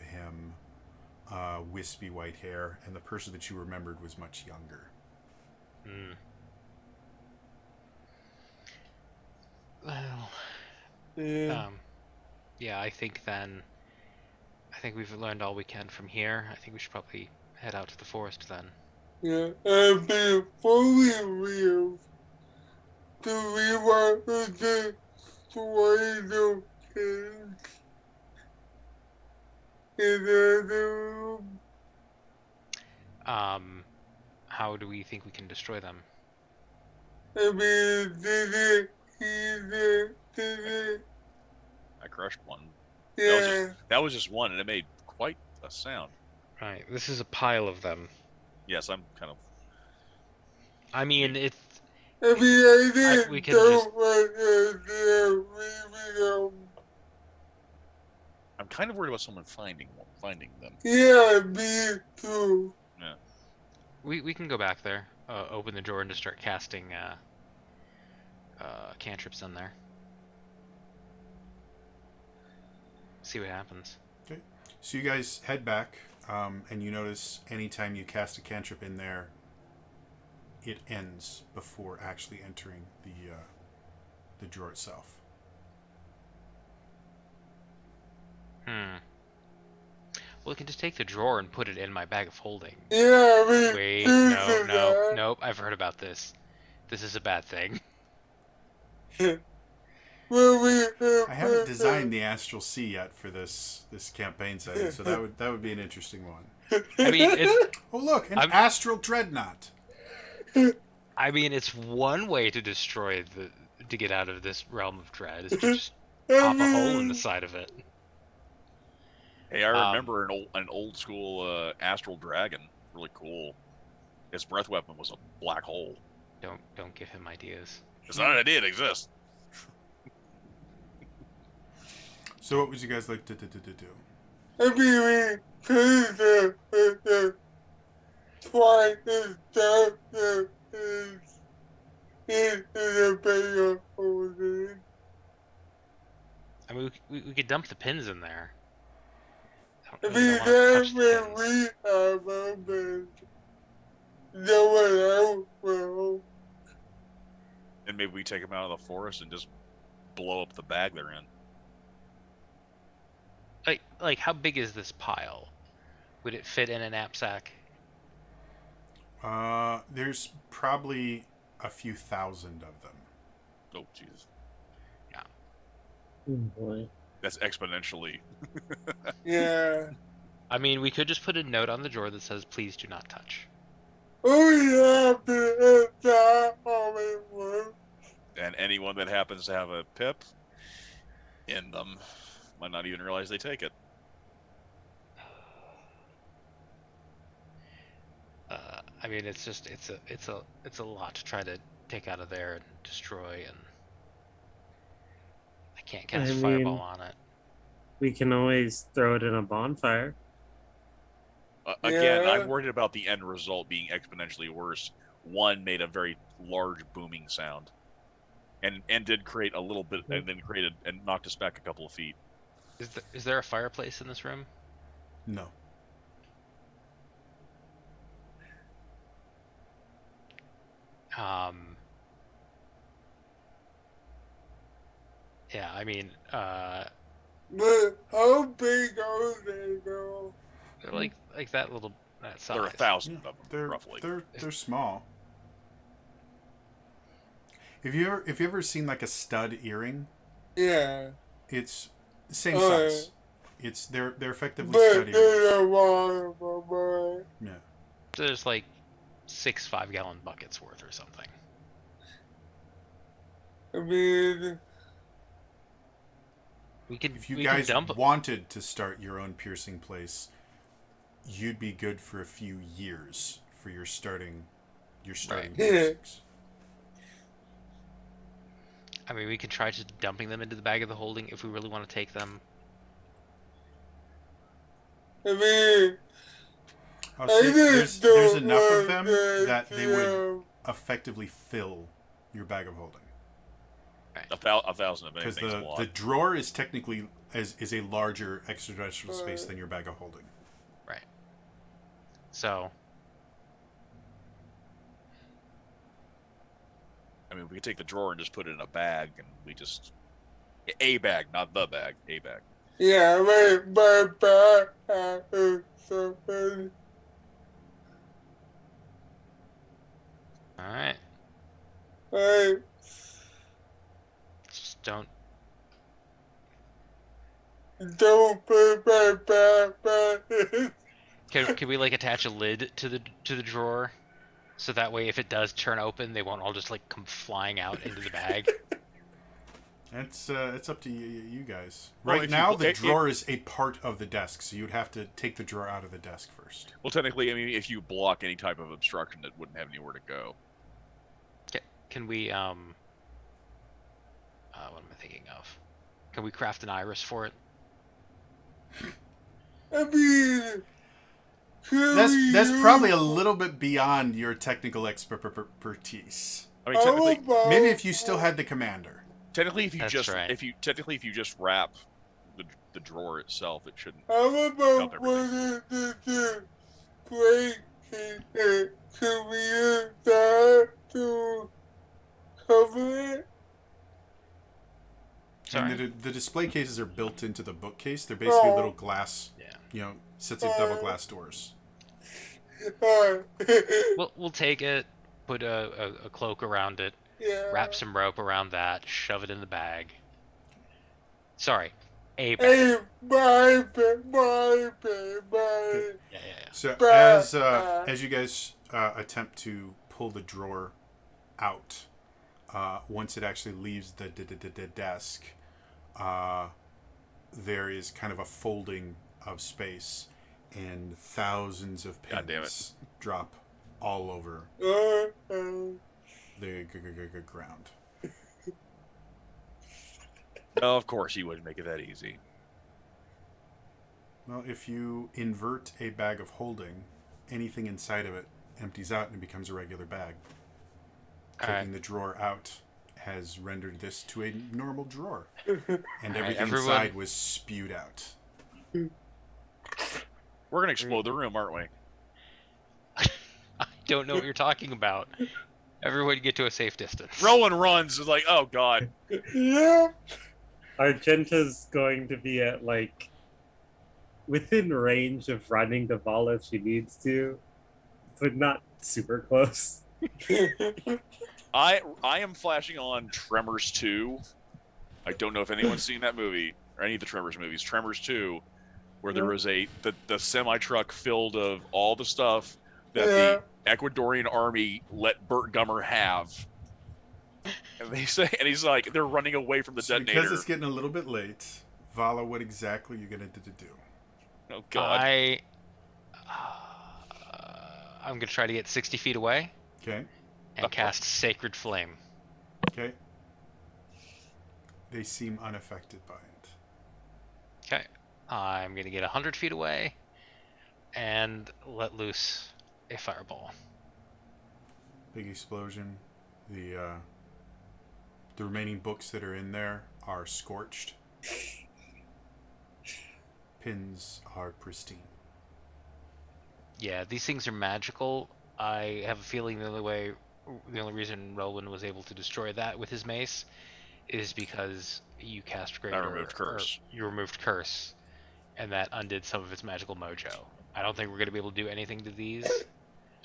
him, wispy white hair, and the person that you remembered was much younger. Well, Yeah. yeah, I think we've learned all we can from here. I think we should probably head out to the forest then. Yeah. And before we leave, do we want to destroy the kids in the other room? How do we think we can destroy them? I mean, did it? I crushed one. Yeah. That was just one, and it made quite a sound. Right, this is a pile of them. Yes, I'm kind of. I mean, it's I mean, I didn't we can don't want to leaving them. I'm kind of worried about someone finding them. Yeah, me too. we can go back there, open the drawer, and just start casting cantrips in there. See what happens. Okay. So you guys head back, and you notice anytime you cast a cantrip in there, it ends before actually entering the drawer itself. Well, I can just take the drawer and put it in my bag of holding. Yeah, I mean, Wait, this is nope. I've heard about this. This is a bad thing. I haven't designed the Astral Sea yet for this campaign setting, so that would be an interesting one. I mean, it's Oh look, an I'm- Astral Dreadnought. it's one way to destroy to get out of this realm of dread is to just pop a hole in the side of it. Hey, I remember an old school astral dragon. Really cool. His breath weapon was a black hole. Don't give him ideas. It's not an idea. It exists. So, what would you guys like to do? I mean, we could try to stop the bigger holding. I mean, we could dump the pins in there. I I don't mean, really wanna touch that's the where pins. we have our bed. No one else will. And maybe we take them out of the forest and just blow up the bag they're in. Like how big is this pile? Would it fit in a knapsack? There's probably a few thousand of them. Oh, Jesus. Oh boy. That's exponentially. Yeah. I mean, we could just put a note on the drawer that says, "Please do not touch." Oh, yeah, but that's how it works. And anyone that happens to have a pip in them might not even realize they take it. I mean, it's a lot to try to take out of there and destroy, and I can't cast I fireball mean- on it. We can always throw it in a bonfire. Again, Yeah. I'm worried about the end result being exponentially worse. One made a very large booming sound, and did create a little bit, and then created and knocked us back a couple of feet. Is there a fireplace in this room? No. Yeah, I mean, But how big are they, though? they're like that little that size. There are 1,000 Yeah, of them, they're roughly. they're small. Have you ever seen like a stud earring? Yeah. It's the same Oh, size. It's they're effectively But stud there's earrings. a lot of them, right? Yeah. There's like 6 5-gallon buckets worth or something. I mean, We could If you we guys can dump. wanted to start your own piercing place, you'd be good for a few years for your starting Right. piercings. I mean, we can try just dumping them into the bag of the holding if we really want to take them. I mean, Oh, I see, just there's don't enough of want them that they would effectively fill your bag of holding. A thousand of Because anything's a lot. the drawer is technically is a larger extraterrestrial space than your bag of holding. So I mean, we could take the drawer and just put it in a bag, and we just a bag, not the bag, a bag. Yeah, my back hurts so bad. all right, I just don't. don't put my back back. Can we like attach a lid to the drawer, so that way if it does turn open, they won't all just like come flying out into the bag. It's up to you guys. Well, Right if now, you- the if- drawer is a part of the desk, so you'd have to take the drawer out of the desk first. Well, technically, I mean, if you block any type of obstruction, it wouldn't have anywhere to go. Can we what am I thinking of? Can we craft an iris for it? I mean, That's probably a little bit beyond your technical expertise. I mean, technically, Maybe if you still had the commander. if you That's just right. if you just wrap the drawer itself, it shouldn't. How Dump about everything. what is the break? Can we use that to cover it? Sorry. And the display cases are built into the bookcase. They're basically Oh. little glass, Yeah. sets of double glass doors. We'll take it, put a cloak around it, Yeah. wrap some rope around that, shove it in the bag. Sorry, a bag. Hey, my Yeah. So But, as you guys attempt to pull the drawer out, once it actually leaves the desk, there is kind of a folding of space, and thousands of God damn it. pins drop all over Uh, the ground. No, of course you wouldn't make it that easy. Well, if you invert a bag of holding, anything inside of it empties out and becomes a regular bag. All Taking right. the drawer out has rendered this to a normal drawer, and All right, everything everyone- inside was spewed out. We're gonna explode the room, aren't we? I don't know what you're talking about. Everyone get to a safe distance. Rowan runs is like, oh god. yeah. Argenta's going to be at like within range of running to Vala if she needs to, but not super close. I am flashing on Tremors 2. I don't know if anyone's seen that movie or any of the Tremors movies. Tremors 2, where there was the semi truck filled of all the stuff that the Ecuadorian army let Burt Gummer have. And they say, and he's like, they're running away from the So detonator. because it's getting a little bit late, Vala, what exactly are you going to do? Oh god. I'm gonna try to get 60 feet away Okay, and cast Sacred Flame. okay. They seem unaffected by it. Okay. I'm gonna get 100 feet away and let loose a fireball. Big explosion. The remaining books that are in there are scorched. Pins are pristine. Yeah, these things are magical. I have a feeling the only reason Rowan was able to destroy that with his mace is because you cast Greater. removed Curse. Or you removed Curse, and that undid some of its magical mojo. I don't think we're going to be able to do anything to these.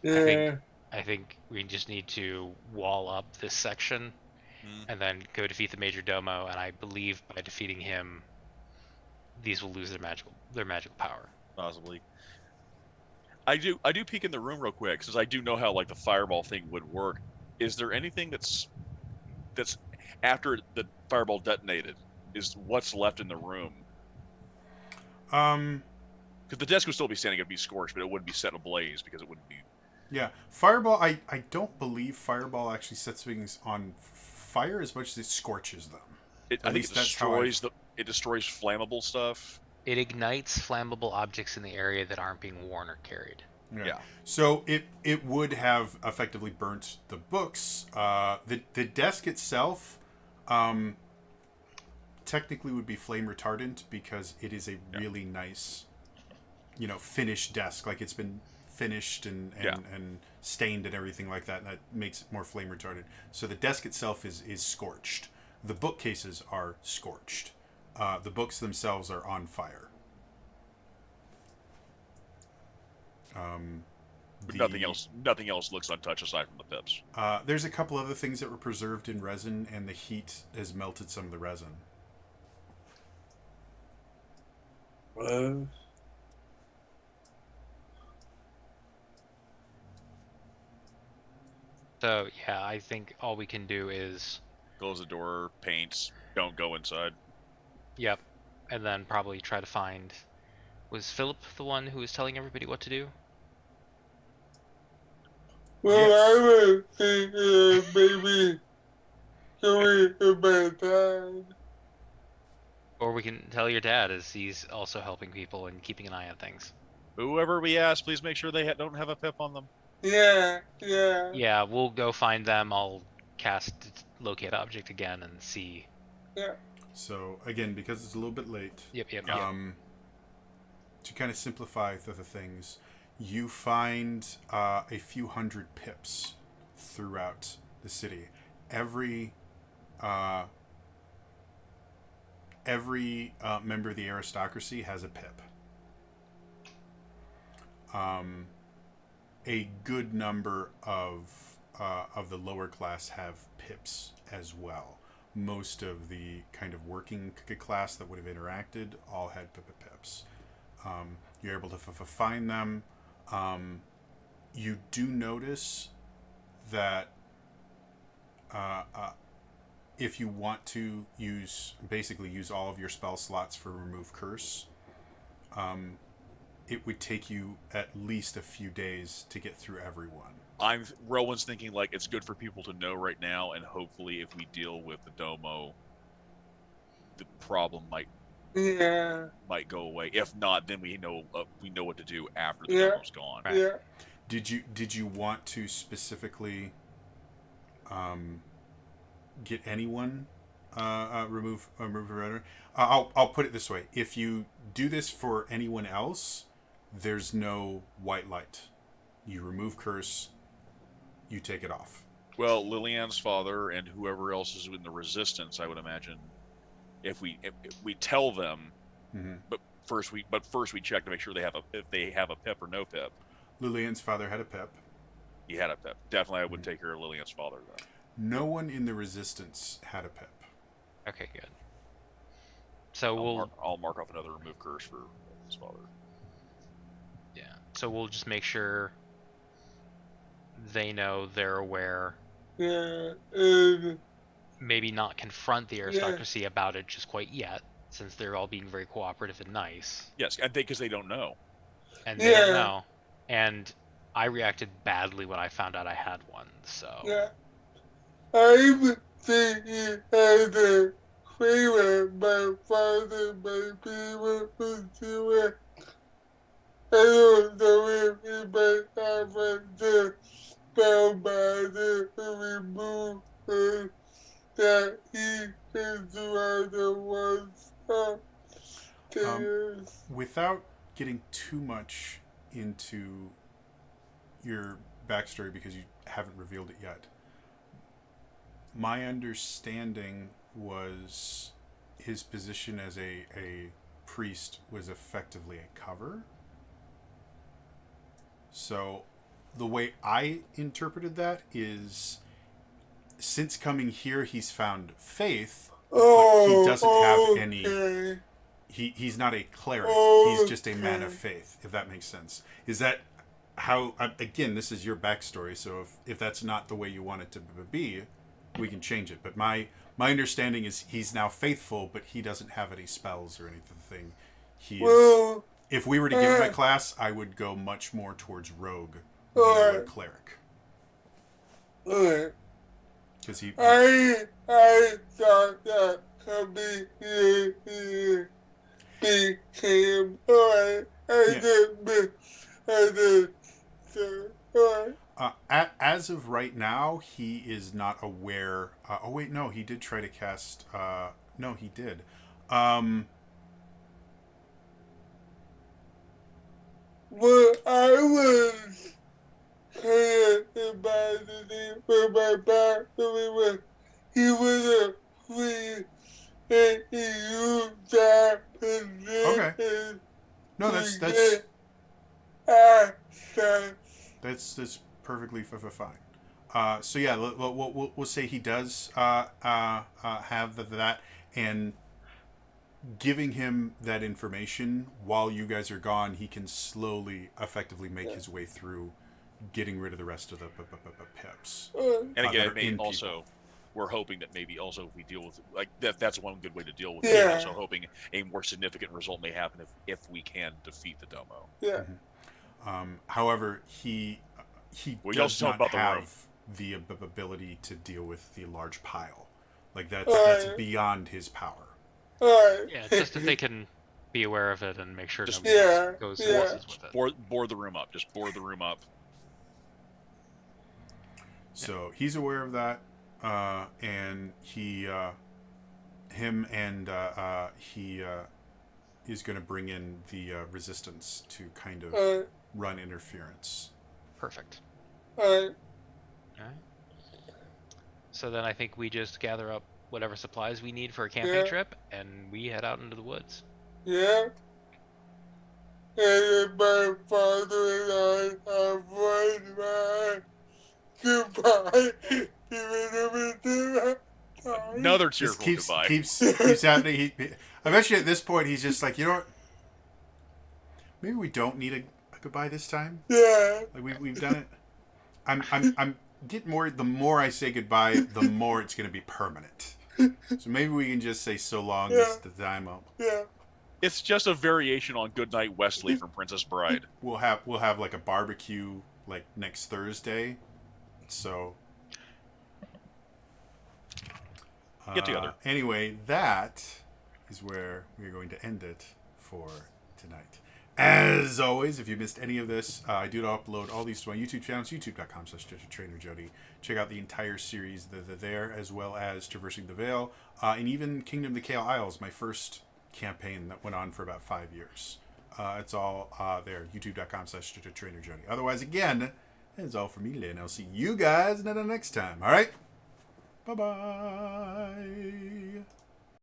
Yeah. I think we just need to wall up this section and then go defeat the Major Domo, and I believe by defeating him, these will lose their magical power. Possibly. I do peek in the room real quick, since I do know how like the fireball thing would work. Is there anything that's after the fireball detonated? Is what's left in the room? Because the desk would still be standing, it'd be scorched, but it wouldn't be set ablaze because it wouldn't be. Yeah, Fireball, I don't believe Fireball actually sets things on fire as much as it scorches them. I think least it that's how destroys it destroys flammable stuff. It ignites flammable objects in the area that aren't being worn or carried. Yeah. So it would have effectively burnt the books. The desk itself technically would be flame retardant because it is a really nice, finished desk. Like it's been finished and stained and everything like that, and that makes it more flame retardant. So the desk itself is scorched. The bookcases are scorched. The books themselves are on fire. But nothing else looks untouched aside from the pips. There's a couple other things that were preserved in resin, and the heat has melted some of the resin. So yeah, I think all we can do is Close the door, paints, don't go inside. yep, and then probably try to find. Was Philip the one who was telling everybody what to do? Well, I was thinking maybe going about time. Or we can tell your dad, as he's also helping people and keeping an eye on things. Whoever we ask, please make sure they don't have a pip on them. Yeah. Yeah, we'll go find them. I'll cast locate object again and see. So again, because it's a little bit late, Yep. to kind of simplify the things, you find a few hundred pips throughout the city. Every member of the aristocracy has a pip. A good number of the lower class have pips as well. Most of the kind of working class that would have interacted all had pips. You're able to find them. You do notice that if you want to use all of your spell slots for remove curse, it would take you at least a few days to get through everyone. Rowan's thinking like it's good for people to know right now, and hopefully, if we deal with the Domo, the problem might go away. If not, then we know what to do after the Domo's gone. Right. Yeah. Did you want to specifically get anyone remove a rudder? I'll put it this way: if you do this for anyone else, there's no white light. You remove curse, you take it off. Well, Liliana's father and whoever else is in the resistance, I would imagine, if we tell them, but first we check to make sure if they have a pip or no pip. Lillian's father had a pip. He had a pip. Definitely, I would take care of Liliana's father then. No one in the resistance had a pip. Okay, good. So I'll mark off another remove curse for his father. Yeah. So we'll just make sure they know, they're aware. Yeah. Maybe not confront the aristocracy about it just quite yet, since they're all being very cooperative and nice. Yes, and because they don't know. And they don't know. And I reacted badly when I found out I had one, so... Yeah. I'm thinking as a favor, my father might be able to do it. I don't know if he might have the spellmaster to remove her that he is one of the ones Without getting too much into your backstory, because you haven't revealed it yet, my understanding was his position as a priest was effectively a cover. So the way I interpreted that is, since coming here he's found faith, but he doesn't have any... He's not a cleric. He's just a man of faith, if that makes sense. Is that how... Again, this is your backstory, so if that's not the way you want it to be, we can change it. But my understanding is he's now faithful, but he doesn't have any spells or anything. He is... If we were to give him a class, I would go much more towards rogue than I would cleric. Because he... I thought that could be became as of right now, he is not aware. Oh wait, no, he did try to cast. No, he did. Well, I was kind of imagining for my backstory when he was a free and he used that position. Okay. No, that's perfectly fine. So yeah, we'll say he does have that, and giving him that information while you guys are gone, he can slowly, effectively make his way through, getting rid of the rest of the pips. And again, also, we're hoping that maybe also if we deal with that's one good way to deal with it. Yeah. Also hoping a more significant result may happen if we can defeat the Domo. Yeah. However, he does not have the ability to deal with the large pile. Like that's beyond his power. Yeah, just if they can be aware of it and make sure nobody else goes with it. Board the room up. Just board the room up. So he's aware of that, and he is going to bring in the resistance to kind of run interference. Perfect. Alright. So then I think we just gather up whatever supplies we need for a camping trip, and we head out into the woods. Yeah. And my father and I have one man goodbye. Even if we do that. Another cheerful keeps goodbye. keeps happening. Eventually, at this point, he's just like, you know what? Maybe we don't need a goodbye this time. Yeah. Like we've done it. I'm getting more. The more I say goodbye, the more it's going to be permanent. So maybe we can just say so long Yeah. this the time up. Yeah. It's just a variation on Goodnight Wesley from Princess Bride. We'll have like a barbecue like next Thursday. So Get together. Anyway, that is where we're going to end it for tonight. As always, if you missed any of this, I do upload all these to my YouTube channels, youtube.com/TraderJody. Check out the entire series there, as well as Traversing the Veil, and even Kingdom of the Kale Isles, my first campaign that went on for about 5 years. It's all there, youtube.com/TraderJody. Otherwise, again, that is all for me today, and I'll see you guys next time. All right? Bye-bye.